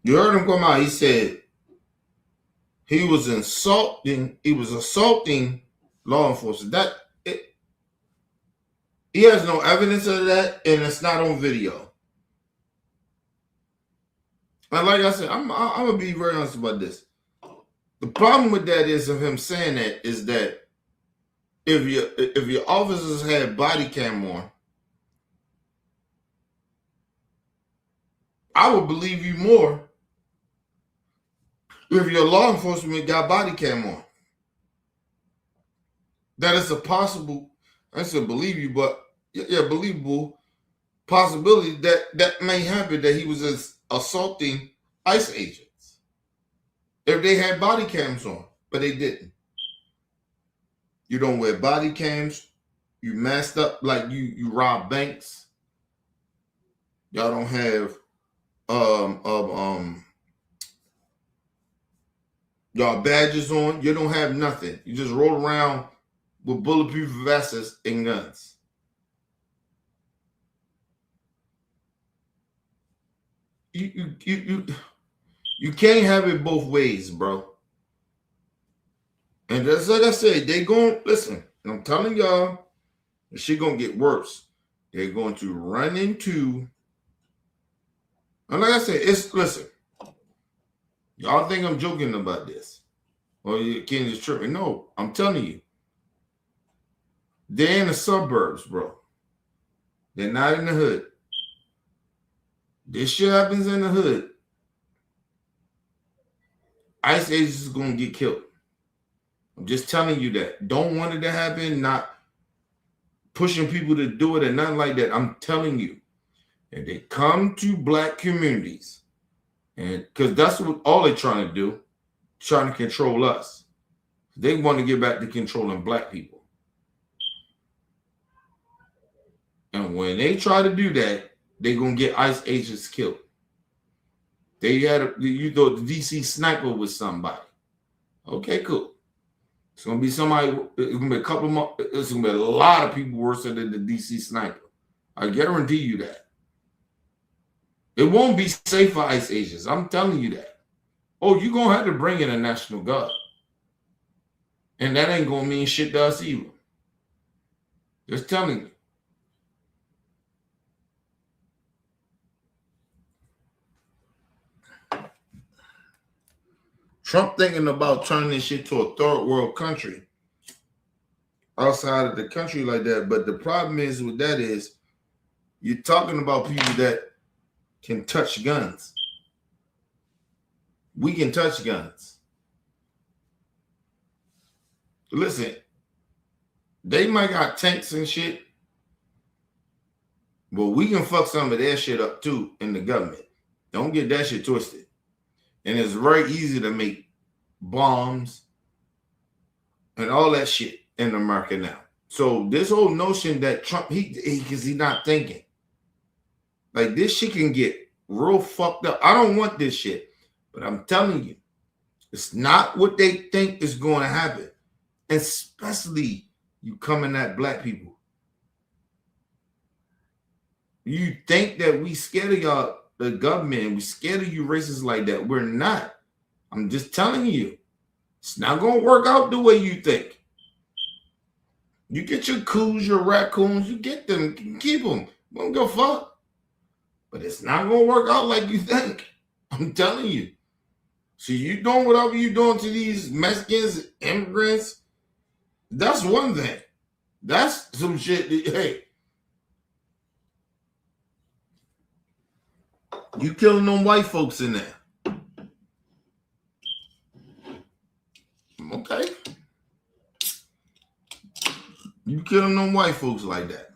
You heard him come out. He said he was assaulting law enforcement. He has no evidence of that, and it's not on video. And like I said, I'm gonna be very honest about this. The problem with that is of him saying that is that if your officers had body cam on, I would believe you more if your law enforcement got body cam on. That it's a possible, I said believe you, but yeah, believable possibility that may happen, that he was assaulting ICE agents if they had body cams on, but they didn't. You don't wear body cams. You masked up like you rob banks. Y'all don't have y'all badges on. You don't have nothing. You just roll around with bulletproof vests and guns. You can't have it both ways, bro. And just like I said, they going listen. I'm telling y'all, the shit gonna get worse. They're going to run into. And like I said, listen. Y'all think I'm joking about this, or you can't just tripping? No, I'm telling you. They're in the suburbs, bro. They're not in the hood. This shit happens in the hood. ICE agents is gonna get killed. I'm just telling you that. Don't want it to happen, not pushing people to do it or nothing like that. I'm telling you. And they come to black communities, and because that's what all they're trying to do, trying to control us. They want to get back to controlling black people. And when they try to do that, they're gonna get ICE agents killed. You thought the DC sniper was somebody. Okay, cool. It's gonna be somebody. It's gonna be a couple more. It's gonna be a lot of people worse than the DC sniper. I guarantee you that. It won't be safe for ICE agents. I'm telling you that. Oh, you're gonna have to bring in a National Guard, and that ain't gonna mean shit to us either. Just telling you. Trump thinking about turning this shit to a third world country outside of the country like that. But the problem is with that is you're talking about people that can touch guns. We can touch guns. Listen, they might got tanks and shit, but we can fuck some of their shit up too in the government. Don't get that shit twisted. And it's very easy to make bombs and all that shit in America now. So this whole notion that Trump, because he's not thinking. Like, this shit can get real fucked up. I don't want this shit, but I'm telling you, it's not what they think is going to happen. Especially you coming at black people. You think that we scared of y'all, the government, we scared of you racists like that. We're not. I'm just telling you. It's not going to work out the way you think. You get your coos, your raccoons, you get them, you can keep them. Don't go fuck. But it's not going to work out like you think. I'm telling you. So you doing whatever you're doing to these Mexicans, immigrants, that's one thing. That's some shit that, hey, you killing them white folks in there. Okay. You killing them white folks like that.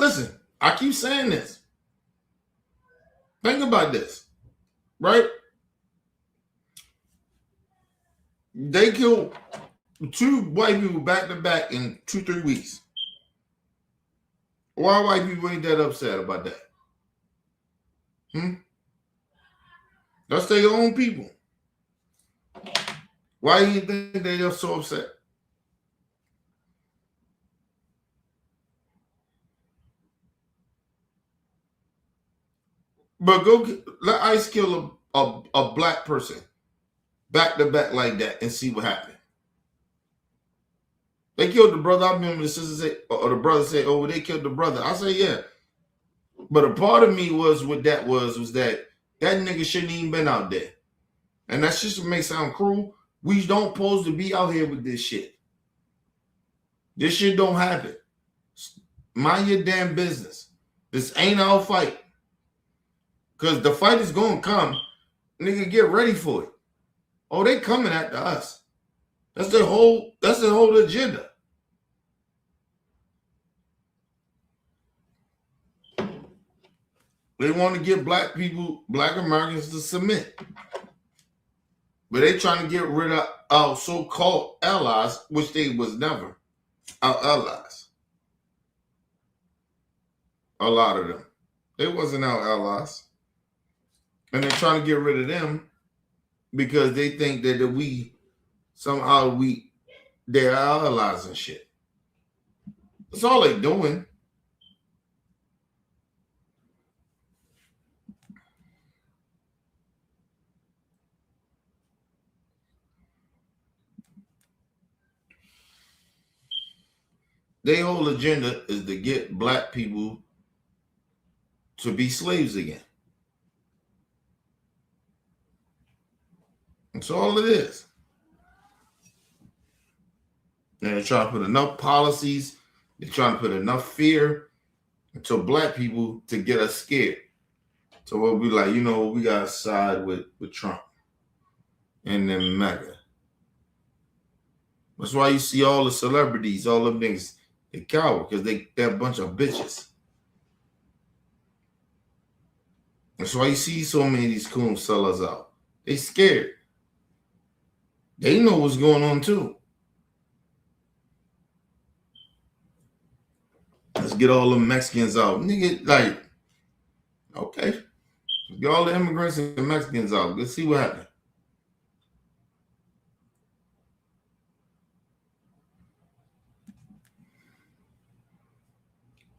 Listen, I keep saying this. Think about this, right? They killed 2 white people back to back in 2-3 weeks. Why white people ain't that upset about that? That's their own people. Why do you think they're so upset? But let ICE kill a black person back to back like that and see what happened. They killed the brother. I remember the sister say, or the brother said, "Oh, they killed the brother." I say, "Yeah," but a part of me was that nigga shouldn't even been out there, and that shit may sound cruel. We don't supposed to be out here with this shit. This shit don't happen. Mind your damn business. This ain't our fight. Because the fight is going to come. Nigga, get ready for it. Oh, they coming after us. That's their whole agenda. They want to get black people, black Americans to submit. But they trying to get rid of our so-called allies, which they was never our allies. A lot of them. They wasn't our allies. And they're trying to get rid of them because they think that they're our allies and shit. That's all they doing. Their whole agenda is to get black people to be slaves again. That's all it is. And they're trying to put enough policies, they're trying to put enough fear into black people to get us scared. So we'll be like, we got to side with Trump and then MAGA. That's why you see all the celebrities, all them things, they coward because they're a bunch of bitches. That's why you see so many of these coon sellers out. They scared. They know what's going on too. Let's get all the Mexicans out. Nigga, like, okay. Get all the immigrants and the Mexicans out. Let's see what happens.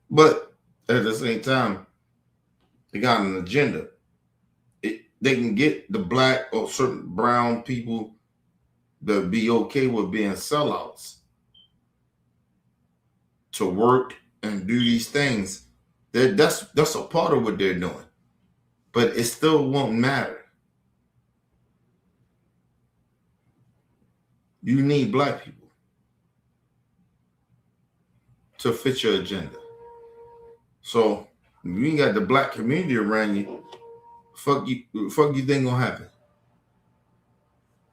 But at the same time, they got an agenda. They can get the black or certain brown people to be okay with being sellouts to work and do these things. That's a part of what they're doing. But it still won't matter. You need black people to fit your agenda. So if you ain't got the black community around you, fuck you think gonna happen.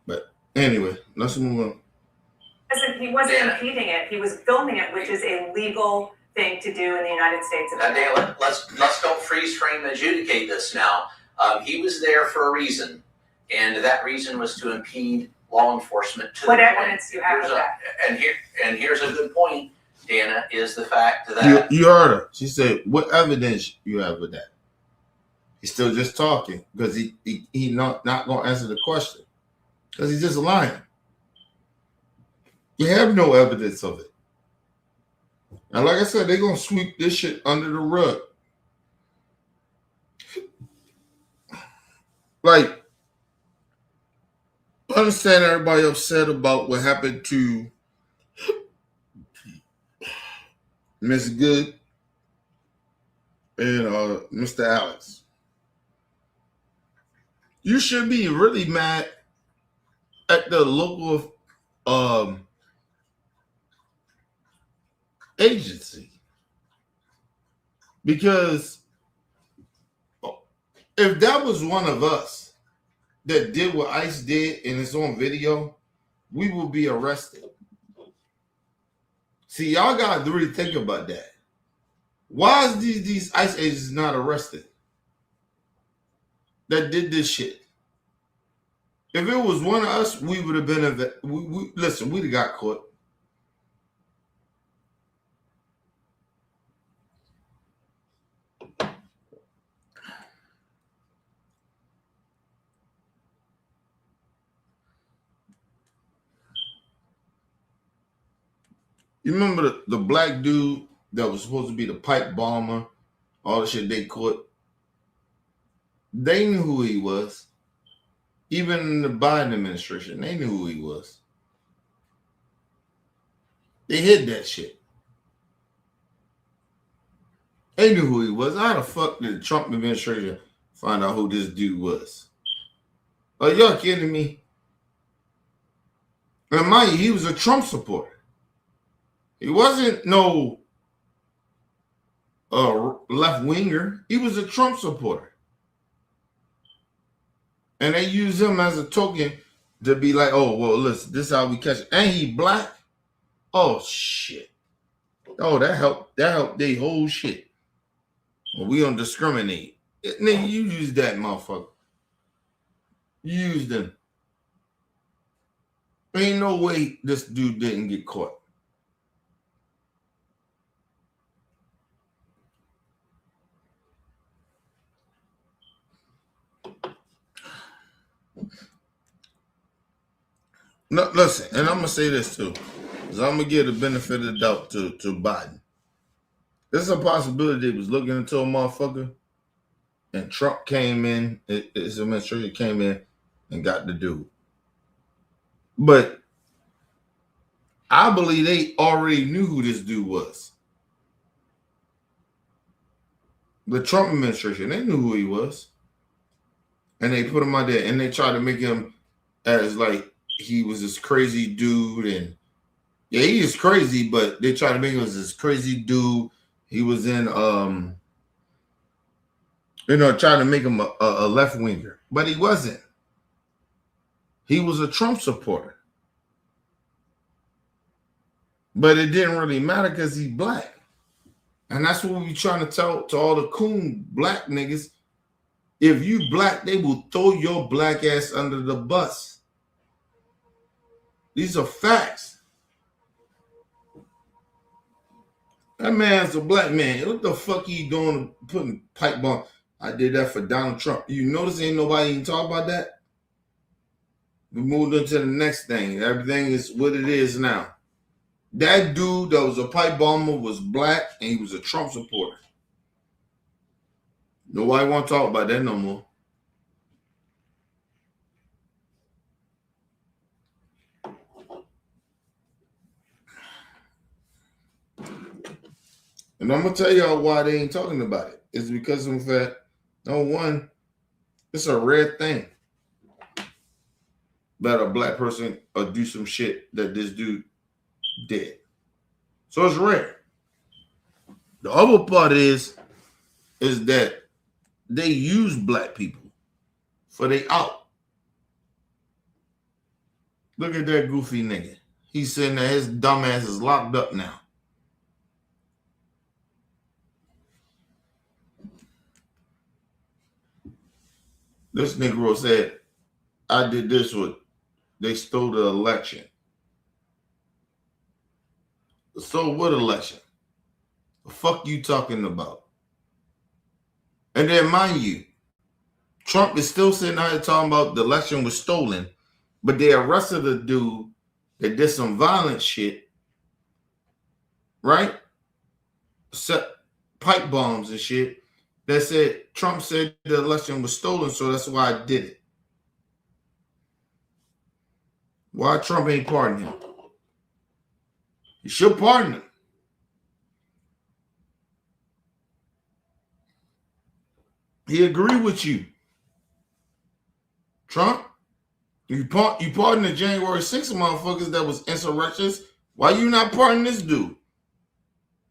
But anyway, let's move on. He wasn't impeding it. He was filming it, which is a legal thing to do in the United States of America. Let's don't freeze frame and adjudicate this now. He was there for a reason, and that reason was to impede law enforcement. What evidence do you have of that? And here's a good point, Dana, is the fact that you heard her. She said, "What evidence you have with that?" He's still just talking because he not gonna answer the question because he's just lying. You have no evidence of it. And like I said, they're going to sweep this shit under the rug. Like, I understand everybody upset about what happened to Miss Good and Mr. Alex. You should be really mad at the local agency, because if that was one of us that did what ICE did in its own video, we would be arrested. See, y'all got to really think about that. Why is these ICE agents not arrested that did this shit? If it was one of us, we would have been listen, we'd have got caught. You remember the black dude that was supposed to be the pipe bomber, all the shit they caught? They knew who he was. Even in the Biden administration, they knew who he was. They hid that shit. They knew who he was. How the fuck did the Trump administration find out who this dude was? Are y'all kidding me? And mind you, he was a Trump supporter. He wasn't no left winger. He was a Trump supporter. And they use him as a token to be like, oh, well, listen, this is how we catch it. And he black. Oh, shit. Oh, that helped their whole shit. Well, we don't discriminate. Nigga, you used that motherfucker. You used him. Ain't no way this dude didn't get caught. No, listen, and I'm gonna say this too, because I'm gonna give the benefit of the doubt to Biden. There's a possibility they was looking into a motherfucker, and Trump came in, his administration came in and got the dude. But I believe they already knew who this dude was. The Trump administration, they knew who he was. And they put him out there, and they tried to make him as like he was this crazy dude. And yeah, he is crazy, but they tried to make him as this crazy dude. He was in, trying to make him a left winger, but he wasn't. He was a Trump supporter. But it didn't really matter because he's black. And that's what we be trying to tell to all the coon black niggas. If you black, they will throw your black ass under the bus. These are facts. That man's a black man. What the fuck he doing putting pipe bomb? I did that for Donald Trump. You notice ain't nobody even talk about that? We moved into the next thing. Everything is what it is now. That dude that was a pipe bomber was black and he was a Trump supporter. Nobody want to talk about that no more. And I'm going to tell y'all why they ain't talking about it. It's because of the fact, no one, it's a rare thing that a black person do some shit that this dude did. So it's rare. The other part is that they use black people for they out. Look at that goofy nigga. He's sitting there, his dumb ass is locked up now. This Negro said, I did this with, they stole the election. So what election? The fuck you talking about? And then mind you, Trump is still sitting out here talking about the election was stolen, but they arrested a dude that did some violent shit, right? Set pipe bombs and shit. That said, Trump said the election was stolen, so that's why I did it. Why Trump ain't pardon him? He should pardon him. He agreed with you. Trump, you pardon the January 6th motherfuckers that was insurrectionists. Why you not pardoning this dude?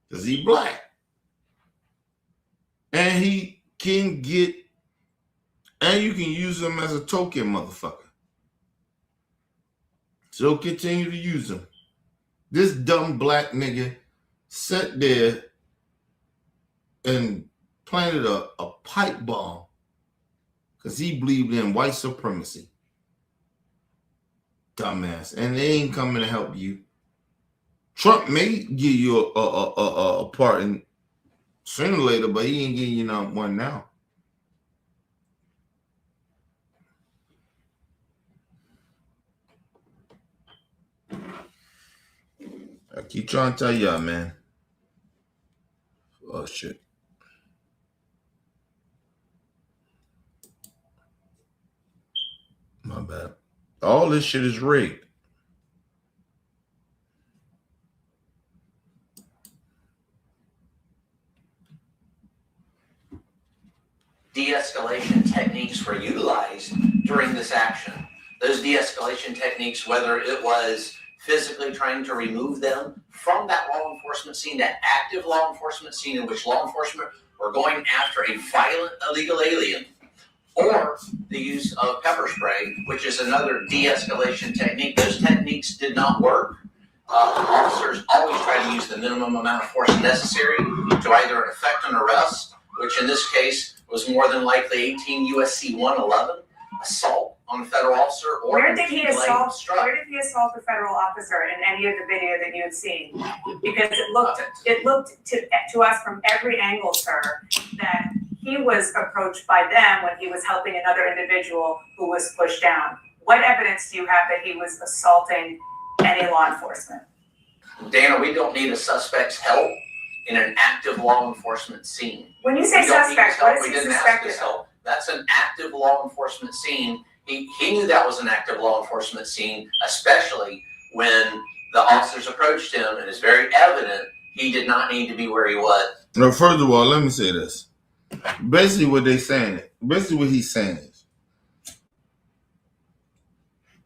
Because he black. And he can get, and you can use him as a token motherfucker. So continue to use him. This dumb black nigga sat there and planted a pipe bomb because he believed in white supremacy. Dumbass. And they ain't coming to help you. Trump may give you a pardon sooner or later, but he ain't giving you not one now. I keep trying to tell y'all, man. Oh, shit. My bad. All this shit is rigged. De-escalation techniques were utilized during this action. Those de-escalation techniques, whether it was physically trying to remove them from that law enforcement scene, that active law enforcement scene in which law enforcement were going after a violent illegal alien, or the use of pepper spray, which is another de-escalation technique. Those techniques did not work. Officers always try to use the minimum amount of force necessary to either effect an arrest, which in this case was more than likely 18 USC 111, assault on a federal officer or Where did he assault? struck. Where did he assault the federal officer in any of the video that you had seen? Because it looked to us from every angle, sir, that he was approached by them when he was helping another individual who was pushed down. What evidence do you have that he was assaulting any law enforcement? Dana, we don't need a suspect's help in an active law enforcement scene. When you say suspect, what is he suspected of? That's an active law enforcement scene. He knew that was an active law enforcement scene, especially when the officers approached him, and it's very evident he did not need to be where he was. Now, first of all, let me say this. Basically, what he's saying is,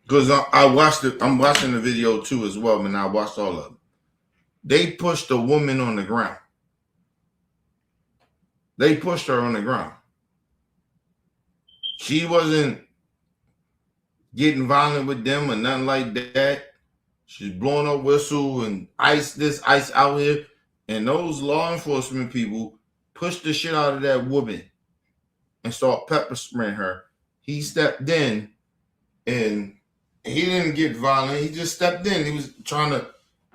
because I'm watching the video too as well, and I watched all of them. They pushed a woman on the ground. They pushed her on the ground. She wasn't getting violent with them or nothing like that. She's blowing a whistle and ice out here. And those law enforcement people pushed the shit out of that woman and started pepper spraying her. He stepped in and he didn't get violent. He just stepped in. He was trying to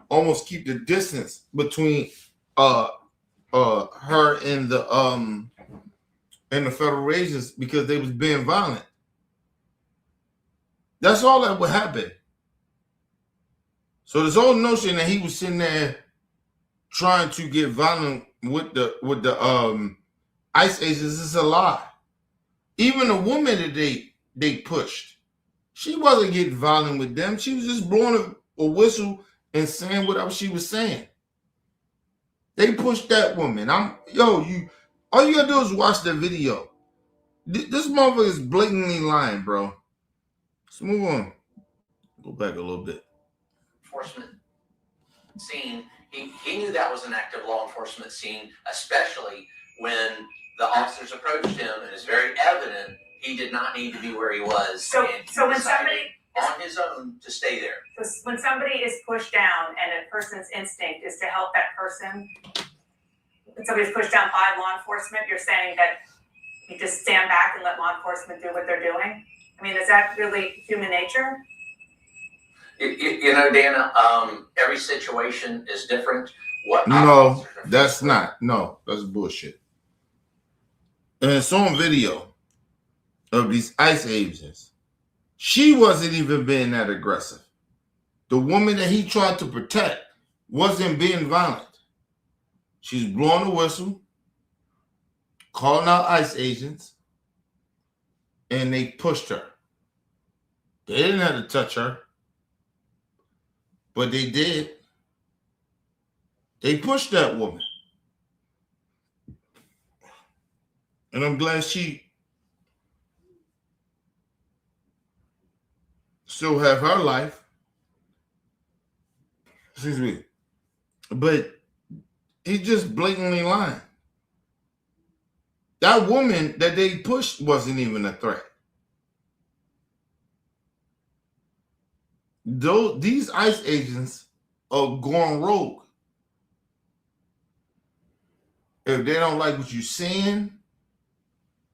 almost keep the distance between her and the federal agents because they was being violent. That's all that would happen. So this whole notion that he was sitting there trying to get violent with the ICE agents is a lie. Even the woman that they pushed, she wasn't getting violent with them. She was just blowing a whistle and saying whatever she was saying. They pushed that woman. All you gotta do is watch the video. This motherfucker is blatantly lying, bro. Let's move on. Go back a little bit. Enforcement scene. He knew that was an active law enforcement scene, especially when the officers approached him, and it's very evident he did not need to be where he was. So when somebody on his own to stay there. So when somebody is pushed down and a person's instinct is to help that person, when somebody's pushed down by law enforcement, you're saying that you just stand back and let law enforcement do what they're doing? I mean, is that really human nature? You know, Dana, every situation is different. No, that's not. No, that's bullshit. And it's on video of these ICE agents. She wasn't even being that aggressive. The woman that he tried to protect wasn't being violent. She's blowing a whistle, calling out ICE agents, and they pushed her. They didn't have to touch her, but they did. They pushed that woman. And I'm glad she still have her life. Excuse me. But he's just blatantly lying. That woman that they pushed wasn't even a threat. These ICE agents are going rogue. If they don't like what you're saying,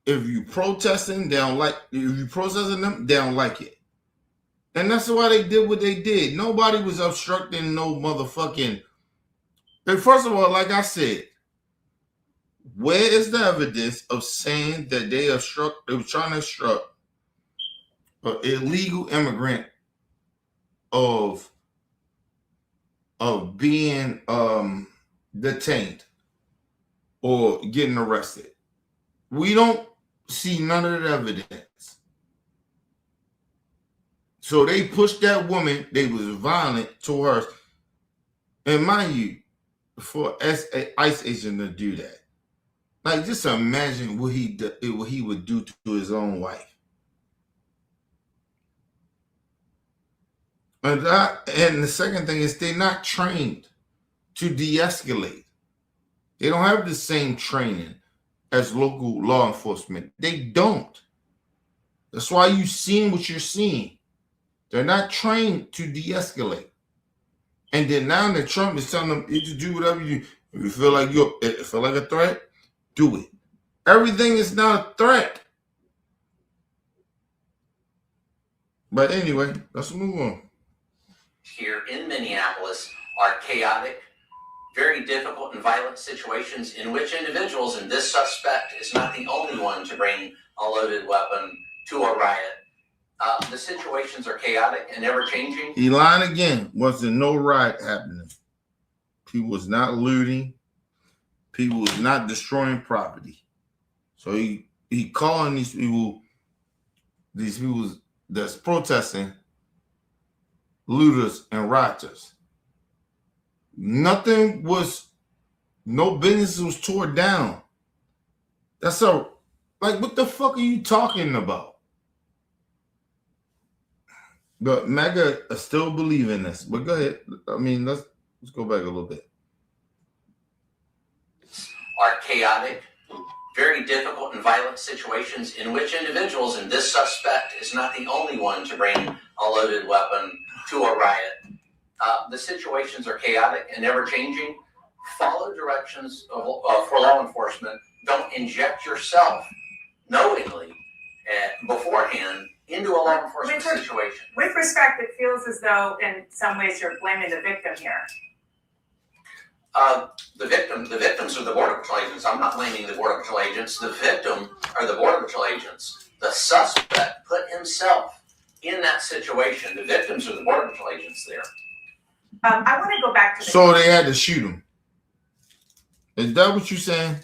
if you protesting, they don't like. If you protesting them, they don't like it. And that's why they did what they did. Nobody was obstructing no motherfucking. And first of all, like I said, where is the evidence of saying that they were trying to obstruct an illegal immigrant of being detained or getting arrested? We don't see none of the evidence. So they pushed that woman. They was violent to her. And mind you, for ICE agent to do that, like just imagine what he would do to his own wife. And the second thing is they're not trained to de-escalate. They don't have the same training as local law enforcement. They don't. That's why you're seeing what you're seeing. They're not trained to de-escalate. And then now that Trump is telling them, you just do whatever if you feel like a threat, do it. Everything is not a threat. But anyway, let's move on. Here in Minneapolis are chaotic, very difficult and violent situations in which individuals, and this suspect is not the only one to bring a loaded weapon to a riot. The situations are chaotic and ever changing. He lied again. Wasn't no riot happening. People was not looting. People was not destroying property. So he calling these people that's protesting looters and rioters. No business was torn down. That's what the fuck are you talking about? But MAGA still believe in this. But go ahead. I mean, let's go back a little bit. Are chaotic, very difficult and violent situations in which individuals, and this suspect is not the only one to bring a loaded weapon to a riot. The situations are chaotic and ever changing. Follow directions for law enforcement. Don't inject yourself knowingly beforehand into a law enforcement situation. With respect, it feels as though in some ways you're blaming the victim here. The victims are the Border Patrol agents. I'm not blaming the Border Patrol agents. The victim are the Border Patrol agents. The suspect put himself in that situation. The victims are the Border Patrol agents there. I want to go back to So they had to shoot him. Is that what you're saying?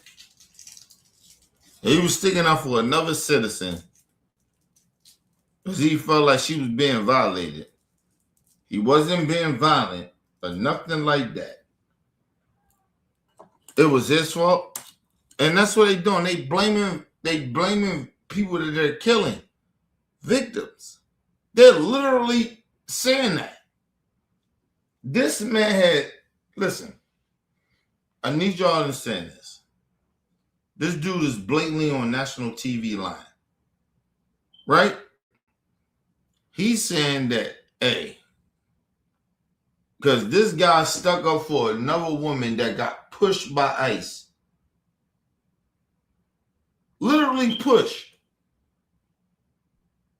He was sticking up for another citizen because he felt like she was being violated. He wasn't being violent or nothing like that. It was his fault. And that's what they're doing. They blaming people that they're killing. Victims. They're literally saying that. This man listen, I need y'all to understand this. This dude is blatantly on national TV line. Right? He's saying that, hey, because this guy stuck up for another woman that got pushed by ICE. Literally pushed.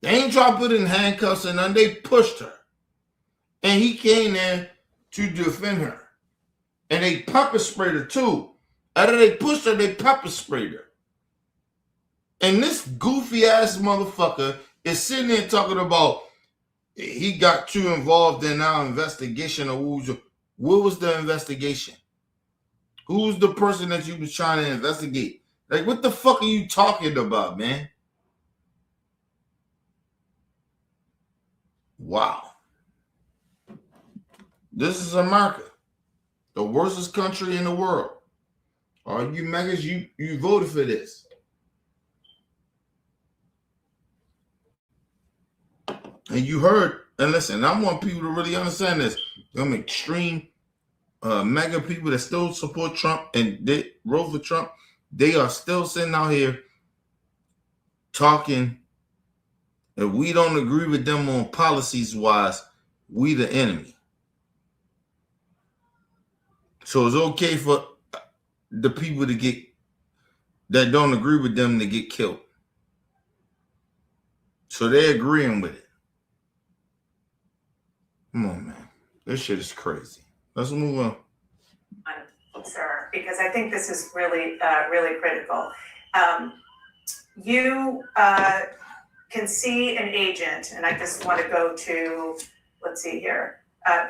They ain't trying to put her in handcuffs and nothing. They pushed her. And he came there to defend her. And they pepper sprayed her too. After they pushed her, they pepper sprayed her. And this goofy ass motherfucker is sitting there talking about he got too involved in our investigation. What was the investigation? Who's the person that you was trying to investigate? Like, what the fuck are you talking about, man? Wow. This is America, the worstest country in the world. All you MAGAs, you voted for this. And you heard, and listen, I want people to really understand this. Them extreme MAGA people that still support Trump and they vote for Trump, they are still sitting out here talking. If we don't agree with them on policies wise, we the enemy. So it's okay for the people that don't agree with them to get killed. So they're agreeing with it. Come on, man. This shit is crazy. Let's move on. Sir, because I think this is really, really critical. You can see an agent, and I just want to go to, let's see here,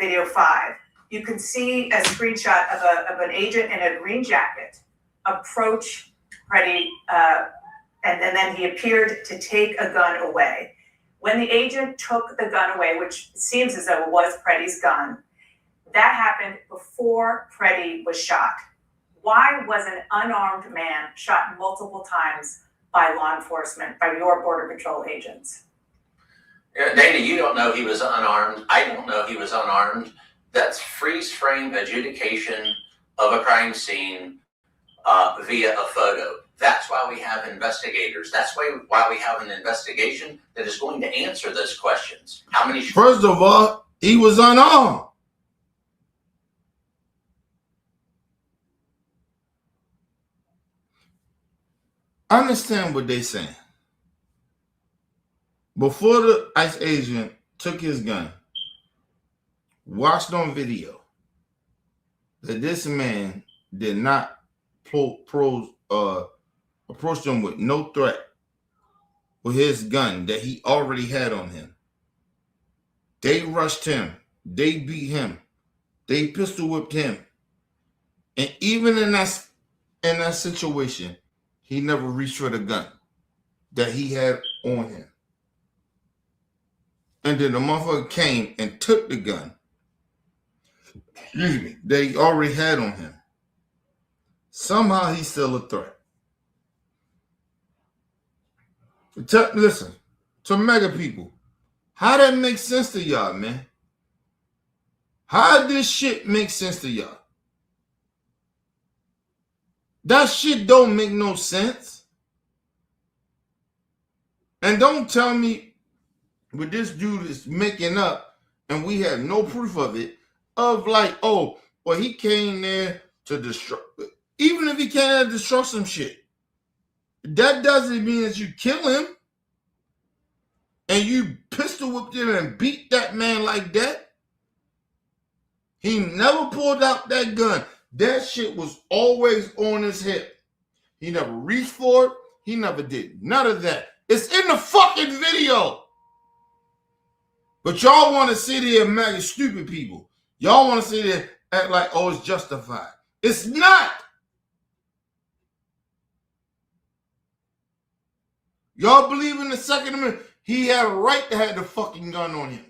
video 5. You can see a screenshot of an agent in a green jacket approach Freddie, and then he appeared to take a gun away. When the agent took the gun away, which seems as though it was Freddie's gun, that happened before Freddie was shot. Why was an unarmed man shot multiple times by law enforcement, by your Border Patrol agents? Dana, you don't know he was unarmed. I don't know he was unarmed. That's freeze frame adjudication of a crime scene via a photo. That's why we have investigators. That's why we have an investigation that is going to answer those questions. How many? First of all, he was unarmed. understand what they saying. Before the ICE agent took his gun, watched on video that this man did not approach them with no threat with his gun that he already had on him. They rushed him. They beat him. They pistol whipped him. And even in that situation, he never reached for the gun that he had on him. And then the motherfucker came and took the gun, excuse me, that he already had on him. Somehow he's still a threat. Listen, to mega people, how that make sense to y'all, man? How this shit make sense to y'all? That shit don't make no sense. And don't tell me what this dude is making up and we have no proof of it, of like, oh, well, he came there to destroy. Even if he came there to destroy some shit, that doesn't mean that you kill him and you pistol whipped him and beat that man like that. He never pulled out that gun. That shit was always on his hip. He never reached for it. He never did none of that. It's in the fucking video. But y'all want to sit there and make stupid people. Y'all want to sit there and act like, oh, it's justified. It's not. Y'all believe in the Second Amendment. He had a right to have the fucking gun on him.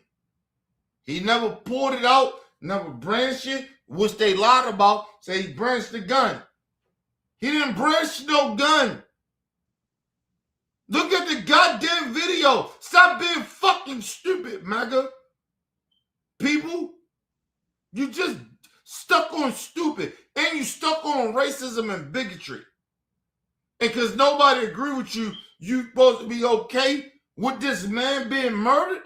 He never pulled it out, never brandished it, which they lied about, say he brandished the gun. He didn't brandish no gun. Look at the goddamn video. Stop being fucking stupid, MAGA. People, you just stuck on stupid. And you stuck on racism and bigotry. And because nobody agree with you, you supposed to be okay with this man being murdered?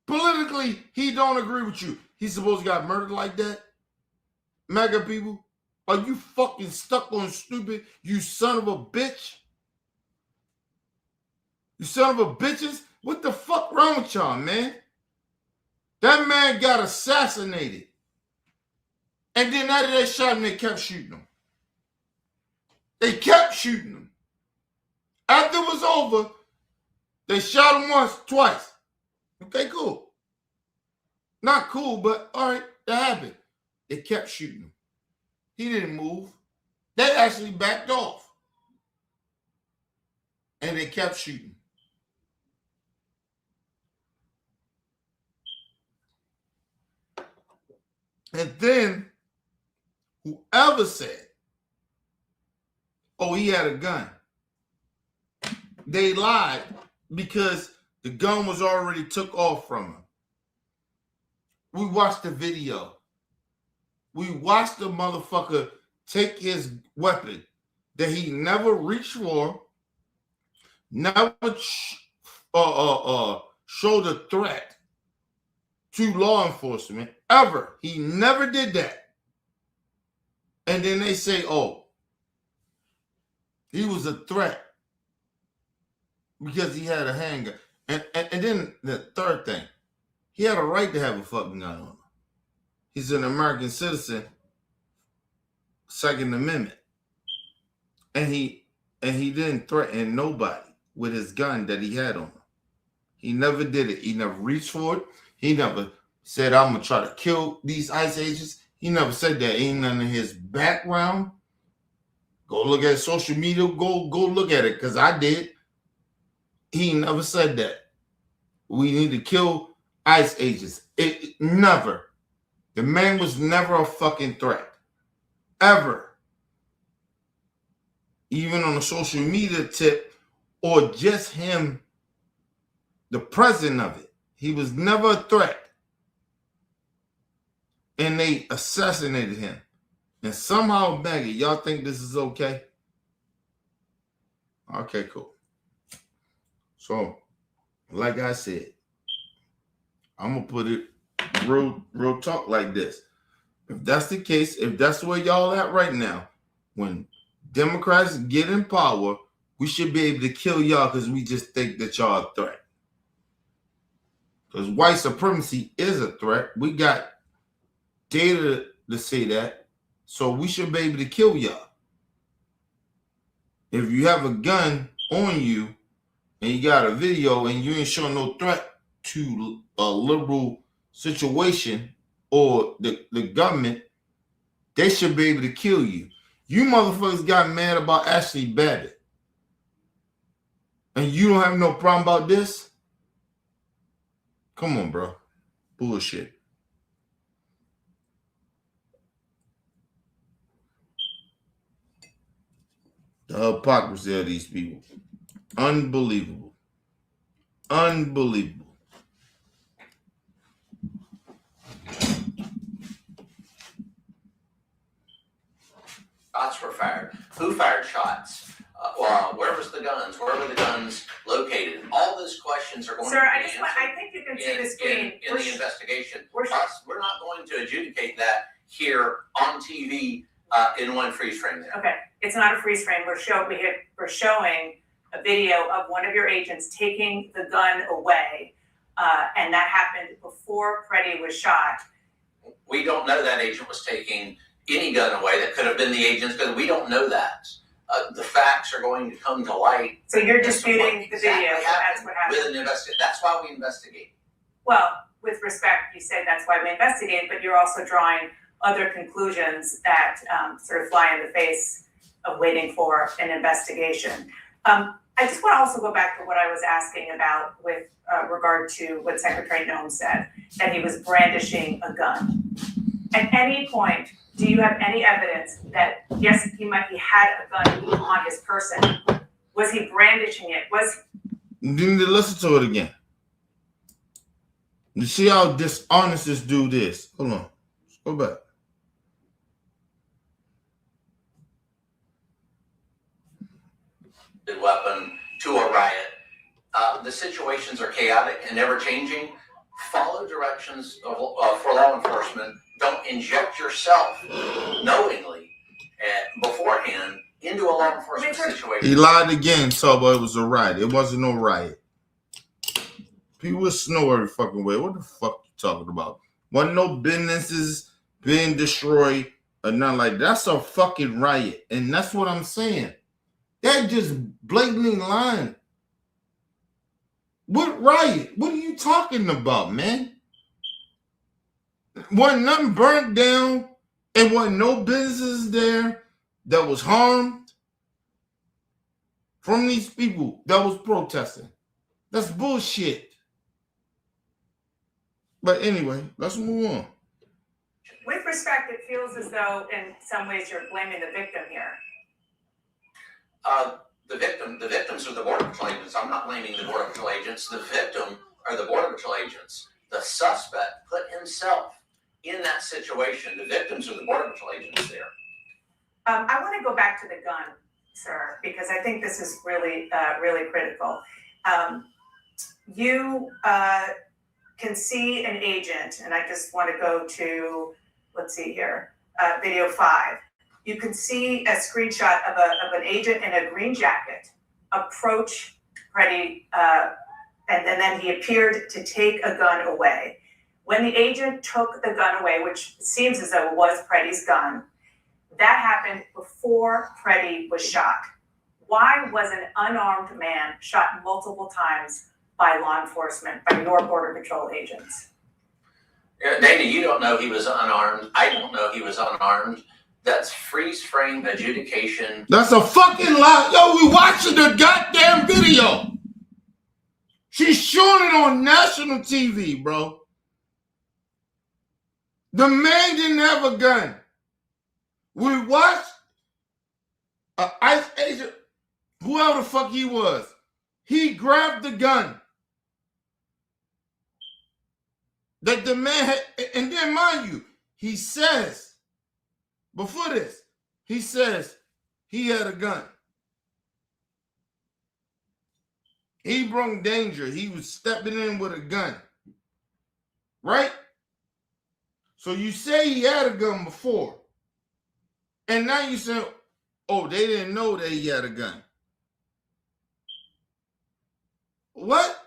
Politically, he don't agree with you. He's supposed to got murdered like that? MAGA people? Are you fucking stuck on stupid, you son of a bitch? You son of a bitches? What the fuck wrong with y'all, man? That man got assassinated. And then after they shot him, they kept shooting him. They kept shooting him. After it was over, they shot him once, twice. Okay, cool. Not cool, but all right, that happened. They kept shooting him. He didn't move. They actually backed off. And they kept shooting. And then, whoever said, oh, he had a gun, they lied because the gun was already took off from him. We watched the video. We watched the motherfucker take his weapon that he never reached for, never showed a threat to law enforcement, ever. He never did that. And then they say, oh, he was a threat because he had a handgun. And then the third thing, he had a right to have a fucking gun on him. He's an American citizen, Second Amendment. And he didn't threaten nobody with his gun that he had on him. He never did it. He never reached for it. He never said, I'm going to try to kill these ICE agents. He never said that. Ain't none of his background. Go look at social media. Go look at it, because I did. He never said that. We need to kill ICE agents. It never. The man was never a fucking threat. Ever. Even on a social media tip, or just him, the president of it. He was never a threat. And they assassinated him. And somehow, Maggie, y'all think this is okay? Okay, cool. So, like I said, I'm going to put it real talk like this. If that's the case, if that's where y'all at right now, when Democrats get in power, we should be able to kill y'all because we just think that y'all a threat. Because white supremacy is a threat. We got data to say that. So we should be able to kill y'all. If you have a gun on you and you got a video and you ain't showing no threat to a liberal situation or the government, they should be able to kill you. You motherfuckers got mad about Ashley Babbitt. And you don't have no problem about this? Come on, bro. Bullshit. The hypocrisy of these people. Unbelievable. Unbelievable. Shots were fired. Who fired shots? Where was the guns? Where were the guns located? All those questions are going to be answered. I think you can see the screen. In the investigation. We're not going to adjudicate that here on TV in one freeze frame there. Okay, it's not a freeze frame. We're showing a video of one of your agents taking the gun away, and that happened before Freddie was shot. We don't know that agent was taking any gun away. That could have been the agent's gun. We don't know that. The facts are going to come to light. So you're disputing the video. That's what happened. With an investigation. That's why we investigate. Well, with respect, you say that's why we investigate, but you're also drawing other conclusions that sort of fly in the face of waiting for an investigation. I just want to also go back to what I was asking about with regard to what Secretary Noem said, that he was brandishing a gun. At any point, do you have any evidence that, yes, he had a gun on his person? Was he brandishing it? You need to listen to it again. You see how dishonest this dude is. Hold on. Let's go back. Weapon to a riot. The situations are chaotic and ever changing. Follow directions for law enforcement. Don't inject yourself knowingly beforehand into a law enforcement situation. He lied again, so it was a riot. It wasn't no riot. People would snow every fucking way. What the fuck you talking about? Wasn't no businesses being destroyed or nothing like that. That's a fucking riot. And that's what I'm saying. They're just blatantly lying. What riot? What are you talking about, man? Wasn't nothing burnt down and wasn't no businesses there that was harmed from these people that was protesting. That's bullshit. But anyway, let's move on. With respect, it feels as though in some ways you're blaming the victim here. The victims are the Border Patrol agents. I'm not blaming the Border Patrol agents. The victim are the Border Patrol agents. The suspect put himself in that situation. The victims are the Border Patrol agents there. I want to go back to the gun, sir, because I think this is really, really critical. You can see an agent, and I just want to go to, let's see here, video 5. You can see a screenshot of an agent in a green jacket approach Freddie, and then he appeared to take a gun away. When the agent took the gun away, which seems as though it was Freddie's gun, that happened before Freddie was shot. Why was an unarmed man shot multiple times by law enforcement, by your Border Patrol agents? Dana, you don't know he was unarmed. I don't know he was unarmed. That's freeze frame adjudication. That's a fucking lie. Yo, we watching the goddamn video. She's showing it on national TV, bro. The man didn't have a gun. We watched an ICE agent, whoever the fuck he was. He grabbed the gun that the man had, and then mind you, he says, before this, he says he had a gun. He brought danger. He was stepping in with a gun. Right? So you say he had a gun before. And now you say, Oh, they didn't know that he had a gun. What?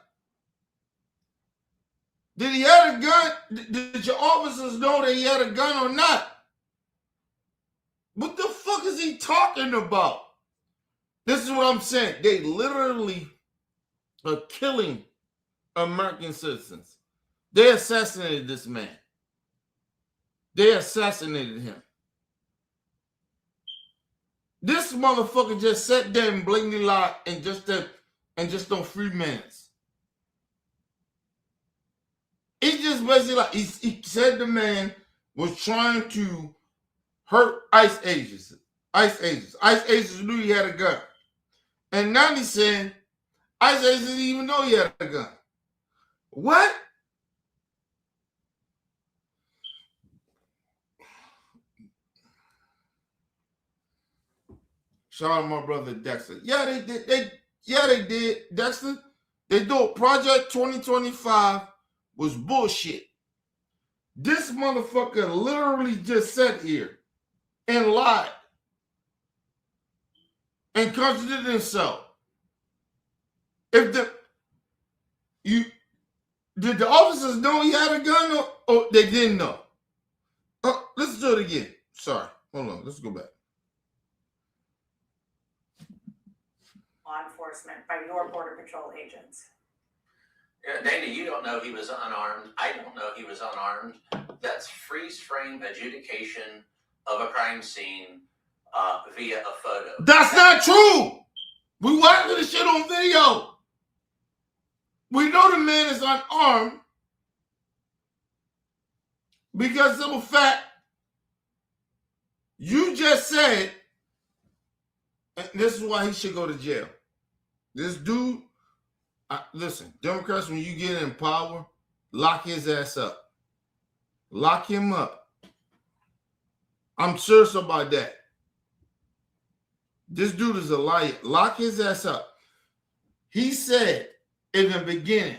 Did he have a gun? Did your officers know that he had a gun or not? What the fuck is he talking about? This is what I'm saying. They literally are killing American citizens. They assassinated this man. They assassinated him. This motherfucker just sat there and blatantly lied and just on free mans. He just basically like he said the man was trying to hurt ICE agents. ICE agents knew he had a gun. And now he's saying ICE agents didn't even know he had a gun. What? Shout out to my brother Dexter. Yeah, they did. They did. Dexter, they do Project 2025 was bullshit. This motherfucker literally just sat here and lied and contradicted himself. Did the officers know he had a gun or they didn't know? Let's do it again. Sorry. Hold on. Let's go back. Law enforcement by your Border Patrol agents. Yeah, Dana, you don't know he was unarmed. I don't know he was unarmed. That's freeze frame adjudication of a crime scene via a photo. That's not true. We watching the shit on video. We know the man is unarmed because of the fact you just said, and this is why he should go to jail. This dude, listen, Democrats, when you get in power, lock his ass up. Lock him up. I'm serious about that. This dude is a liar. Lock his ass up. He said in the beginning,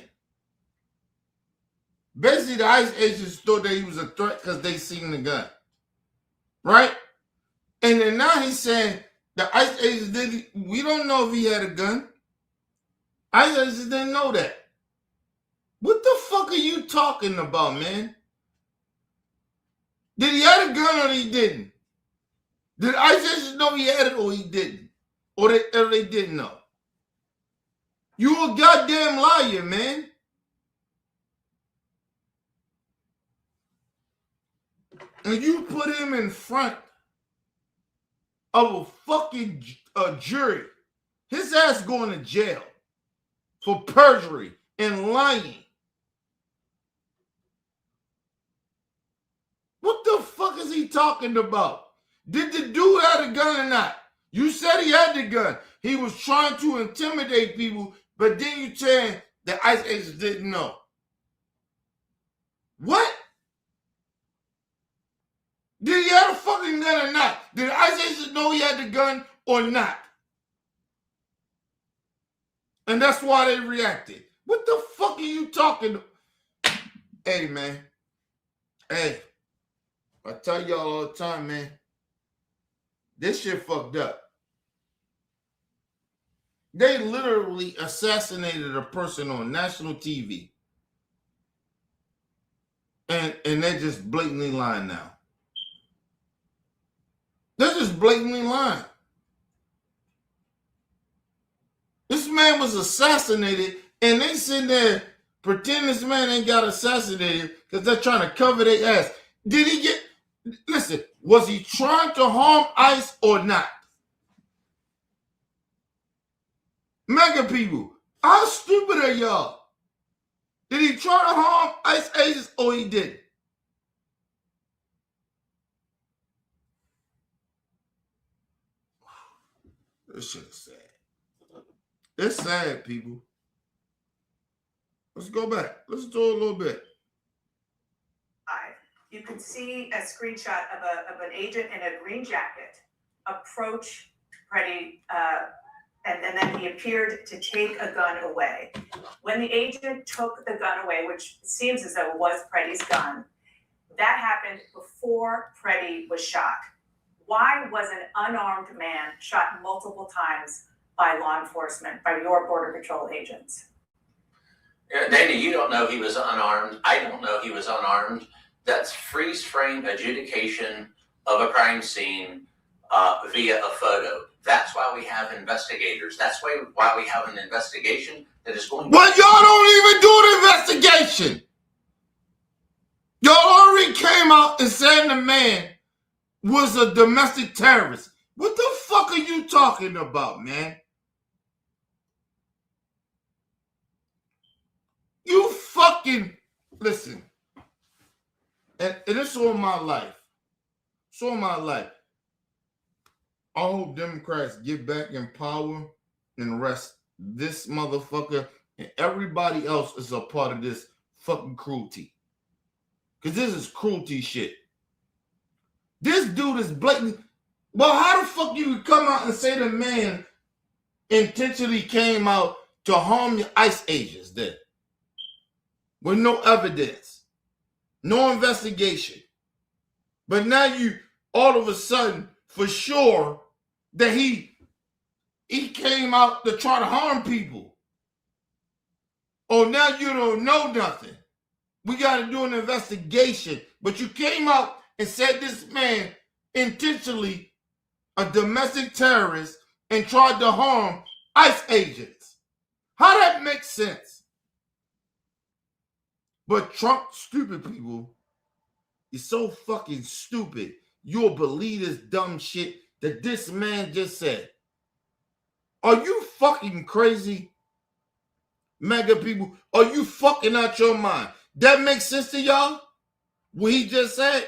basically the ICE agents thought that he was a threat because they seen the gun. Right? And then now he's saying the ICE agents we don't know if he had a gun. ICE agents didn't know that. What the fuck are you talking about, man? Did he have a gun or he didn't? Did ICE agents know he had it or he didn't? Or they didn't know? You a goddamn liar, man. And you put him in front of a fucking jury. His ass going to jail for perjury and lying. What the fuck is he talking about? Did the dude have a gun or not? You said he had the gun. He was trying to intimidate people, but then you saying the ICE agents didn't know. What? Did he have a fucking gun or not? Did the ICE agents know he had the gun or not? And that's why they reacted. What the fuck are you talking about? Hey, man. Hey. I tell y'all all the time, man. This shit fucked up. They literally assassinated a person on national TV. And they're just blatantly lying now. They're just blatantly lying. This man was assassinated, and they sitting there pretending this man ain't got assassinated because they're trying to cover their ass. Did he get... Listen, was he trying to harm ICE or not? Mega people, how stupid are y'all? Did he try to harm ICE agents or he didn't? This shit is sad. It's sad, people. Let's go back. Let's do a little bit. You can see a screenshot of an agent in a green jacket approach Freddie, and then he appeared to take a gun away. When the agent took the gun away, which seems as though it was Freddie's gun, that happened before Freddie was shot. Why was an unarmed man shot multiple times by law enforcement, by your Border Patrol agents? Dana, you don't know he was unarmed. I don't know he was unarmed. That's freeze frame adjudication of a crime scene via a photo. That's why we have investigators. That's why we have an investigation that is going. Well, y'all don't even do the investigation. Y'all already came out and said the man was a domestic terrorist. What the fuck are you talking about, man? You fucking listen. And it's all my life. It's all my life. I hope Democrats get back in power and arrest this motherfucker, and everybody else is a part of this fucking cruelty. Because this is cruelty shit. This dude is blatant. Well, how the fuck you come out and say the man intentionally came out to harm your ICE agents then? With no evidence, no investigation. But now you all of a sudden, for sure, that he came out to try to harm people. Oh, now you don't know nothing. We got to do an investigation. But you came out and said this man intentionally a domestic terrorist and tried to harm ICE agents. How that makes sense? But Trump, stupid people, is so fucking stupid. You'll believe this dumb shit that this man just said. Are you fucking crazy? MAGA people, are you fucking out your mind? That makes sense to y'all? What he just said?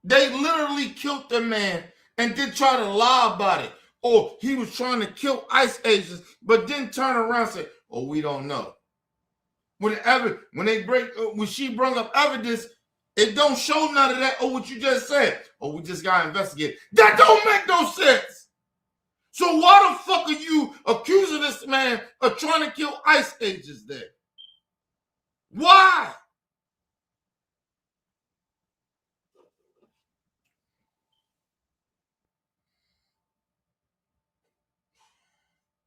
They literally killed the man and then try to lie about it. Or he was trying to kill ICE agents, but then turn around and say, oh, we don't know. When she brought up evidence, it don't show none of that. Oh, what you just said. Oh, we just got to investigate. That don't make no sense. So why the fuck are you accusing this man of trying to kill ICE agents then? Why?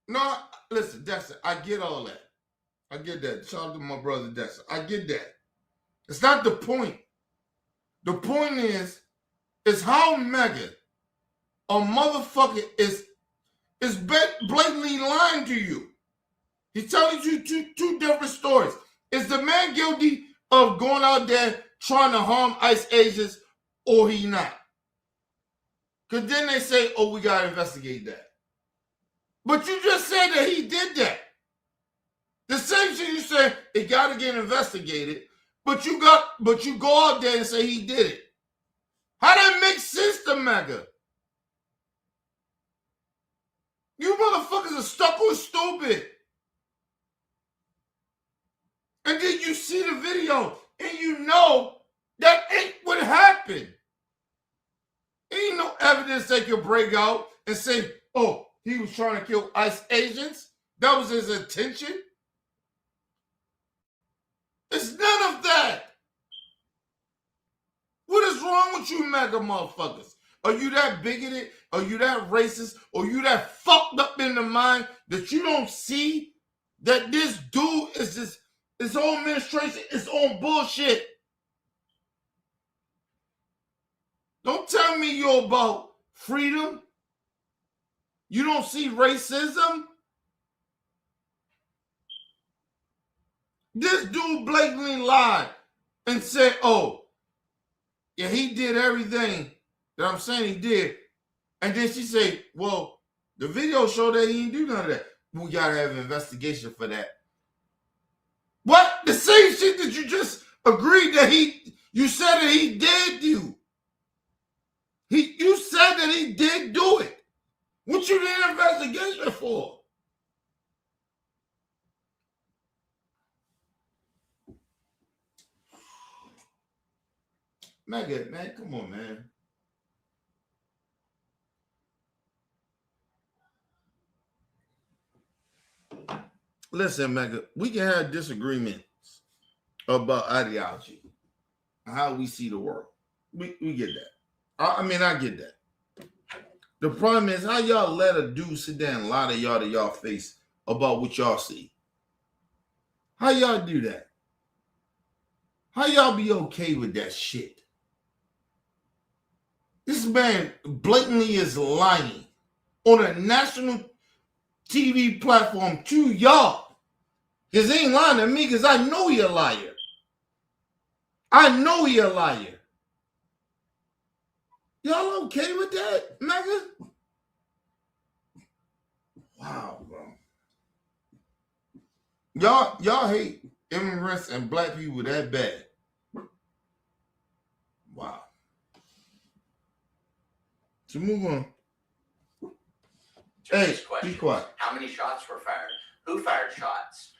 No, listen, Dexter, I get all that. I get that. Shout out to my brother Dexter. I get that. It's not the point. The point is how mega a motherfucker is blatantly lying to you. He's telling you two different stories. Is the man guilty of going out there trying to harm ICE agents or he not? Because then they say, oh, we got to investigate that. But you just said that he did that. The same thing you said, it got to get investigated, but you go out there and say he did it. How that makes sense to MAGA? You motherfuckers are stuck on stupid. And then you see the video and you know that ain't what happened. Ain't no evidence they can break out and say, oh, he was trying to kill ICE agents. That was his intention. It's none of that. What is wrong with you MAGA motherfuckers? Are you that bigoted? Are you that racist? Are you that fucked up in the mind that you don't see that this dude is just his whole administration is on bullshit? Don't tell me you're about freedom. You don't see racism? This dude blatantly lied and said, oh, yeah, he did everything that I'm saying he did. And then she said, well, the video showed that he didn't do none of that. We got to have an investigation for that. What? The same shit that you just agreed that you said that he did do. You said that he did do it. What you need an investigation for? MAGA, man, come on, man. Listen, MAGA, we can have disagreements about ideology. how we see the world. We get that. I mean, I get that. The problem is how y'all let a dude sit there and lie to y'all face about what y'all see. How y'all do that? How y'all be okay with that shit? This man blatantly is lying on a national TV platform to y'all. Because he ain't lying to me because I know he a liar. I know he a liar. Y'all okay with that, Mega? Wow, bro. Y'all hate immigrants and black people that bad. Wow. So move on. Hey, be quiet. How many shots were fired? Who fired shots?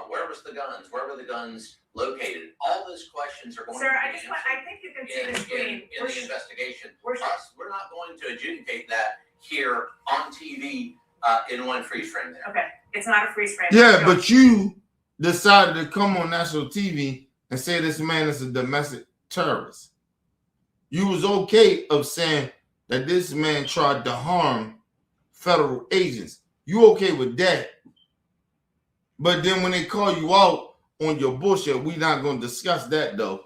Where was the guns? Where were the guns located? All those questions are going to be answered. Sir, I think you can see the screen. In the investigation. We're not going to adjudicate that here on TV in one freeze frame there. Okay, it's not a freeze frame. Yeah, but you decided to come on national TV and say this man is a domestic terrorist. You was okay of saying that this man tried to harm federal agents. You okay with that? But then when they call you out on your bullshit, we not going to discuss that though.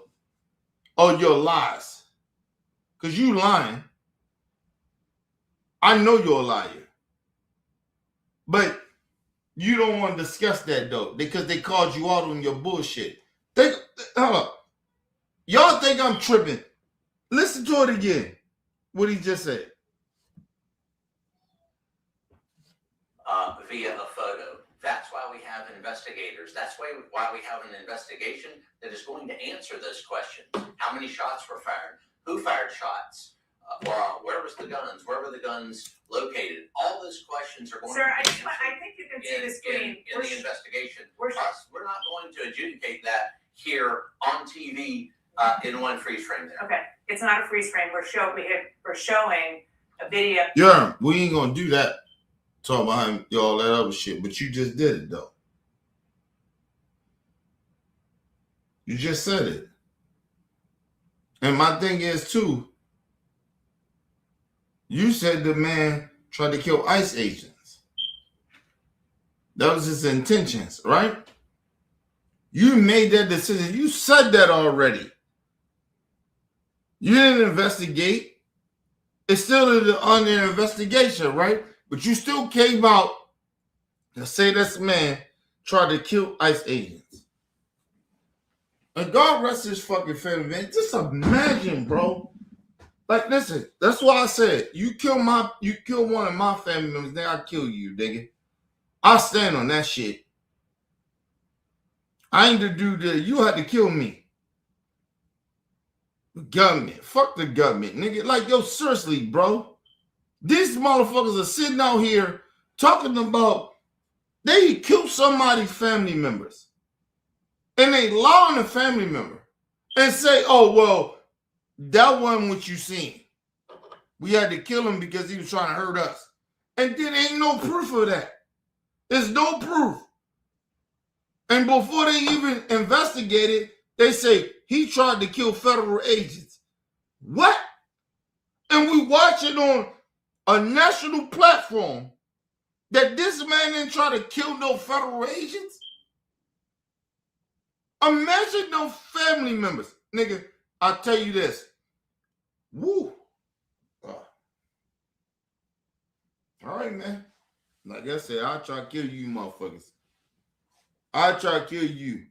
Or your lies. Because you lying. I know you're a liar. But you don't want to discuss that though. Because they called you out on your bullshit. Hold up. Y'all think I'm tripping. Listen to it again. What he just said. Via a photo. That's why we have investigators. That's why we have an investigation that is going to answer those questions. How many shots were fired? Who fired shots? Where was the guns? Where were the guns located? All those questions are going to be answered. Sir, I think you can see the screen. In the investigation. We're not going to adjudicate that here on TV in one freeze frame there. Okay, it's not a freeze frame. We're showing a video. Yeah, we ain't going to do that. Talk behind y'all that other shit, but you just did it though. You just said it. And my thing is too, you said the man tried to kill ICE agents. That was his intentions, right? You made that decision. You said that already. You didn't investigate. It's still under investigation, right? But you still came out to say this man tried to kill ICE agents. And God rest his fucking family, man. Just imagine, bro. Like, listen, that's why I said, you kill one of my family members, then I kill you, nigga. I stand on that shit. I ain't the dude that you had to kill me. The government. Fuck the government, nigga. Like, yo, seriously, bro. These motherfuckers are sitting out here talking about they killed somebody's family members. And they lie on the family member and say, oh, well, that wasn't what you seen. We had to kill him because he was trying to hurt us. And there ain't no proof of that. There's no proof. And before they even investigated, they say he tried to kill federal agents. What? And we watch it on a national platform that this man didn't try to kill no federal agents? Imagine no family members. Nigga, I'll tell you this. Woo. All right, man. Like I said, I'll try to kill you motherfuckers. I'll try to kill you.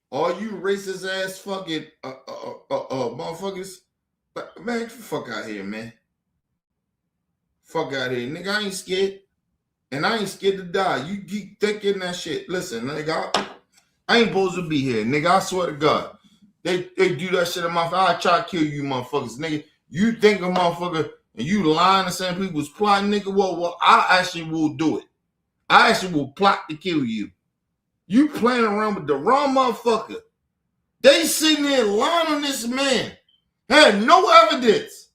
All you racist ass fucking motherfuckers. But man, get the fuck out here, man. Fuck out here. Nigga, I ain't scared. And I ain't scared to die. You keep thinking that shit. Listen, nigga, I ain't supposed to be here. Nigga, I swear to God. They do that shit in my face. I try to kill you motherfuckers. Nigga, you think a motherfucker and you lying and saying people was plotting, nigga, well, I actually will do it. I actually will plot to kill you. You playing around with the wrong motherfucker. They sitting there lying on this man. Had no evidence.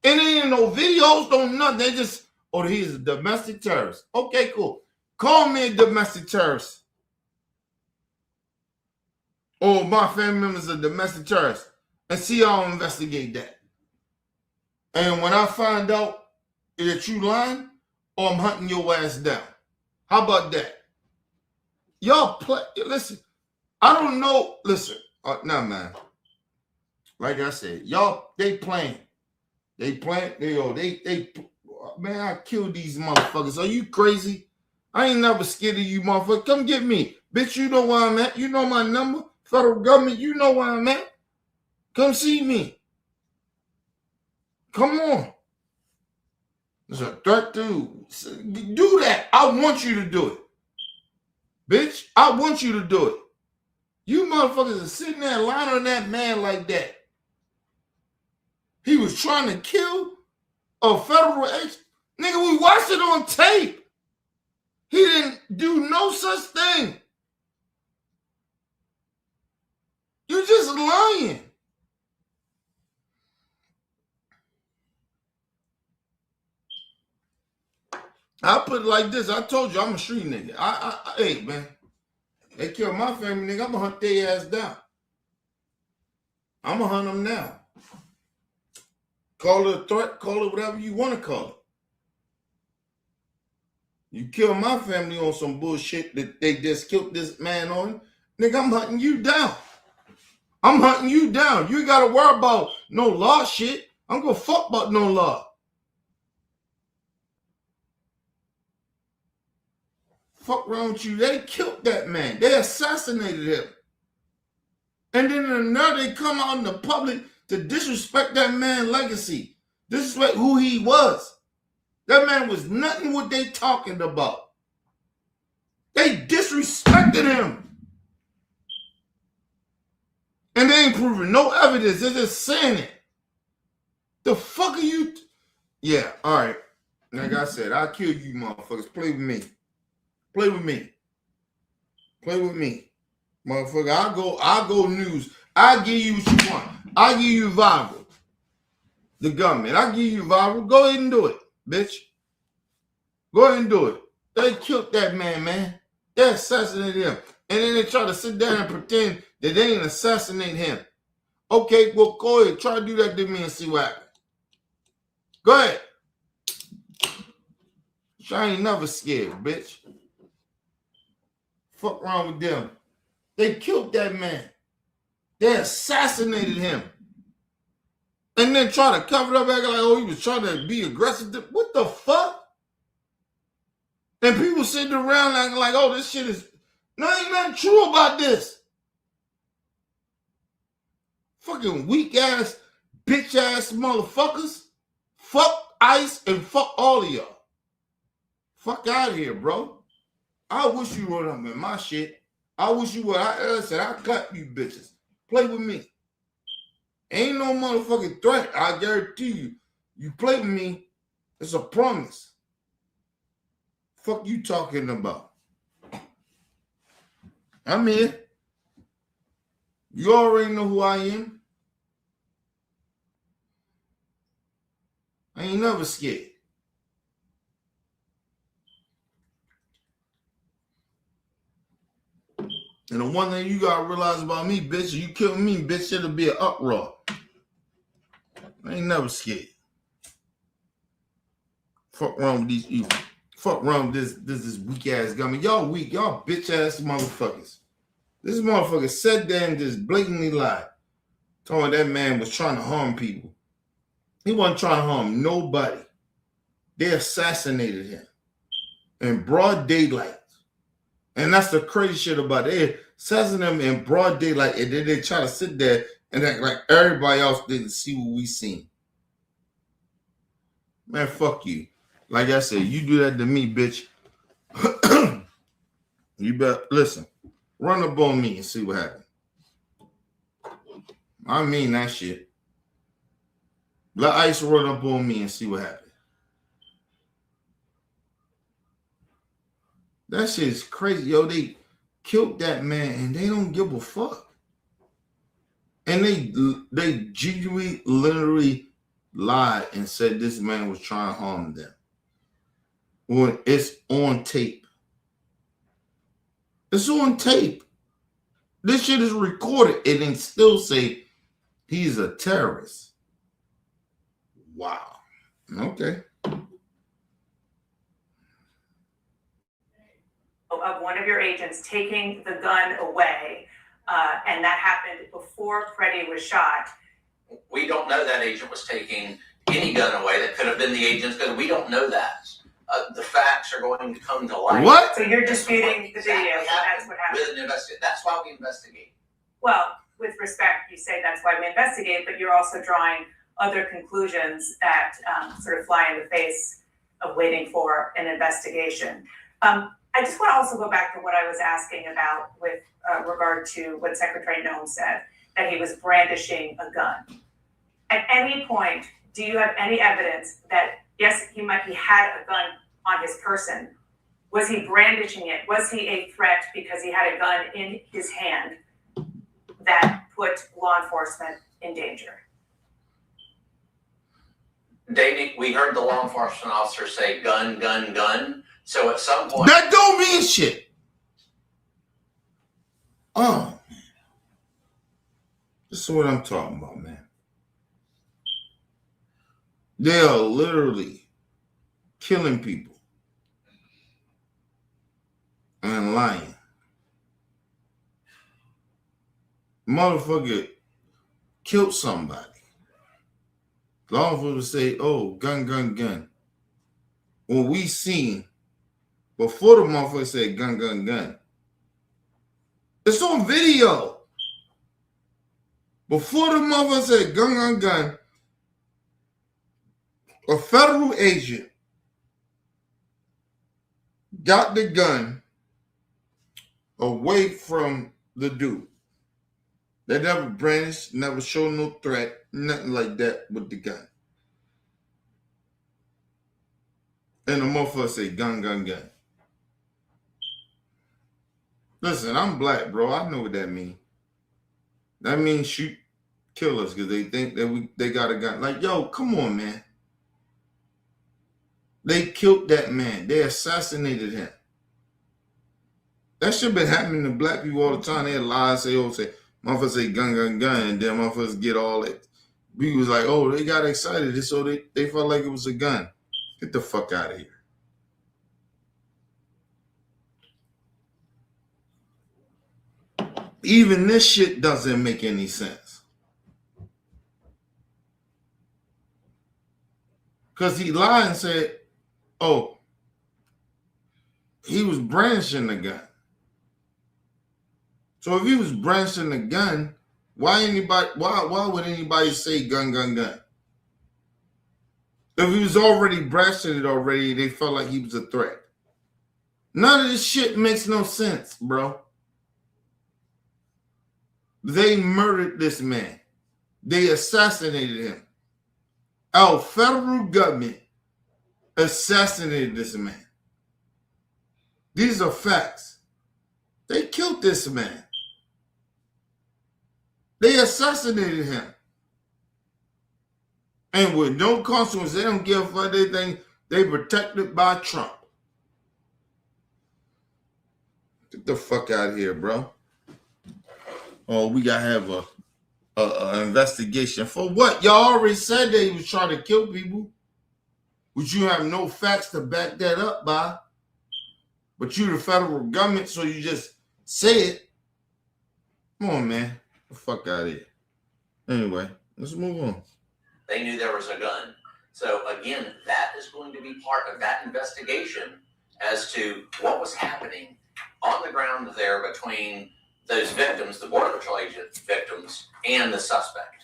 And ain't no videos, no nothing. They just, oh, he's a domestic terrorist. Okay, cool. Call me a domestic terrorist. or my family members are domestic terrorists, and see I'll investigate that. And when I find out that you lying, or I'm hunting your ass down. How about that? Y'all play. Listen, I don't know. Listen, nah, man. Like I said, y'all, they playing. They playing. Man, I killed these motherfuckers. Are you crazy? I ain't never scared of you motherfuckers. Come get me. Bitch, you know where I'm at. You know my number. Federal government, you know where I'm at. Come see me. Come on. It's a threat to do that. I want you to do it. Bitch, I want you to do it. You motherfuckers are sitting there lying on that man like that. He was trying to kill a federal agent. Nigga, we watched it on tape. He didn't do no such thing. You're just lying. I put it like this. I told you I'm a street nigga. Hey, man. They killed my family, nigga. I'm going to hunt their ass down. I'm going to hunt them now. Call it a threat. Call it whatever you want to call it. You kill my family on some bullshit that they just killed this man on. Nigga, I'm hunting you down. I'm hunting you down. You ain't got to worry about no law shit. I'm going to fuck about no law. Fuck around with you. They killed that man. They assassinated him. And then now they come out in the public to disrespect that man's legacy. Disrespect who he was. That man was nothing what they talking about. They disrespected him. And they ain't proving no evidence. They're just saying it. The fuck are you? Yeah, all right. Like I said, I'll kill you motherfuckers. Play with me. Play with me. Play with me. Motherfucker, I'll go news. I'll give you what you want. I'll give you viral. The government. I'll give you viral. Go ahead and do it, bitch. Go ahead and do it. They killed that man. They assassinated him. And then they try to sit down and pretend that they didn't assassinate him. Okay, well, go ahead. Try to do that to me and see what happens. Go ahead. I ain't never scared, bitch. Fuck wrong with them. They killed that man. They assassinated him. And then try to cover it up acting like, oh, he was trying to be aggressive. What the fuck? And people sitting around acting like, oh, this shit is... No, ain't nothing true about this. Fucking weak-ass, bitch-ass motherfuckers. Fuck ICE and fuck all of y'all. Fuck out of here, bro. I wish you wrote up in my shit. I wish you would. I said, I'll clap you bitches. Play with me. Ain't no motherfucking threat. I guarantee you. You play with me, it's a promise. Fuck you talking about? I'm here. You already know who I am. I ain't never scared. And the one thing you gotta realize about me, bitch, you kill me, bitch, it'll be an uproar. I ain't never scared. Fuck wrong with these you. Fuck wrong with this weak ass government. Y'all weak, y'all bitch ass motherfuckers. This motherfucker sat there and just blatantly lied. Told that man was trying to harm people. He wasn't trying to harm nobody. They assassinated him in broad daylight. And that's the crazy shit about it. They assassinated him in broad daylight, and then they try to sit there and act like everybody else didn't see what we seen. Man, fuck you. Like I said, you do that to me, bitch. You better listen. Run up on me and see what happens. I mean that shit. Let ICE run up on me and see what happens. That shit is crazy. Yo, they killed that man and they don't give a fuck. And they genuinely, literally lied and said this man was trying to harm them. When it's on tape. It's on tape. This shit is recorded and then still say he's a terrorist. Wow. Okay. Of one of your agents taking the gun away, and that happened before Freddie was shot. We don't know that agent was taking any gun away. That could have been the agent's gun. We don't know that. The facts are going to come to light. What? So you're disputing the video, so that's what happened. With an investigate. That's why we investigate. Well, with respect, you say that's why we investigate, but you're also drawing other conclusions that sort of fly in the face of waiting for an investigation. I just want to also go back to what I was asking about with regard to what Secretary Noem said, that he was brandishing a gun. At any point, do you have any evidence that, yes, he had a gun on his person? Was he brandishing it? Was he a threat because he had a gun in his hand that put law enforcement in danger? Davey, we heard the law enforcement officer say gun, gun, gun. So at some point, That don't mean shit. Oh, man. This is what I'm talking about, man. They are literally killing people and lying. Motherfucker killed somebody. Law enforcement say, oh, gun, gun, gun. When we seen before the motherfucker said gun, gun, gun. It's on video. Before the motherfucker said gun, gun, gun, a federal agent got the gun away from the dude. They never brandished, never showed no threat, nothing like that with the gun. And the motherfucker say gun, gun, gun. Listen, I'm black, bro. I know what that means. That means shoot, kill us because they think that they got a gun. Like, yo, come on, man. They killed that man. They assassinated him. That shit been happening to black people all the time. They lie and say, motherfuckers say gun, gun, gun, and then motherfuckers get all that. We was like, oh, they got excited, so they felt like it was a gun. Get the fuck out of here. Even this shit doesn't make any sense. Because he lied and said, oh, he was brandishing the gun. So if he was brandishing the gun, why would anybody say gun, gun, gun? If he was already brandishing it already, they felt like he was a threat. None of this shit makes no sense, bro. They murdered this man. They assassinated him. Our federal government assassinated this man. These are facts. They killed this man. They assassinated him. And with no consequence, they don't give a fuck. They think they protected by Trump. Get the fuck out of here, bro. Oh, we gotta have a investigation. For what? Y'all already said that he was trying to kill people. Which you have no facts to back that up by. But you the federal government, so you just say it. Come on, man. Get the fuck out of here. Anyway, let's move on. they knew there was a gun. So again, that is going to be part of that investigation as to what was happening on the ground there between those victims, the Border Patrol agent victims, and the suspect.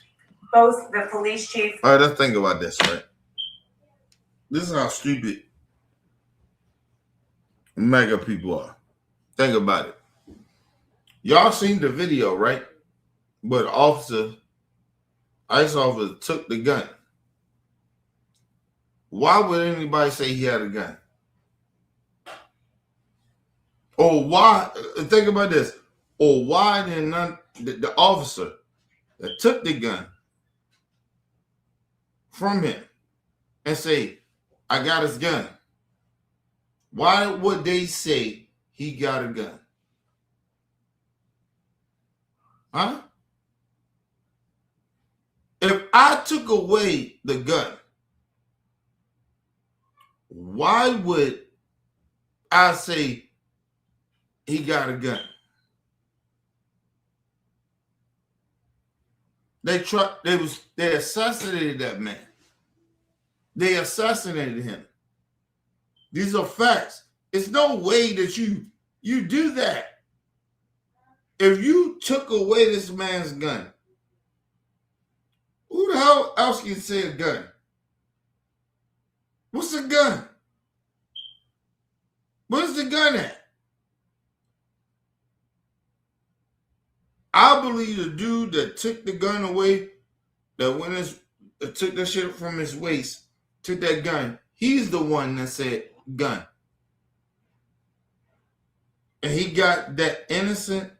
Both the police chief. All right, let's think about this, right? This is how stupid mega people are. Think about it. Y'all seen the video, right? But ICE officer took the gun. Why would anybody say he had a gun? Or why, think about this, or why did the officer that took the gun from him and say, I got his gun? Why would they say he got a gun? Huh? If I took away the gun, why would I say he got a gun? They assassinated that man. They assassinated him. These are facts. It's no way that you do that. If you took away this man's gun, who the hell else can say a gun? What's a gun? Where's the gun at? I believe the dude that took the gun away, that took that shit from his waist, took that gun, he's the one that said gun. And he got that innocent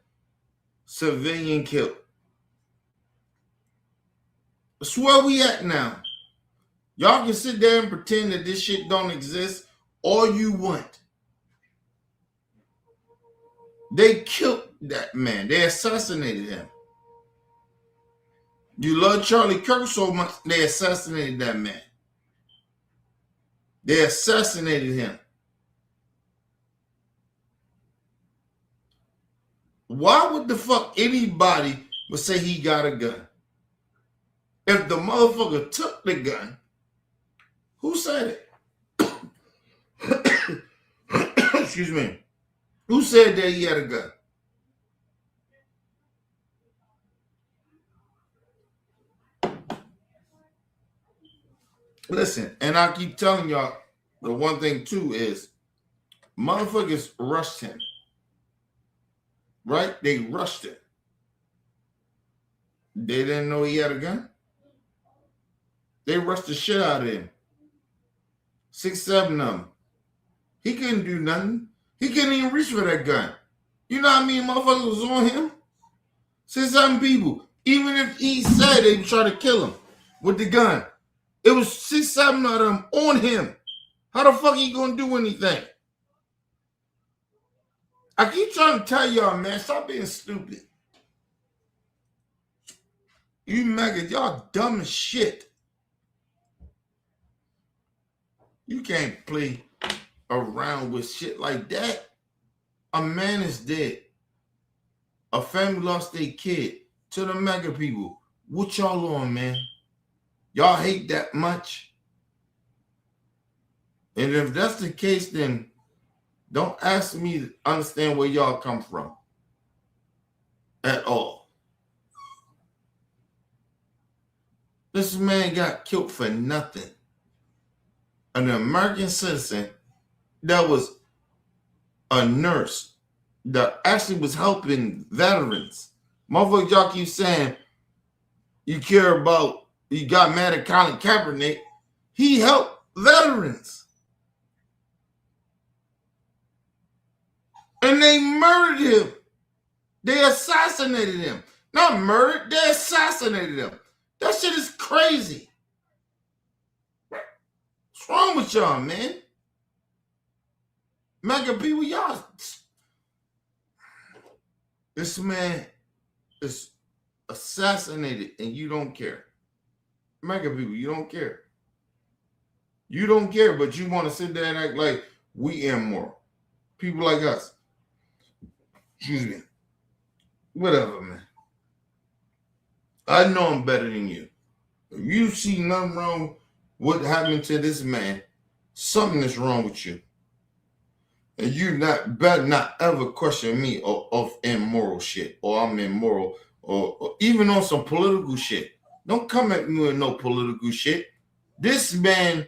civilian killed. That's where we at now. Y'all can sit there and pretend that this shit don't exist all you want. They killed that man. They assassinated him. You love Charlie Kirk so much, they assassinated that man. They assassinated him. Why would the fuck anybody would say he got a gun? If the motherfucker took the gun, who said it? Excuse me. Who said that he had a gun? Listen, and I keep telling y'all, the one thing too is motherfuckers rushed him. Right? They rushed him. They didn't know he had a gun. They rushed the shit out of him. 6, 7 of them. He couldn't do nothing. He couldn't even reach for that gun. You know how many motherfuckers was on him? 6, 7 people. Even if he said they would try to kill him with the gun, it was 6, 7 of them on him. How the fuck he gonna do anything? I keep trying to tell y'all, man, stop being stupid. You maggots, y'all dumb as shit. You can't play around with shit like that. A man is dead. A family lost their kid. To the mega people, what y'all on, man? Y'all hate that much? And if that's the case, then don't ask me to understand where y'all come from at all. This man got killed for nothing. An American citizen that was a nurse that actually was helping veterans. Motherfuckers, y'all keep saying you care about, you got mad at Colin Kaepernick. He helped veterans. And they murdered him. They assassinated him. Not murdered, they assassinated him. That shit is crazy. What's wrong with y'all, man? Mega people, y'all. This man is assassinated and you don't care. Mega people, you don't care. You don't care, but you want to sit there and act like we immoral. People like us. Excuse me. Whatever, man. I know I'm better than you. If you see nothing wrong with what happened to this man, something is wrong with you. And you better not ever question me of immoral shit, or I'm immoral, or even on some political shit. Don't come at me with no political shit. This man,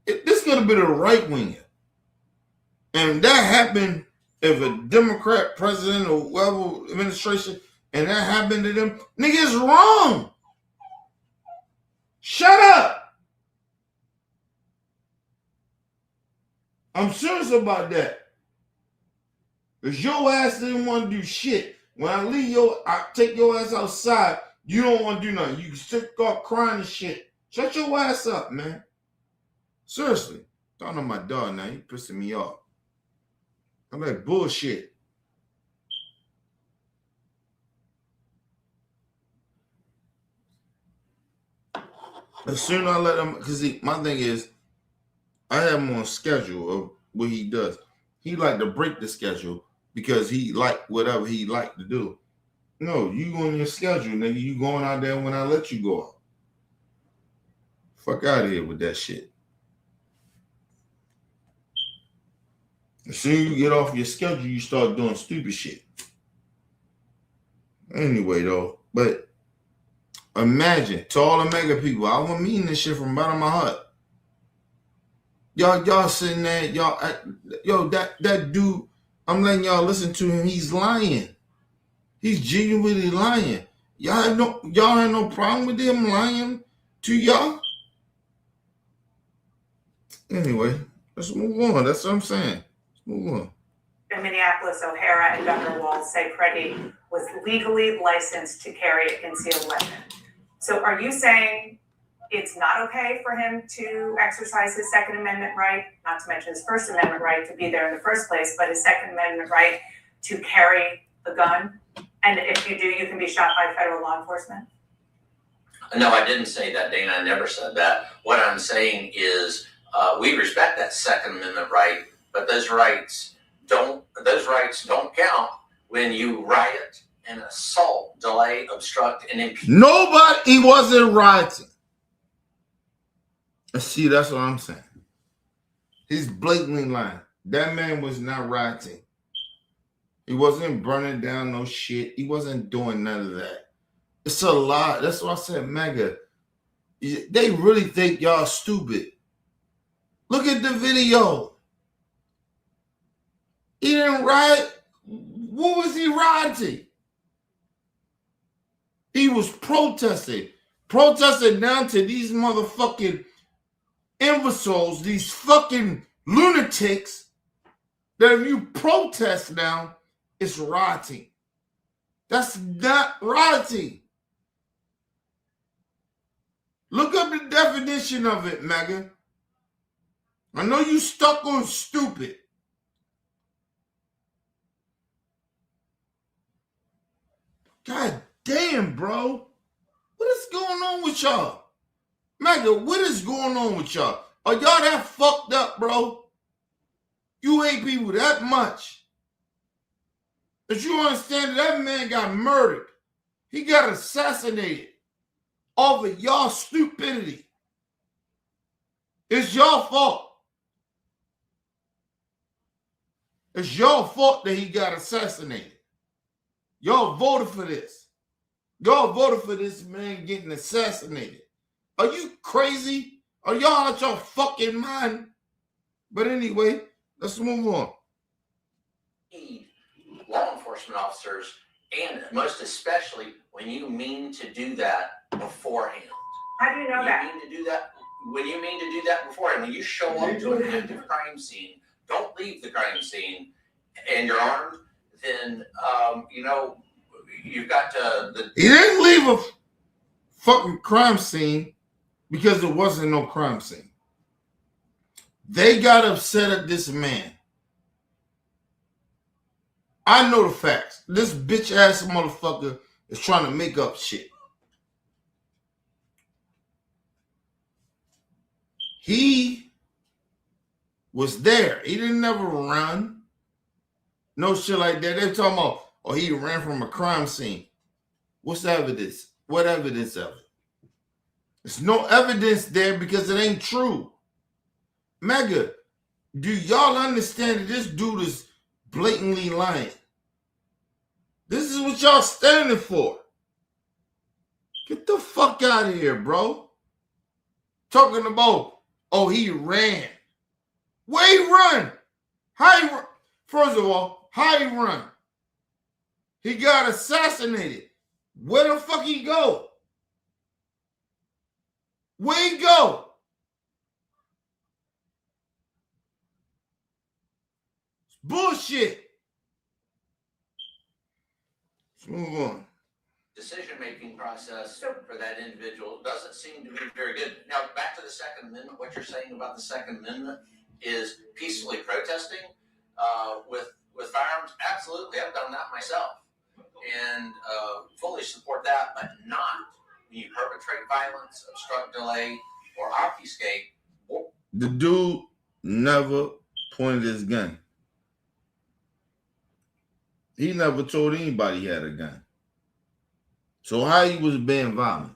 this could have been a right winger. And that happened if a Democrat president or whoever administration, and that happened to them, nigga, it's wrong. Shut up. I'm serious about that. Because your ass didn't want to do shit. When I take your ass outside, you don't want to do nothing. You sit off crying and shit. Shut your ass up, man. Seriously. Talking to my dog now. You pissing me off. I'm like bullshit. As soon as I let him, because my thing is, I have him on schedule of what he does. He like to break the schedule because he like whatever he like to do. No, you on your schedule, nigga. You going out there when I let you go out. Fuck out of here with that shit. As soon as you get off your schedule, you start doing stupid shit. Anyway, though, but imagine to all the mega people, I want mean this shit from the bottom of my heart. Y'all sitting there, that dude, I'm letting y'all listen to him. He's lying. He's genuinely lying. Y'all have no problem with him lying to y'all? Anyway, let's move on. That's what I'm saying. Let's move on. In Minneapolis, O'Hara and Dunderwald say Freddie was legally licensed to carry a concealed weapon. So are you saying it's not okay for him to exercise his Second Amendment right, not to mention his First Amendment right to be there in the first place, but his Second Amendment right to carry a gun? And if you do, you can be shot by federal law enforcement? No, I didn't say that, Dana. I never said that. What I'm saying is we respect that Second Amendment right, but those rights don't count when you riot and assault, delay, obstruct, and impede. Nobody wasn't rioting. See, that's what I'm saying. He's blatantly lying. That man was not rioting. He wasn't burning down no shit. He wasn't doing none of that. It's a lie. That's why I said, mega. They really think y'all stupid. Look at the video. He didn't riot. What was he rioting? He was protesting. Protesting down to these motherfucking imbeciles, these fucking lunatics, that if you protest now, it's rioting. That's not rioting. Look up the definition of it, Megan. I know you stuck on stupid. God damn, bro. What is going on with y'all? Megan, what is going on with y'all? Are y'all that fucked up, bro? You hate people that much that you understand that man got murdered. He got assassinated over y'all stupidity. It's your fault. It's your fault that he got assassinated. Y'all voted for this. Y'all voted for this man getting assassinated. Are you crazy? Are y'all out your fucking mind? But anyway, let's move on. Law enforcement officers, and most especially when you mean to do that beforehand. How do you know that? When you mean to do that beforehand, when you show up to an active crime scene, don't leave the crime scene and you're armed, then, you've got to... He didn't leave a fucking crime scene because there wasn't no crime scene. They got upset at this man. I know the facts. This bitch ass motherfucker is trying to make up shit. He was there. He didn't never run. No shit like that. They're talking about, oh, he ran from a crime scene. What's the evidence? What evidence of it? There's no evidence there because it ain't true. Mega, do y'all understand that this dude is blatantly lying? This is what y'all standing for. Get the fuck out of here, bro. Talking about, oh, he ran. Where he run? How he run? First of all, how he run? He got assassinated. Where the fuck he go? Where he go? It's bullshit. Let's move on. Decision-making process for that individual doesn't seem to be very good. Now, back to the Second Amendment. What you're saying about the Second Amendment is peacefully protesting with firearms. Absolutely, I've done that myself, and fully support that, but not you perpetrate violence, obstruct, delay, or obfuscate. The dude never pointed his gun. He never told anybody he had a gun. So how he was being violent?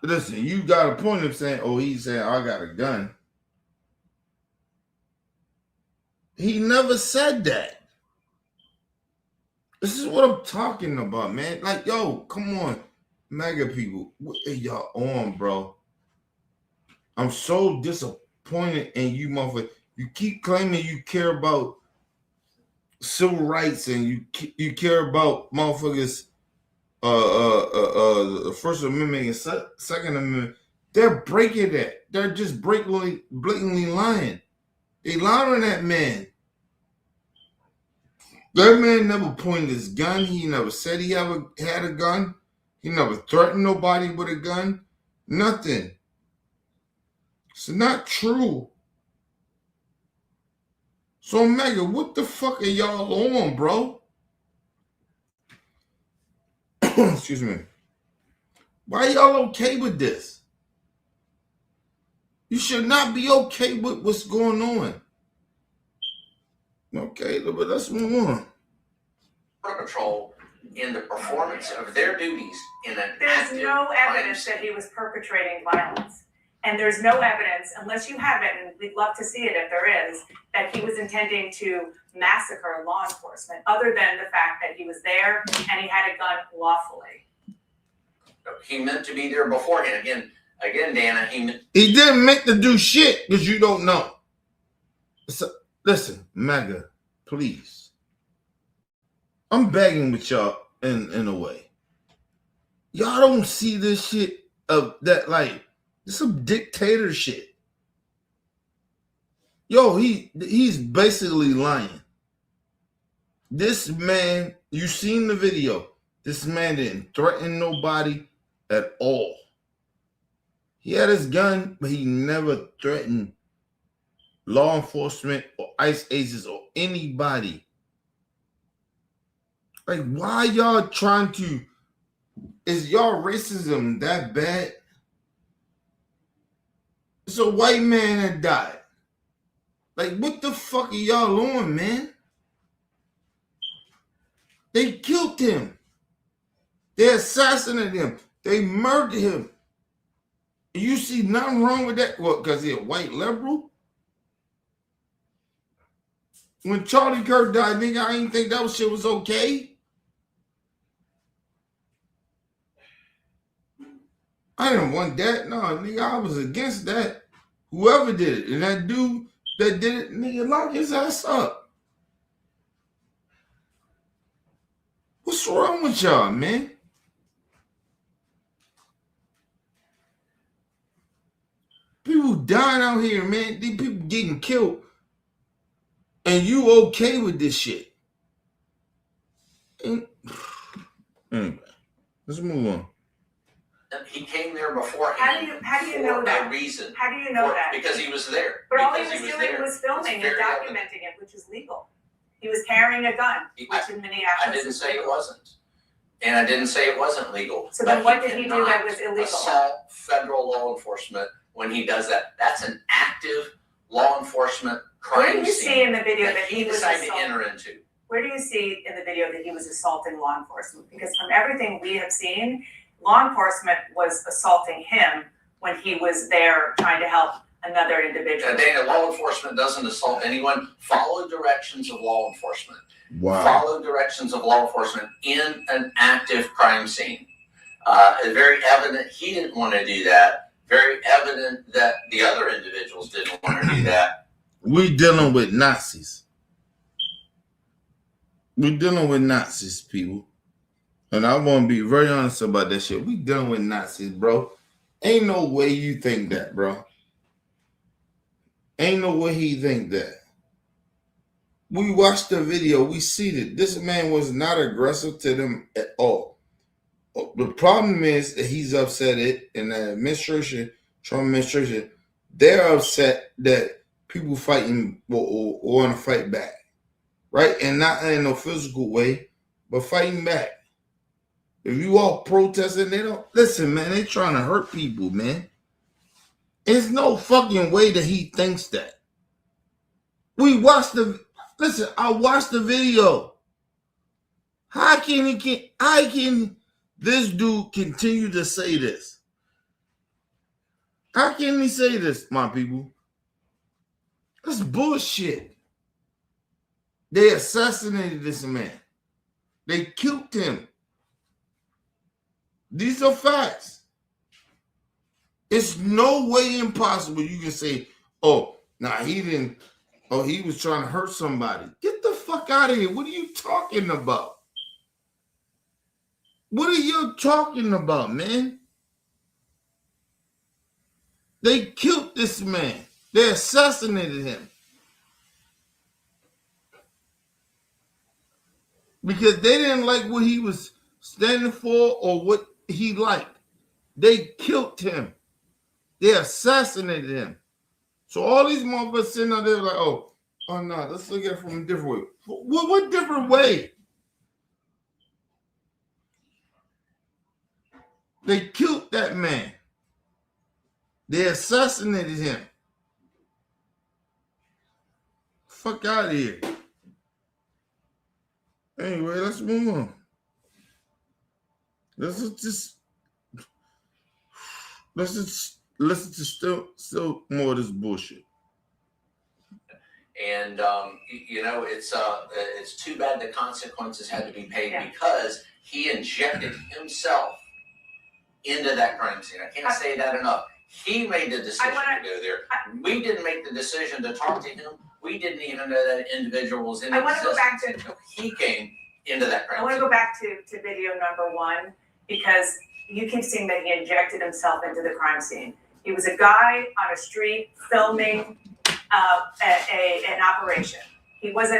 Listen, you got a point of saying, oh, he's saying, I got a gun. He never said that. This is what I'm talking about, man. Like, yo, come on, MAGA people. What are y'all on, bro? I'm so disappointed in you, motherfucker. You keep claiming you care about civil rights and you care about motherfuckers the First Amendment and Second Amendment. They're breaking that. They're just blatantly lying. They lied on that man. That man never pointed his gun. He never said he ever had a gun. He never threatened nobody with a gun. Nothing. It's not true. So, Mega, what the fuck are y'all on, bro? Excuse me. Why y'all okay with this? You should not be okay with what's going on. Okay, but let's move on. Patrol in the performance of their duties in an There's active no evidence crime that he was perpetrating violence. And there's no evidence, unless you have it, and we'd love to see it if there is, that he was intending to massacre law enforcement, other than the fact that he was there and he had a gun lawfully. He meant to be there beforehand. Again, Dana, he didn't meant to do shit because you don't know. So, listen, MAGA, please. I'm begging with y'all in a way. Y'all don't see this shit of that, like, it's some dictator shit. Yo, he's basically lying. This man, you seen the video. This man didn't threaten nobody at all. He had his gun, but he never threatened law enforcement or ICE agents or anybody. Like, why y'all trying to, is y'all racism that bad? It's a white man that died. Like, what the fuck are y'all on, man? They killed him. They assassinated him. They murdered him. You see nothing wrong with that? What, because he's a white liberal? When Charlie Kirk died, nigga, I didn't think that shit was okay. I didn't want that. No, nigga, I was against that. Whoever did it. And that dude that did it, nigga, lock his ass up. What's wrong with y'all, man? People dying out here, man. These people getting killed. And you okay with this shit. And, anyway, let's move on. He came there beforehand. How do you know that? No reason. How do you know that? Because he was there. But all he was doing was filming and documenting it, which is legal. He was carrying a gun, which in Minneapolis. I didn't say it wasn't. And I didn't say it wasn't legal. So then what did he do that was illegal? Assault federal law enforcement when he does that. That's an active law enforcement crime scene. Where do you see in the video that he was decided to enter into? Where do you see in the video that he was assaulting law enforcement? Because from everything we have seen, law enforcement was assaulting him when he was there trying to help another individual. Dana, law enforcement doesn't assault anyone. Follow directions of law enforcement. Wow. Follow directions of law enforcement in an active crime scene. It's very evident he didn't want to do that. Very evident that the other individuals didn't want to do that. We dealing with Nazis. We dealing with Nazis, people. And I want to be very honest about that shit. We dealing with Nazis, bro. Ain't no way you think that, bro. Ain't no way he think that. We watched the video. We see that this man was not aggressive to them at all. The problem is that he's upset it, and the administration, Trump administration, they're upset that people fighting or want to fight back, right? And not in a physical way, but fighting back. If you all protesting, they don't listen, man. They trying to hurt people, man. There's no fucking way that he thinks that. We watched the listen. I watched the video. How can this dude continue to say this? How can he say this, my people? That's bullshit. They assassinated this man. They killed him. These are facts. It's no way impossible you can say, oh, he didn't, oh, he was trying to hurt somebody. Get the fuck out of here. What are you talking about? What are you talking about, man? They killed this man. They assassinated him. Because they didn't like what he was standing for or what he liked. They killed him. They assassinated him. So all these motherfuckers sitting out there like, oh no, let's look at it from a different way. What different way? They killed that man. They assassinated him. Fuck out of here. Anyway, let's move on. Let's just listen to still more of this bullshit. And it's too bad the consequences had to be paid because he injected himself into that crime scene. I can't say that enough. He made the decision to go there. We didn't make the decision to talk to him. We didn't even know that individual was in existence. I want to go back to he came into that crime scene. I want to go back to video number 1 because you keep seeing that he injected himself into the crime scene. He was a guy on a street filming an operation. He was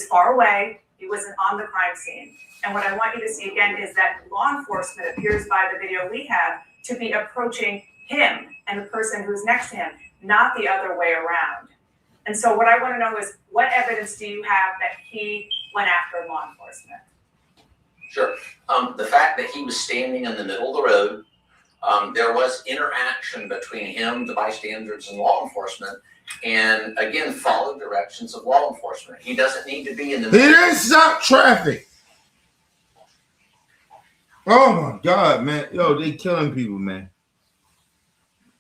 far away. He wasn't on the crime scene. And what I want you to see again is that law enforcement appears by the video we have to be approaching him and the person who's next to him, not the other way around. And so what I want to know is what evidence do you have that he went after law enforcement? Sure. The fact that he was standing in the middle of the road, there was interaction between him, the bystanders, and law enforcement. And again, follow directions of law enforcement. He doesn't need to be in the middle. He didn't stop traffic. Oh my God, man. Yo, they killing people, man.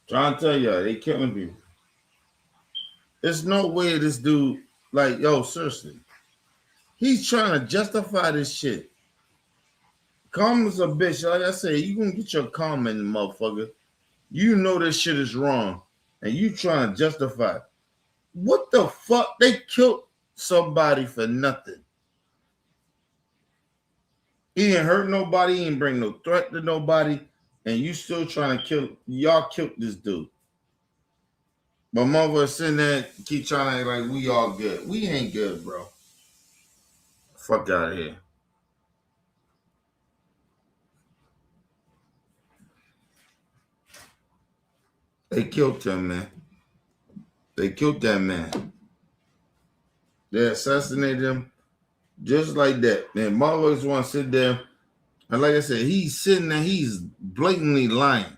Trying to tell y'all, they killing people. There's no way this dude, like, yo, seriously. He's trying to justify this shit. Karma's a bitch. Like I say, you gonna get your karma in the motherfucker. You know this shit is wrong. And you trying to justify it. What the fuck? They killed somebody for nothing. He didn't hurt nobody. He didn't bring no threat to nobody. And you still trying to kill. Y'all killed this dude. But motherfuckers sitting there keep trying to act like we all good. We ain't good, bro. Fuck out of here. They killed him, man. They killed that man. They assassinated him just like that. Man, motherfuckers want to sit there. And like I said, he's sitting there. He's blatantly lying.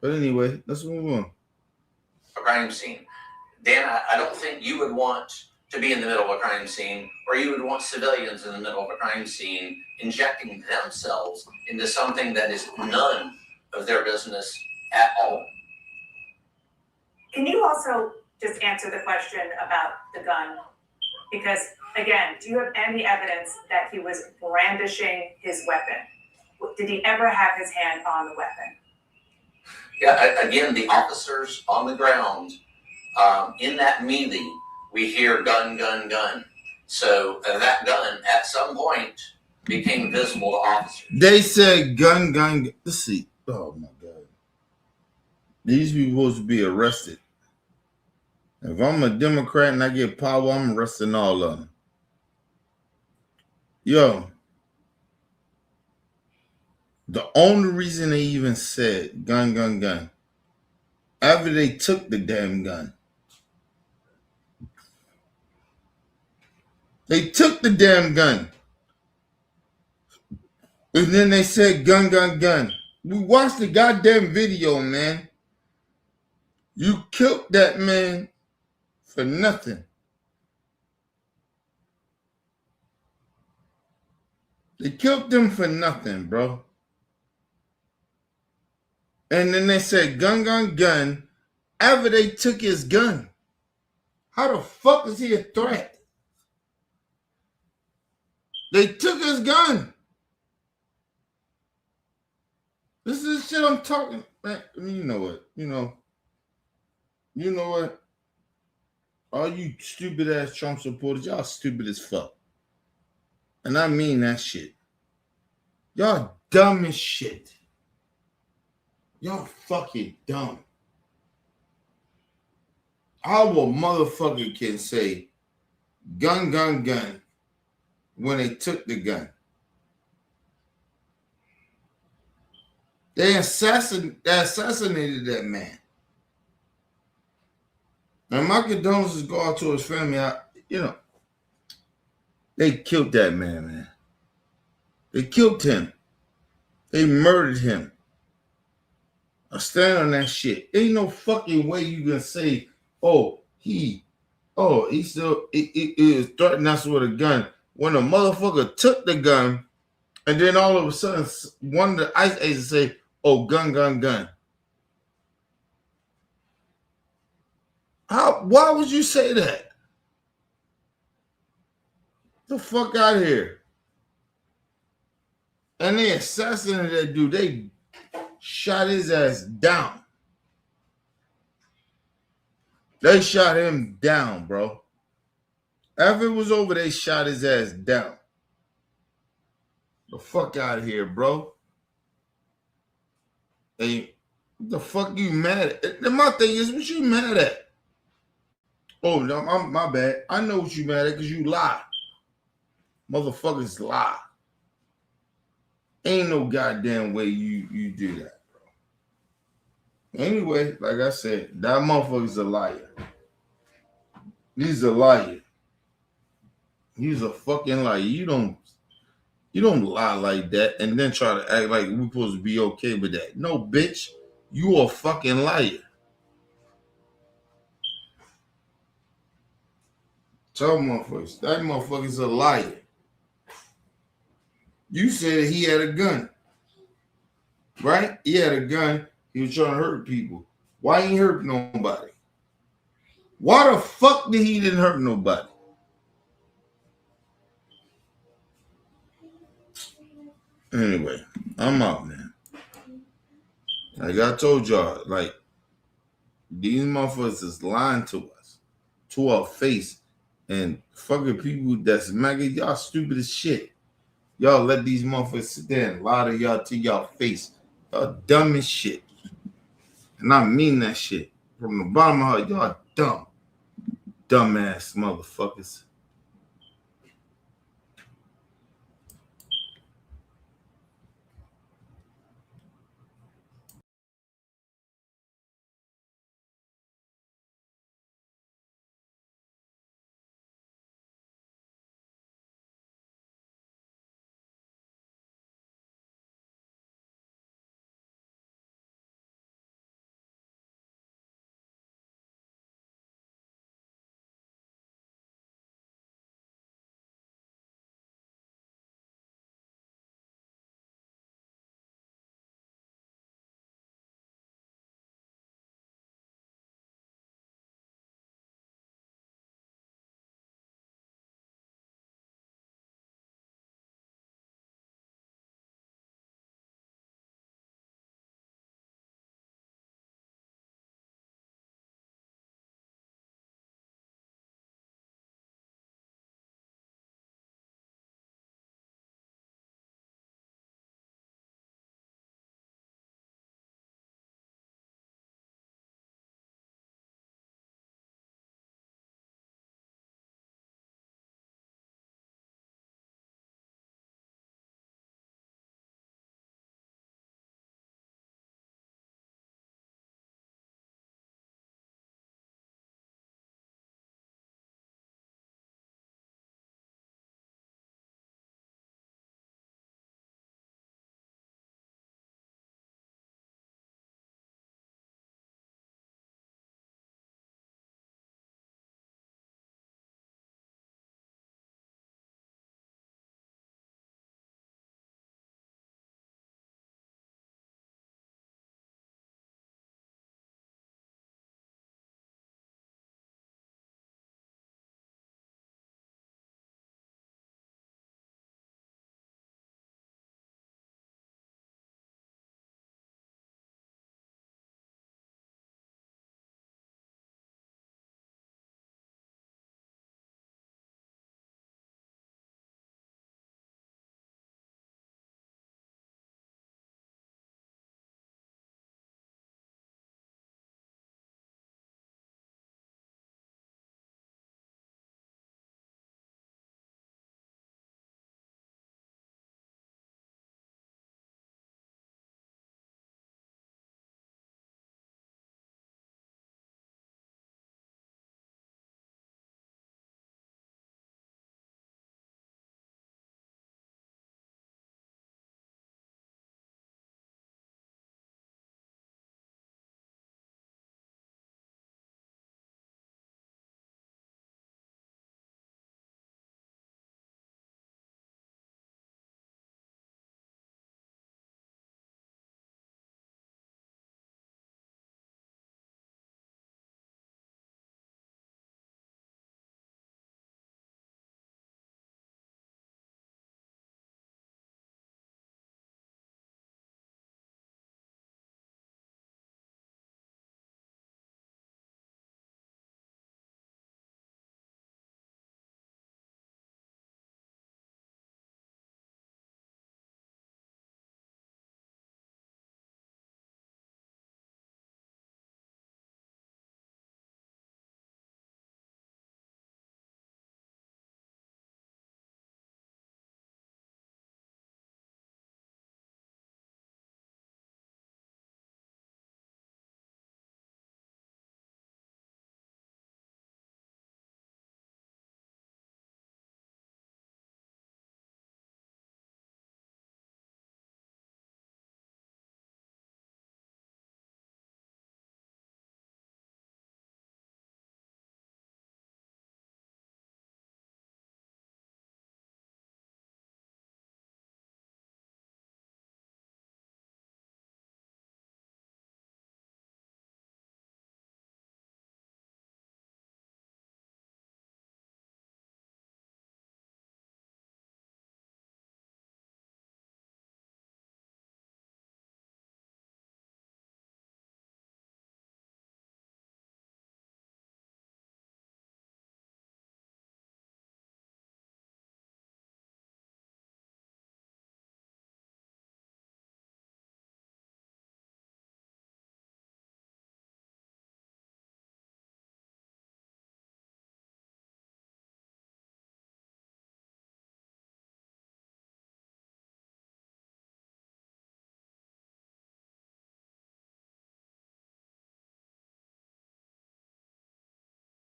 But anyway, let's move on. A crime scene. Dan, I don't think you would want to be in the middle of a crime scene, or you would want civilians in the middle of a crime scene injecting themselves into something that is none of their business at all. Can you also just answer the question about the gun? Because, again, do you have any evidence that he was brandishing his weapon? Did he ever have his hand on the weapon? Yeah, again, the officers on the ground, in that melee, we hear gun, gun, gun. So that gun, at some point, became visible to officers. They said gun, gun, gun. Let's see. Oh, my God. These people supposed to be arrested. If I'm a Democrat and I get power, I'm arresting all of them. Yo, the only reason they even said gun, gun, gun, after they took the damn gun. They took the damn gun. And then they said gun, gun, gun. We watched the goddamn video, man. You killed that man for nothing. They killed him for nothing, bro. And then they said gun, gun, gun. After they took his gun. How the fuck is he a threat? They took his gun. This is the shit I'm talking about. You know what? You know what? All you stupid ass Trump supporters, y'all stupid as fuck. And I mean that shit. Y'all dumb as shit. Y'all fucking dumb. How a motherfucker can say gun, gun, gun when they took the gun? They assassinated that man. And my condolences go out to his family. They killed that man. They killed him. They murdered him. I stand on that shit. Ain't no fucking way you gonna say, he still is threatening us with a gun. When a motherfucker took the gun, and then all of a sudden one of the ICE agents say, gun, gun, gun. Why would you say that? The fuck out of here. And they assassinated that dude. They shot his ass down. They shot him down, bro. After it was over, they shot his ass down. The fuck out of here, bro. Hey, what the fuck you mad at? My thing is, what you mad at? Oh, no, my bad. I know what you mad at because you lie. Motherfuckers lie. Ain't no goddamn way you do that, bro. Anyway, like I said, that motherfucker's a liar. He's a liar. He's a fucking liar. You don't lie like that and then try to act like we're supposed to be okay with that. No, bitch. You a fucking liar. Tell motherfuckers, that motherfucker's a liar. You said he had a gun. Right? He had a gun. He was trying to hurt people. Why ain't he hurt nobody? Why the fuck did he didn't hurt nobody? Anyway, I'm out, man. Like I told y'all, like, these motherfuckers is lying to us, to our face, and fucking people that's maggot, y'all stupid as shit. Y'all let these motherfuckers sit there and lie to y'all face. Y'all dumb as shit. And I mean that shit. From the bottom of my heart, y'all dumb. Dumbass motherfuckers.